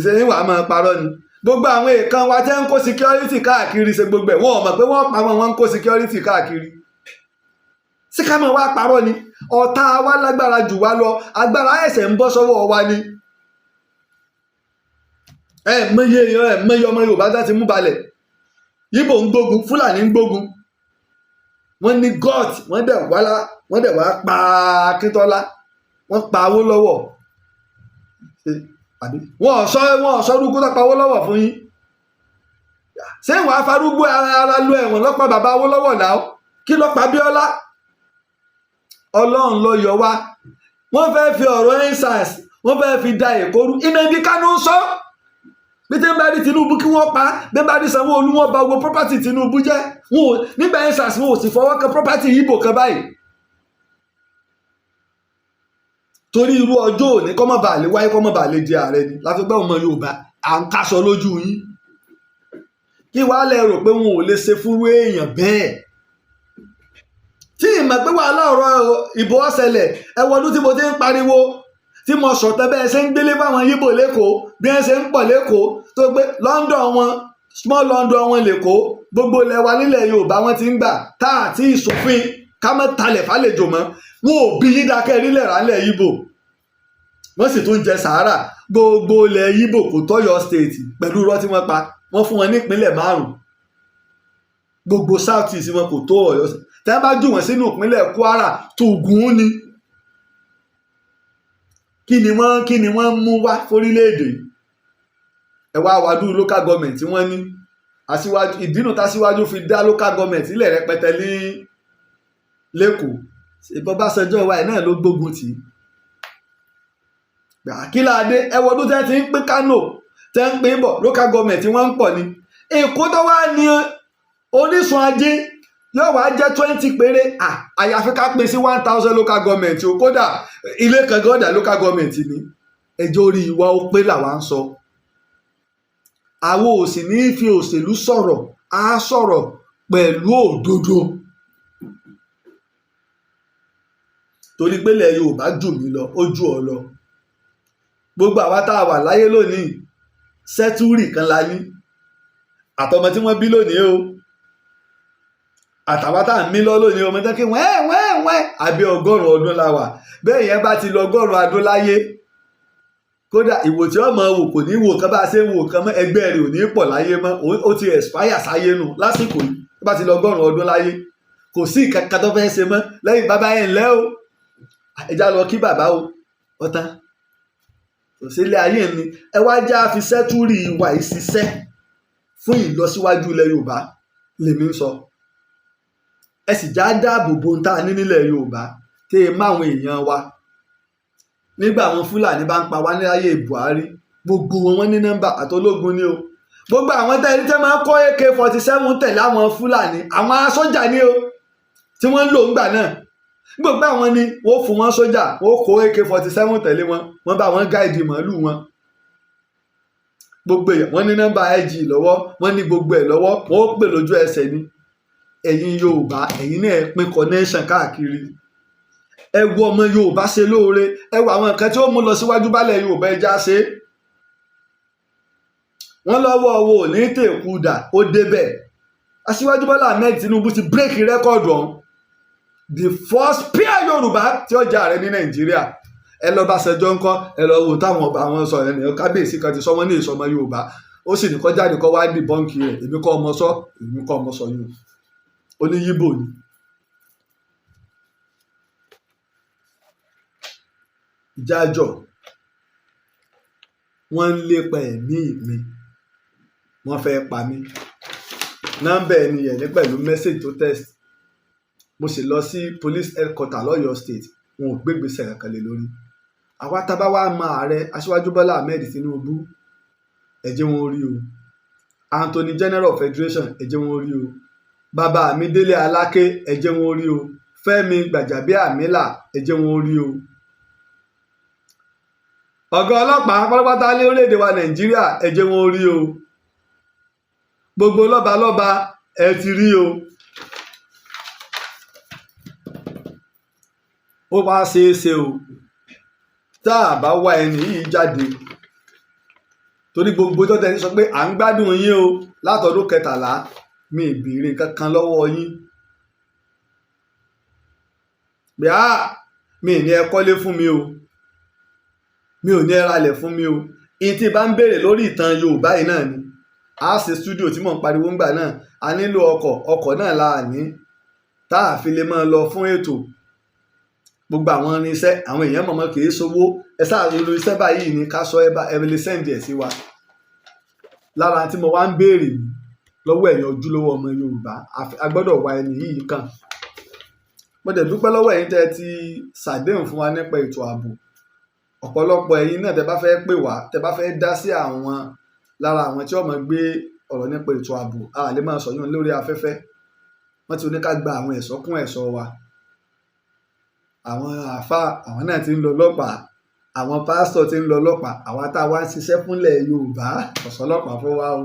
ṣe ní wàá máa parọ́ ni gbogbo àwọn èèkàn wa tẹ́ ń kó security káàkiri ṣe gbogbo ẹ̀ wọ́n mọ̀ pé wọ́n pa wọn ń kó security káàkiri sí ká máa wá parọ́ ni ọ̀tá wa lágbára jù wá lọ agbára ẹ̀sẹ̀ ń bọ́ sọ́wọ́ wa ni mọye ọmọ Yorùbá dá ti mú balẹ̀ Ìgbò ń gbógun Fúlàní ń gbógun wọ́n ní god wọ́n dẹ̀ wá pa Akíntọ́lá wọ́n pa Awólọ́wọ̀ wọ́n sọ rúgbó tó pa Awólọ́wọ̀ fún yín ṣé ìwà afárúgbó ara lu ẹ̀wọ̀n lọ́pàá bàbá Awólọ́wọ̀ náà kí ló pa Abíọ́lá Ọlọ́run ló yọ wá wọ́n fẹ́ fi ọ̀rọ̀ ensars wọ́n fẹ́ fi da Èkó rú Nnamdi Kanu sọ bí tí ń bá rí Tinubu kí wọ́n pa bí ń bá rí Sanwó-Olú wọ́n bà gbogbo property Tinubu jẹ́ wọn nígbà ensars wọn ò sì fọwọ́ kan property Ìgbò kan báyìí torí irú ọjọ́ òní kọ́mọ̀bà lè wáyé kọ́mọ̀bà lè di ààrẹ ni láti gbọ́ ọmọ Yorùbá à ń káṣọ lójú yín kí wàá lẹ rò pé wọn ò lè ṣe fúrú èèyàn bẹ́ẹ̀ tí ìmọ̀ pé wàhálà ọ̀rọ̀ ìbò ọ̀sẹ̀lẹ̀ ẹ̀wọ̀n ọdún tí mo ti ń pariwo tí mo sọ̀tẹ́ bẹ́ẹ̀ ṣe ń gbélé fáwọn Yíbò lẹ́kọ̀ọ́ bí wọ́n ṣe ń pọ̀ lẹ́kọ̀ọ́ tó gbé London wọn small London wọn lẹ́kọ̀ọ́ gbogbo ilẹ̀ wa nílẹ̀ Yorùbá wọn ti ń gbà tá àti ìṣòfin ká mọ́ talẹ̀ fàlejò mọ́ wọn ò bí yín dákẹ́ rílẹ̀ rálẹ̀ Yíbò wọ́n sì tún jẹ Sahara gbogbo ilẹ̀ Yíbò kò tọ́yọ̀ state pẹ̀lú irọ́ tí wọ́n pa wọ́n fún wọn nípínlẹ̀ 5 gbogbo south east wọn kò tó Ọ̀yọ́ tí wọ́n bá jù wọ́n sínú ìpínlẹ̀ Kwara tògùn ni kí ni wọ́n mú wá fórílẹ̀-èdè ẹ wá wàdú local government tí wọ́n ní aṣíwájú ìdínú tásíwájú fi dá local government ilẹ̀ rẹpẹtẹ ní lẹ́kọ̀ọ́ Ọbásanjọ́ wa ẹ̀ náà ló gbógun tì í kí láadé ẹwọ ọdún tẹ́ ti ń pín Kánò tẹ́ ń pín bọ̀ local government wọ́n ń pọ̀ ni Èkó tó wá ní orísun ajé yóò wá jẹ́ 20 péré àyàfi ká pín sí 1000 local government o kódà ilé kan gọ́dà local government ni ẹjọ́ orí ìwà ó pé làwa ń sọ àwọn ò sì ní fi òṣèlú sọ̀rọ̀ á sọ̀rọ̀ pẹ̀lú òdodo torí pé ilẹ̀ Yorùbá jù mí lọ ó jù ọ lọ gbogbo àwa tá a wà láyé lónìí sẹ́túrì kan la ní àtọmọ tí wọ́n bí lónìí o àtàwọn tá à ń mí lọ lónìí ọmọ tán kí wẹ́ẹ́ àbí 100 ọdún la wà bẹ́ẹ̀ yẹn bá ti lọ 100 ọdún láyé kódà ìwò tí ọmọ wò kò ní wò kán bá ṣe ń wò kán mọ́ ẹgbẹ́ rẹ̀ ò ní pọ̀ láyé mọ́ ó ti expire sáyé nù lásìkò yìí tó bá ti lọ 100 ọdún láyé kò sí ìkankan tó fẹ́ ṣe mọ́ lẹ́yìn bàbá yẹn ńlẹ́ o ẹja lọ kí bàbá o ọ̀tán kò sí ilé ayé ni ẹ wá já fi sẹ́túrì ìwà ìṣiṣẹ́ fún ìlọsíwájú ilẹ̀ Yorùbá lèmi ń sọ ẹ sì já dáàbò bo ohun tá a ní nílẹ̀ Yorùbá tẹ́ ẹ máwọn èèyàn wa nígbà àwọn Fúlàní bá ń pa wá ní ayé Buhari gbogbo wọn ní nọ́mbà àtológun ni o gbogbo àwọn tẹ́lẹ̀ tẹ́ máa ń kó AK-47 tẹ̀lé àwọn Fúlàní àwọn sójà ni o tí wọ́n ń lò ńgbà náà gbogbo àwọn ni wọ́n fún wọn sójà wọ́n kó AK-47 tẹ̀lé wọn wọ́n bá wọn gáìdì màálù wọn gbogbo èèyàn wọ́n ní nọ́mbà IG lọ́wọ́ wọ́n ní gbogbo ẹ̀ lọ́wọ́ wọ́n ó pè lójú ẹsẹ̀ ni ẹ̀yin Yorùbá ẹ̀yin náà pín connection káàkiri ẹ wo ọmọ Yorùbá ṣe lóore ẹ wo àwọn nǹkan tí ó mú lọ síwájú bálẹ̀ Yorùbá ẹja ṣe wọ́n lọ́wọ́ owó ní tèkúdà ó débẹ̀ Aṣíwájú Bọ́lá Ahmed Tinubu ti bírèkì rẹ́kọ̀dù ọ̀hún the first peer Yorùbá tí ó jẹ́ ààrẹ ní Nàìjíríà ẹ lọ bá ṣẹjọ́ ńkọ́ ẹ lọ wo táwọn ọba àwọn sọ ẹnìyàn kábíyèsí kan ti sọ wọ́n ní ìsọmọ Yorùbá ó sì ní kọ́ jáde kọ́ wá dìbọ́ǹkì rẹ̀ èmi kọ́ ọmọ sọ yìí ó ní yíbò ni. ìjájọ wọ́n ń lépa ẹ̀mí mi wọ́n fẹ́ pa mí nọ́mbà ẹni yẹn ní pẹ̀lú message tó text mo sì lọ sí police headquarter lọ́yọ̀ọ́ state wọn ò gbégbèsè kankan lé lórí àwa tábà wá mọ ààrẹ Aṣíwájú Bọ́lá Ahmed Tinubu ẹ jẹ́ wọn rí o Anthony General of Federation ẹ jẹ́ wọn rí o bàbá mi Délé Aláké ẹ jẹ́ wọn rí o Fẹ́mi Gbàjàbíàmílà ẹ jẹ́ wọn rí o ọ̀gá ọlọ́pàá pátápátá ní orílẹ̀-èdè wa Nàìjíríà ẹ jẹ́ wọn rí o gbogbo lọ́balọ́ba ẹ ti rí o ó wá ṣeéṣe o tá a bá wá ẹni yìí jáde torí gbogbo tó tẹni sọ pé à ń gbádùn yín o látọdún 13 mi ìbéèrè kankan lọ́wọ́ yín bí mi ní ẹ kọ́lé fún mi o mi ò ní ẹ ralẹ̀ fún mi o ìyí tí bá ń béèrè lórí ìtàn Yorùbá yìí náà ni a ṣe stúdíò tí mò ń pariwo ńgbà náà a nílò ọkọ̀ náà la ní tá a fi lè máa lọ fún ètò gbogbo àwọn irinṣẹ́ àwọn èèyàn mọ̀mọ́ kì í ṣòwò ẹ sáà irú iṣẹ́ báyìí ní ká sọ ẹ lè sẹ́ǹdì ẹ̀ sí wa lára tí mo wá ń béèrè lọ́wọ́ ẹ̀yin ojúlówó ọmọ Yorùbá a gbọ́dọ̀ wá ẹni yìí kàn mo dẹ̀ dúpẹ́ lọ́wọ́ ẹ̀yin tẹ́ ti ṣàdéhùn fún wa nípa ètò ààbò ọ̀pọ̀lọpọ̀ ẹ̀yin náà tẹ́ bá fẹ́ pè wá tẹ́ bá fẹ́ dá sí àwọn lára àwọn tí wọ́n mọ̀ gbé ọ̀rọ̀ nípa ètò ààbò a lè máa sọ̀yún lórí afẹ́fẹ́ wọ́n ti ní ká gba àwọn ẹ̀ṣọ́ kún ẹ̀ṣọ́ wa àwọn àáfàá àwọn náà ti ń lọ ọlọ́pàá àwọn pásítọ̀ ti ń lọ ọlọ́pàá àwa tá a wá ń ṣiṣẹ́ fúnlẹ̀ Yorùbá ọ̀sán ọlọ́pàá fún wa o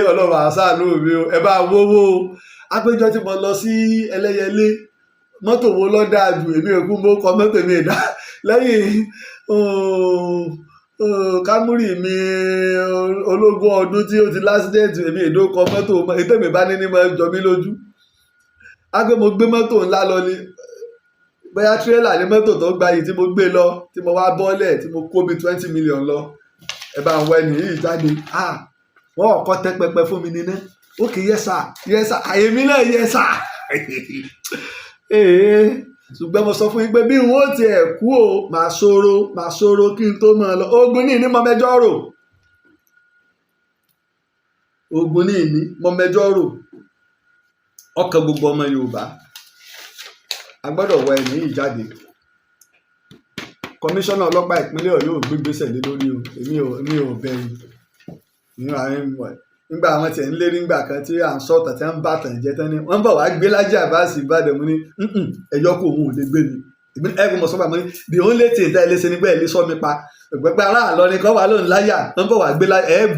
Ọlọ́run àṣàánú mi o ẹ bá wówó o àpéjọ tí mo lọ sí Ẹlẹ́yẹlé mọ́tò wo ló dáa jù èmi ò kú mo kọ mọ́tò mi ìdá lẹ́yìn Kámúrì mi ológun ọdún tí ó ti lásìdẹ́ẹ̀tì èmi ìdókọ mọ́tò ètò mi bá ní ní máa jọ mí lójú ágbé mo gbé mọ́tò ńlá lọ ni bóyá tírélà ní mọ́tò tó gba yìí tí mo gbé lọ tí mo wá bọ́lẹ̀ tí mo kó bí 20 million lọ ẹ bá ń wọ ẹni yìí jáde wọ́n ọ̀kọ́ tẹ́ pẹpẹ fún mi níná ó kì í yẹ́sà àyèmí náà yẹ́sà ṣùgbọ́n mo sọ fún yín pé bí n ó tiẹ̀ kú o màá ṣòro kí n tó máa lọ ogun ní ìní mọ mẹjọ rò ogun ní ìní mọ mẹjọ rò ọkàn gbogbo ọmọ Yorùbá a gbọ́dọ̀ wọ ẹni yìí jáde kọmíṣánná ọlọ́pàá ìpínlẹ̀ Ọ̀yọ́ ò gbégbèsè lé lórí o èmi ò bẹ̀rù nígbà àwọn tiẹ̀ ń lérí ńgbà kan tí à ń sọ̀tàn tí wọ́n ń bàtàn jẹ́ tán ni wọ́n bọ̀ wá gbé Laji Abbas Ìbàdàn mú ní ẹ̀yọ́ kò òun ò lè gbé mi ẹ̀gbọ́n mọ̀ sọ́pà mọ́ ní the only thing tá ẹ lè ṣe nígbà ẹ̀ lè sọ mi pa ẹ̀gbẹ́pẹ́ ará àlọ́ ni kọ́ wà lóun láyà wọ́n bọ̀ wá gbé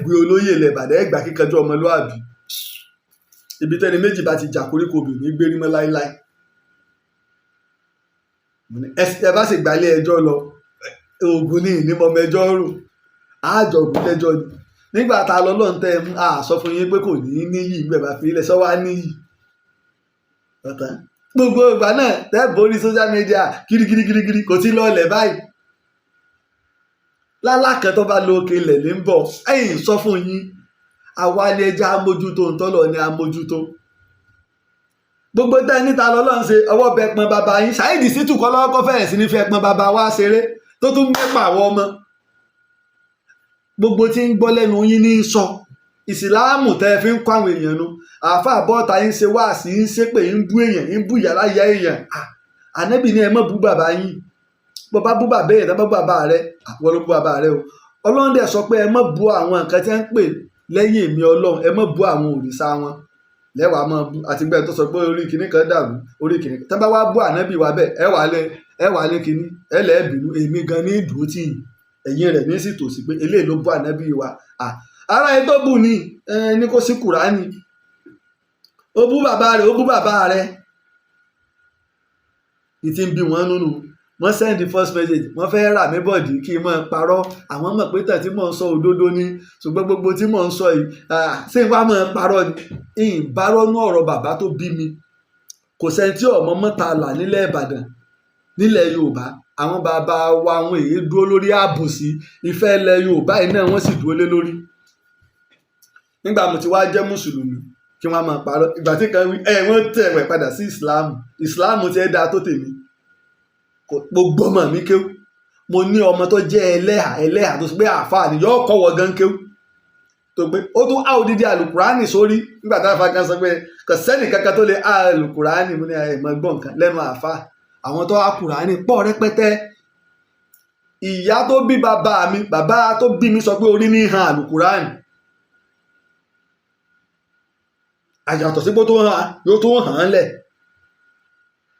gbé olóyè ilẹ̀ Ìbàdàn ẹ̀gbà kíkanjú ọmọlúwàbí ibi tẹ́ni méjì bá ti jà koríko obì ní gbérí mọ́ láíláí ẹ bá sì gbálẹ̀ ẹjọ́ lọ ogun ní ìnímọ̀ mẹjọ́ rò àjọ ògùn lẹ́jọ́ ni nígbà tá a lọ lọ́n tẹ́ a sọ fún yín pé kò ní níyì ìgbẹ́ bá fi ilẹ̀ sọ́wọ́ á níyì gbogbo ìgbà náà tẹ́ borí social media kirikirikiri kò tí lọ́ọ̀lẹ̀ báyìí lálákẹ́ tó bá lo òkè ilẹ̀ ní ń bọ̀ ẹ̀yìn sọ fún yín àwa ni ẹja amójútó ń tọ́lọ̀ ní amójútó gbogbo tẹ́ níta lọ́lọ́run ṣe ọwọ́ bẹ pọn bàbá yín Saheed Shittu kọ́ lọ́wọ́ kọ́ fẹ́ẹ̀ sí ní fẹ́ pọn bàbá wa ṣeré tó tún mẹ́pà àwọn ọmọ gbogbo tí ń gbọ́ lẹ́nu yín ní sọ ìsìláàmù tẹ́ fi ń kọ́ àwọn èèyàn nu àáfàá bọ́ọ̀tà yín ṣe wáàsí yín ṣépè yín bú èèyàn yín bú yàrá ìyá èèyàn ànẹ́bì ni ẹ mọ̀ bú bàbá yín bọ́ bá bú bàbá èèyàn tó bá bú bàbá rẹ àwọn ló bú bàbá rẹ o ọlọ́run dẹ̀ sọ pé ẹ má bu àwọn nǹkan tí wọ́n ń pè lẹ́yìn èmi ọlọ́run, ẹ má bu àwọn òrìṣà wọn lẹ́wàá mọ́ bú. àti bẹ́ẹ̀ tó sọ pé orí kìíní kan dàrú orí kìíní kan, tá bá wá bú ànábì wa bẹ́ẹ̀ ẹ wà lé kìíní ẹ lẹ́ẹ̀ bínú, èmi gan ní ìdúró tì yín, ẹ̀yìn rẹ̀ ní sì tòsí pé eléyìí ló bú ànábì wa. ara ẹ tó bù ní kó sí kùránì, ó bú bàbá rẹ̀, ó bú bàbá rẹ̀, ìtì ń bí wọn nínú. wọ́n send the first message, wọ́n fẹ́ rà mí bọ̀dì kí n máa parọ́, àwọn mọ̀ pé tàn tí mò ń sọ òdodo ni, ṣùgbọ́n gbogbo tí mò ń sọ yìí ṣé n wá máa parọ́ ni. ìbárọ́nú ọ̀rọ̀ bàbá tó bí mi, kò sẹ́ni tí ọmọ Mọ́tàlá nílẹ̀ Ìbàdàn, nílẹ̀ Yorùbá, àwọn bàbá wa àwọn èyí dúró lórí àbòsí, ìfẹ́ ilẹ̀ Yorùbá yìí náà wọ́n sì dúró lé lórí. nígbà mo ti wá jẹ́ mùsùlùmí kí wọ́n máa parọ́, ìgbà tí kan wí wọ́n tẹ̀wẹ̀ padà sí ìsìláàmù tí ẹ dáa tó tèmi. gbogbo ọmọ mi kéwú, mo ní ọmọ tó jẹ́ ẹlẹ́hà tó sọ pé àáfàá ni yóò kọ́ wọ gan kéwú, tó pé ó tún á odidi àlùkùránì sórí. nígbà tá a fa kan sọ pé kò sẹ́nì kankan tó lè á àlùkùránì, mo ní ẹ̀mọ́ gbọ́n nǹkan lẹ́nu àáfàá. àwọn tó á kùránì pọ̀ rẹpẹtẹ. ìyá tó bí bàbá tó bí mi sọ pé orí ní han àlùkùránì, àyàtọ̀ sí pé yóò tó hàn án lẹ̀.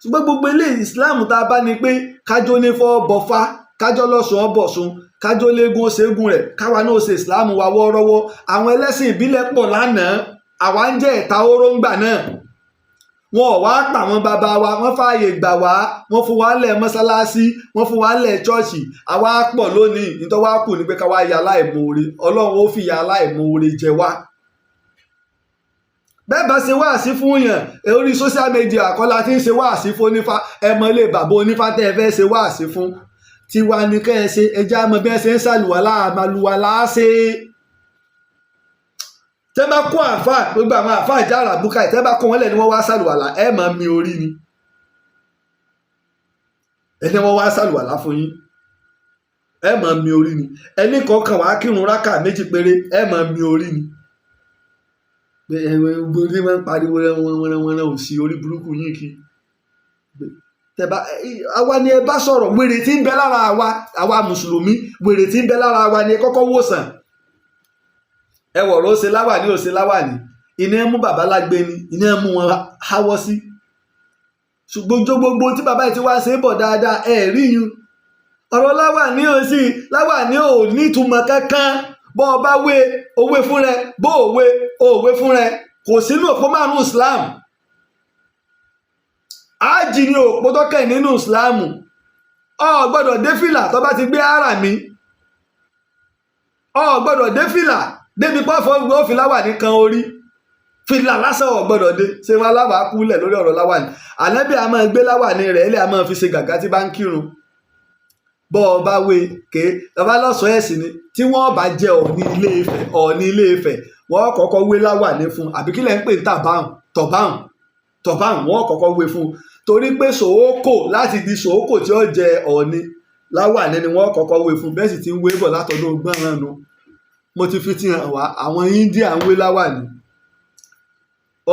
ṣùgbọ́n gbogbo eléyìí Islam tá a bá ní pé kájọ́ ní fọ́ bọ́fá, kájọ́ lọ́sùn ọ̀bọ̀sùn, kájọ́ léegun ṣẹ́gun rẹ̀, káwa náà ṣe Islam wa wọ́ọ́rọ́wọ́. àwọn ẹlẹ́sìn ìbílẹ̀ pọ̀ lánàá, àwa ń jẹ́ ẹ̀ta oró ńgbà náà. wọn ò wá pa àwọn bàbá wa, wọ́n fààyè gbà wá, wọ́n fún wa lẹ̀ mọ́sálásí, wọ́n fún wa lẹ̀ chọ́ọ̀chì. àwa pọ̀ lónìí, nítorí wá kù ní pé káwa ya aláìmoore, Ọlọ́run ó fìyà aláìmoore jẹ wá. bẹ́ẹ̀ bá ṣe wáàsí fún yàn orí social media àkọ́lá tí ń ṣe wáàsí fún onífá, ẹ mọ ilé bàbá onífá tẹ́ ẹ fẹ́ ṣe wáàsí fún. tiwa ni kẹ́ ẹ ṣe, ẹjẹ́ àmọ́ bí ẹ ṣe ń ṣàlùwàlá àmàlùwàlá ṣe. tẹ́ bá kó àáfà, gbogbo àwọn àáfà ìjà àràbùkà tẹ́ bá kó wọn lẹ̀ ni wọ́n wá ṣàlùwàlá, ẹ mọ̀ mi orí ni. ẹni wọ́n wá ṣàlùwàlá fún yín, ẹ mọ̀ mi orí ni. ẹni kọ̀ọ̀kan wàá kírun rákà méjì péré, ẹ mọ̀ mi orí ni. gbogbo máa ń pariwo wọn ò sí orí burúkú yín kí. àwa ni ẹ bá sọ̀rọ̀, wèrè tí ń bẹ lára àwa mùsùlùmí, wèrè tí ń bẹ lára wa ni ẹ kọ́kọ́ wòsàn. ẹ wọ̀rọ̀ ó ṣe láwàní ó ṣe láwàní, iná mú bàbá lágbé ni, iná mú wọn háwọ́ sí. ṣùgbọ́n gbogbo tí bàbá yìí ti wá ṣe é bọ̀ dáadáa, ẹ rí yun. ọ̀rọ̀ láwàní ò ní ìtumọ̀ kankan. bọ́ ọ bá òwe fún rẹ, bó òwe fún rẹ, kò sínú òpó márùn Islam. ájì ni òpó tọ́kẹ̀ nínú Islam. ọ gbọ́dọ̀ dé fìlà tó bá ti gbé ara mi, ọ gbọ́dọ̀ dé fìlà débi pọ́fọ́ gbọ́ fìlà wà ní kan orí, fìlà lásán ọ gbọ́dọ̀ dé. ṣé wọn aláwà kúlẹ̀ lórí ọ̀rọ̀ láwàní? ànábì a máa gbé láwàní rẹ̀ ilé a máa fi ṣe gàgá tí bá ń kírun. bọ́ ọ bá ké ọba lọ́sọ̀ọ́ ẹ̀sìn ni, tí wọ́n bá jẹ́ Ọọ̀ni Ilé Ifẹ̀ wọ́n kọ́kọ́ wé láwàní fún, àbí kílẹ̀ ń pè ní tọ̀báhùn wọ́n kọ́kọ́ wé fún. torí pé sòókò, láti di sòókò tí ó jẹ Ọọ̀ni, láwàní ni wọ́n kọ́kọ́ wé fún. bẹ́ẹ̀ sì ti ń wé bọ̀ látọdún gbọ́nràn nu. mo ti fi ti hàn wá, àwọn India ń wé láwàní.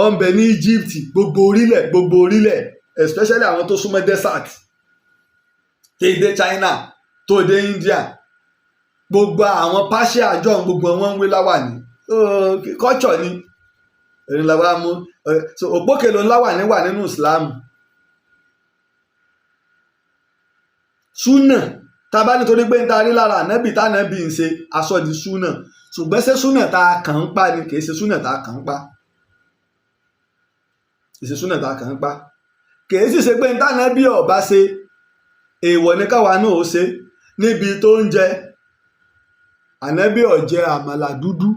ó ń bẹ ní Egypt, gbogbo orílẹ̀ especially àwọn tó súnmọ́ desert, tó dé China, tó dé India, gbogbo àwọn Persia àjọ gbogbo wọn ń wé láwàní. culture ni ẹ̀rín làwa mú. òpó kelo láwàní wà nínú Islam. súnà tá a bá nítorí pé ń tarí lára ànábì tánábì ń ṣe aṣọ di súnà, ṣùgbọ́n ṣé súnà tá a kàn ń pa ni? kì í ṣe súnà tá a kàn ń pa. kì í ṣe súnà tá a kàn ń pa. kì í sì ṣe pé ń tánábì ọ̀bá ṣe èèwọ̀ ní káwa náà ó ṣe. níbi tó ń jẹ, ànábì ó jẹ àmàlà dúdú,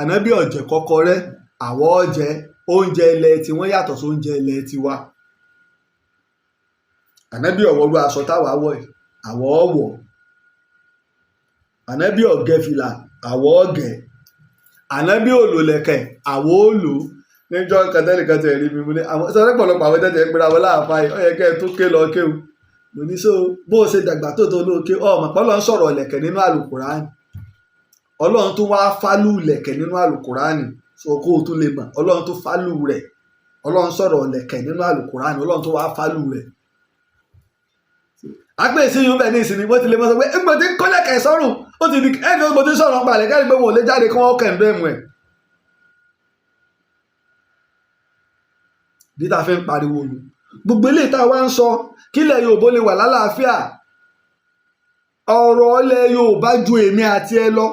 ànábì ó jẹ kọ́kọ́rẹ́, àwọ̀ ó jẹ oúnjẹ ilẹ̀ tí wọ́n yàtọ̀ sí oúnjẹ ilẹ̀ tiwa. ànábì ó wọ̀rú aṣọ táwa wọ̀ yìí, àwọ̀ ó wọ̀. ànábì ó gẹ fìlà, àwọ̀ ó gẹ. ànábì ó lò lẹ̀kẹ̀, àwọ̀ ó lò. níjọ́ kẹtẹ́nìkan tẹ̀ rí mi mú ní àwọn sọ́dọ̀ pọ̀lọpọ̀ àwọn tẹ̀tẹ̀ ń pera wọn láàfáà yìí, ó yẹ kẹ́ ẹ tó ké lọ kéwù. mo ní so bó o ṣe dàgbà tó lóòkè ọmọ pọ́lọ́ ń sọ̀rọ̀ lẹ̀kẹ̀ nínú àlùkùránì. Ọlọ́run tó wá fálù lẹ̀kẹ̀ nínú àlùkùránì, so kó o tún lè mọ̀, Ọlọ́run tó fálù rẹ̀. Ọlọ́run sọ̀rọ̀ lẹ̀kẹ̀ nínú àlùkùránì, Ọlọ́run tó wá fálù rẹ̀. àgbèsí yìí bẹ́ẹ̀ ní ìsinmi bó ti lè mọ́ sọ pé ẹgbẹ́ tí ń kọ́ lẹ̀kẹ̀ sọ́rùn ó ti di ẹni tó ti sọ̀rọ̀ ń balẹ̀ kẹ́rin pé wọn ò lè jáde kí wọ́n kẹ̀ndẹ́mù ẹ̀. bí ta fi ń pariwo ni gbogbo eléyìí tá a wá ń sọ kílẹ̀ Yorùbá lè wà lálàáfíà ọ̀rọ̀ ilẹ̀ Yorùbá ju èmi àti ẹ lọ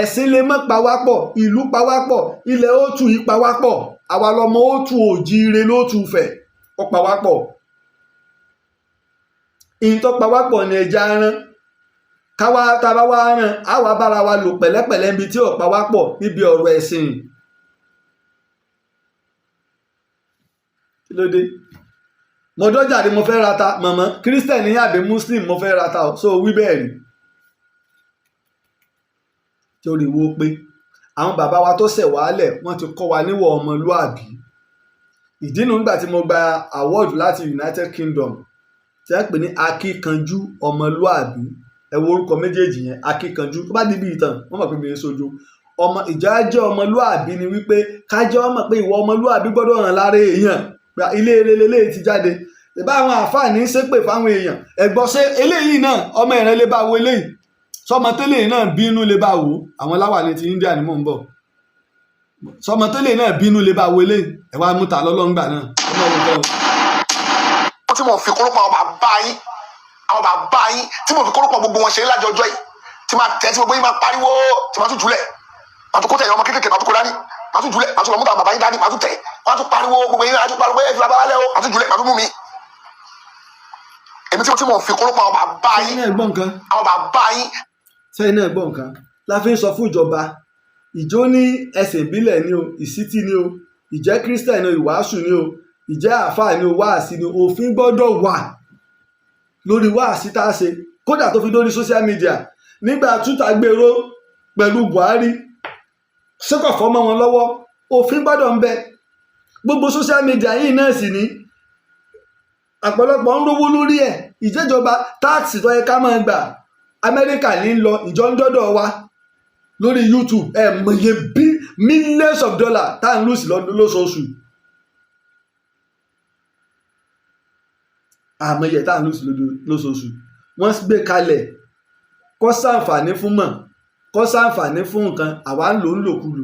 ẹ̀sìn lè mọ́ pawápọ̀ ìlú pawápọ̀ ilẹ̀ òtù yìí pawápọ̀ àwa lọmọ òtù òjíire lótù fẹ̀ ó pawápọ̀ ìtọ́ pawápọ̀ ni ẹja rán káwa tábà wá rán àwa bára wa lò pẹ̀lẹ́pẹ̀lẹ́ níbi tí ó pawápọ̀ níbi ọ̀rọ̀ ẹ̀sìn. kí ló dé mo dọ́jà ni mo fẹ́ rata mọ̀mọ́ kírísítẹ̀nì àbí muslim mo fẹ́ rata ọ̀ so wí bẹ́ẹ̀ rí torí wo pé àwọn bàbá wa tó ṣẹ̀ wálẹ̀ wọ́n ti kọ́ wa níwọ̀ ọmọlúàbí ìdí nu nígbà tí mo gba award láti United Kingdom tí wọ́n pè ní akíkanjú ọmọlúàbí ẹ wo orúkọ méjèèjì yẹn akíkanjú tó bá di bí ìtàn wọ́n mọ̀ pé mi ń sojú ọmọ ìjà jẹ́ ọmọlúàbí ni wípé kájọ́ mọ̀ pé ìwọ ọmọlúàbí gbọ́dọ̀ hàn lára èèyàn ilé eré ti jáde ìbá àwọn àǹfààní ṣépè fáwọn èèyàn ẹ̀gbọ́n ṣe eléyìí náà ọmọ ìrìn lè bá wo eléyìí sọmọ tẹ́lẹ̀ náà bínú lè bá wò àwọn láwàní ti India ni mò ń bọ̀ sọmọ tẹ́lẹ̀ náà bínú lè bá wo eléyìí ẹ̀ wá múta lọ́lọ́ngbà náà ọmọ ìrìn kan. ó tí mo fi kórópọ̀ àwọn bàbá yín tí mo fi kórópọ̀ gbogbo wọn ṣe lájọjọ́ yìí tí máa tẹ́ tí gbogbo yín máa pariwo tí máa tún jùlẹ̀ máa tún kó tẹ̀yìn ọmọ kékeré máa tún kó dání máa tún jùlẹ̀ máa tún lọ mú tàwọn bàbá yín dání máa tún tẹ̀ máa tún pariwo gbogbo yín máa tún pariwo ẹ̀ fi bàbá wálẹ̀ o máa tún jùlẹ̀ máa tún mú mi. èmi tí mo fi kórópọ̀ àwọn bàbá yín sẹ́yìn náà gbọ́ nǹkan la fi ń sọ fún ìjọba ìjó ní ẹ̀sìn ìbílẹ̀ ni o ìsítí ni o ìjẹ́ kírísítẹ̀ ni o ìwàásù ni o ìjẹ́ àáfàá ni o wáàsí ni o òfin gbọ́dọ̀ wà lórí wáàsí tá a ṣe kódà tó fi dórí social media nígbà túta gbèrò pẹ̀lú Buhari ṣẹ́kọ̀ fọ́mọ́ wọn lọ́wọ́ òfin gbọ́dọ̀ ń bẹ gbogbo social media yìí náà sì ní àpọ̀lọpọ̀ ń rówó lórí ẹ̀ ìjẹ́jọba táàsì tó yẹ ká máa gbà Amẹ́ríkà ní lọ ìjọ ń dọ́dọ̀ wa lórí YouTube mọ̀ye millions of dollars tá à ń lùsì lóṣooṣù àmọ̀ye tá à ń lùsì lóṣooṣù wọ́n gbé kalẹ̀ kó ṣàǹfààní fún mọ̀ kó ṣàǹfààní fún nǹkan àwa ń lò ń lòkulò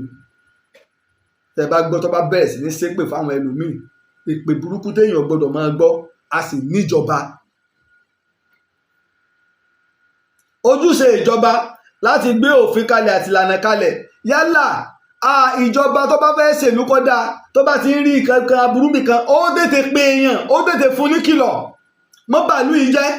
tẹ́ bá gbọ́ tó bá bẹ̀rẹ̀ sí ní ṣépè fáwọn ẹlòmíì ìpè burúkú téèyàn gbọ́dọ̀ máa gbọ́ a sì níjọba. ojúṣe ìjọba láti gbé òfin kalẹ̀ àti ìlànà kalẹ̀ yálà ìjọba tó bá fẹ́ ṣèlú kódà tó bá ti ń rí kankan aburú nìkan ó tètè pe èèyàn ó tètè fún ní kìlọ̀ mọ́ bàálù yìí jẹ́.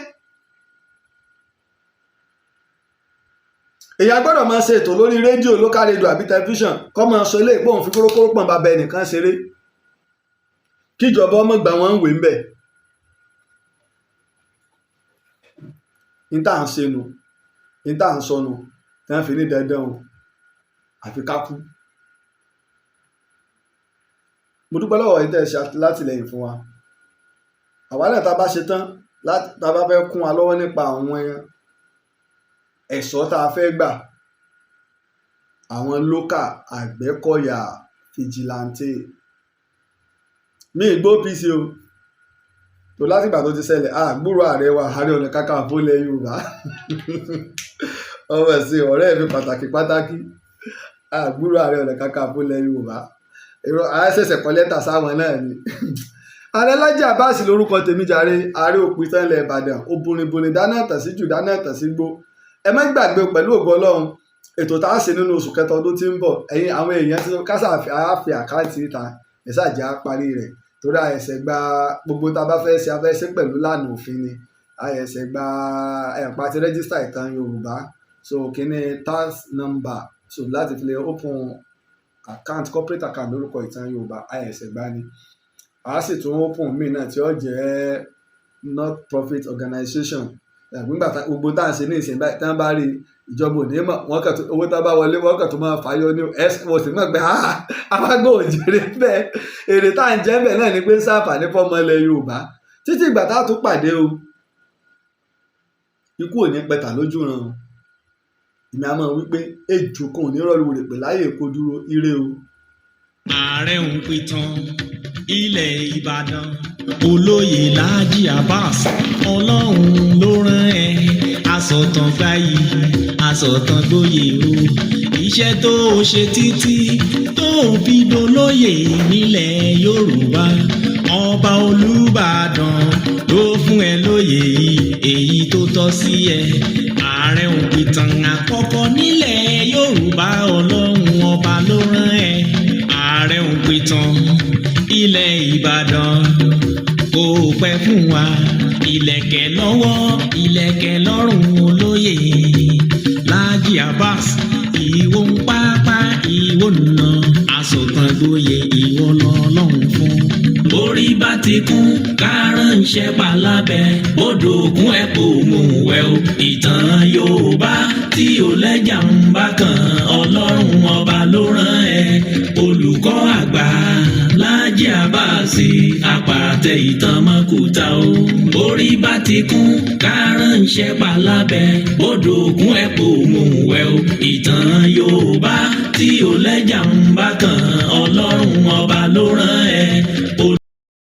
èèyàn gbọ́dọ̀ máa ṣe ètò lórí rédíò local radio àbí tẹlifíṣàn kọ́ máa sọ ilé ìpòhùn fi kórókóró pọ̀n bàbá ẹnìkan ṣeré kíjọba ọmọ gbà wọ́n ń wé ń bẹ̀. ní tá à ń ṣe nu ní tá à ń sọnù tí wọ́n fi ní dandan o àfi ká kú. mo dúpẹ́ lọ́wọ́ yìí tẹ́ ẹ ṣe látìlẹ́yìn fún wa àwa náà tá a bá ṣe tán tá a bá fẹ́ kún wa lọ́wọ́ nípa àwọn ẹ̀ṣọ́ tá a fẹ́ gbà àwọn lókà Àgbẹ̀kọ̀yà fìjìláńtì mi ì gbọ́ PC o tó látìgbà tó ti ṣẹlẹ̀ gbúrò ààrẹ wa Ààrẹ Ọ̀nà Kakanfò ilẹ̀ Yorùbá ọmọ ẹ̀sìn ọ̀rẹ́ mi pàtàkì gbúrò Ààrẹ Ọ̀nà Kakanfò ilẹ̀ Yorùbá àṣẹ̀ṣẹ̀ kọ lẹ́tà sáwọn náà ni Ààrẹ Laji Abbas lórúkọ tèmi jàre Ààrẹ òpìtàn ilẹ̀ Ìbàdàn obìnrin dáná tàn sí jù dáná tàn sí gbó ẹ má gbàgbé pẹ̀lú ògo Ọlọ́run ètò tá a ṣe nínú oṣù kẹta ọdún tí ń bọ̀ ẹ̀yin àwọn èèyàn tí kásà àáfi àkáǹtì ìta ẹ̀sàjà parí rẹ̀ torí àyẹ̀sẹ̀ gba gbogbo tá a bá fẹ́ ṣe afẹ́ṣẹ́ pẹ̀lú lánàá òfin ni àyẹ̀sẹ̀ gba ẹ̀pà ti rẹ́gísítà Ìtàn Yorùbá so kíní tax number so láti fi lè open account corporate account lórúkọ Ìtàn Yorùbá àyẹ̀sẹ̀ gba ni a sì tún open míì náà tí ó jẹ́ not profit organization nígbà gbogbo tá à ń ṣe ní ìsìn báyìí tí wọ́n bá rí ìjọba òní mọ̀ wọ́n kàn tó owó tá a bá wọlé wọ́n kàn tó máa fàyọ ní mo sì mọ̀ pé àwágbó òjèrè bẹ́ẹ̀ èrè tá à ń jẹ́ bẹ́ẹ̀ náà ni pé ń ṣàǹfààní fọ́mọ ilẹ̀ Yorùbá títí ìgbà tá a tún pàdé o ikú ò ní pẹ̀tà lójú ran o ìmọ̀ àmọ́ wípé ejò kan ò ní rọ́ọ̀lù rè pè láyè kó dúró ire o. Ààrẹ ń pìtàn ilẹ̀ Ìbàdàn olóyè Laji Abbas ọlọ́run ló rán ẹ asọ̀tàn gbáyì asọ̀tàn gbóyè o iṣẹ́ tó o ṣe títí tó o fi dolóyè nílẹ̀ Yorùbá ọba Olúbàdàn ló fún ẹ lóyè èyí tó tọ́ sí ẹ ààrẹ òpìtàn àkọ́kọ́ nílẹ̀ Yorùbá ọlọ́run ọba ló rán ẹ ààrẹ òpìtàn ilẹ̀ Ìbàdàn kò pẹ́ fún wa ìlẹ̀kẹ̀ lọ́wọ́ ìlẹ̀kẹ̀ lọ́rùn olóyè Laji Abbas ìwọ ń pápá ìwọ nà asọ̀tàn gboyè ìwọ lọ́lọ́run fún. Borí bá ti kún kárànṣẹ́ palábẹ́ odò ògùn ẹ̀ kò mú wẹ̀ o ìtàn Yorùbá tí ò lẹ́jà ń bá kan ọlọ́run ọba ló rán ẹ olùkọ́ àgbà Laji Abbas àpàtẹ ìtàn mọ́kúta o. Borí bá ti kún kárànṣẹ́ palábẹ́ odò ògùn ẹ̀ kò mú wẹ̀ o ìtàn Yorùbá tí ò lẹ́jà ń bá kan ọlọ́run ọba ló rán ẹ.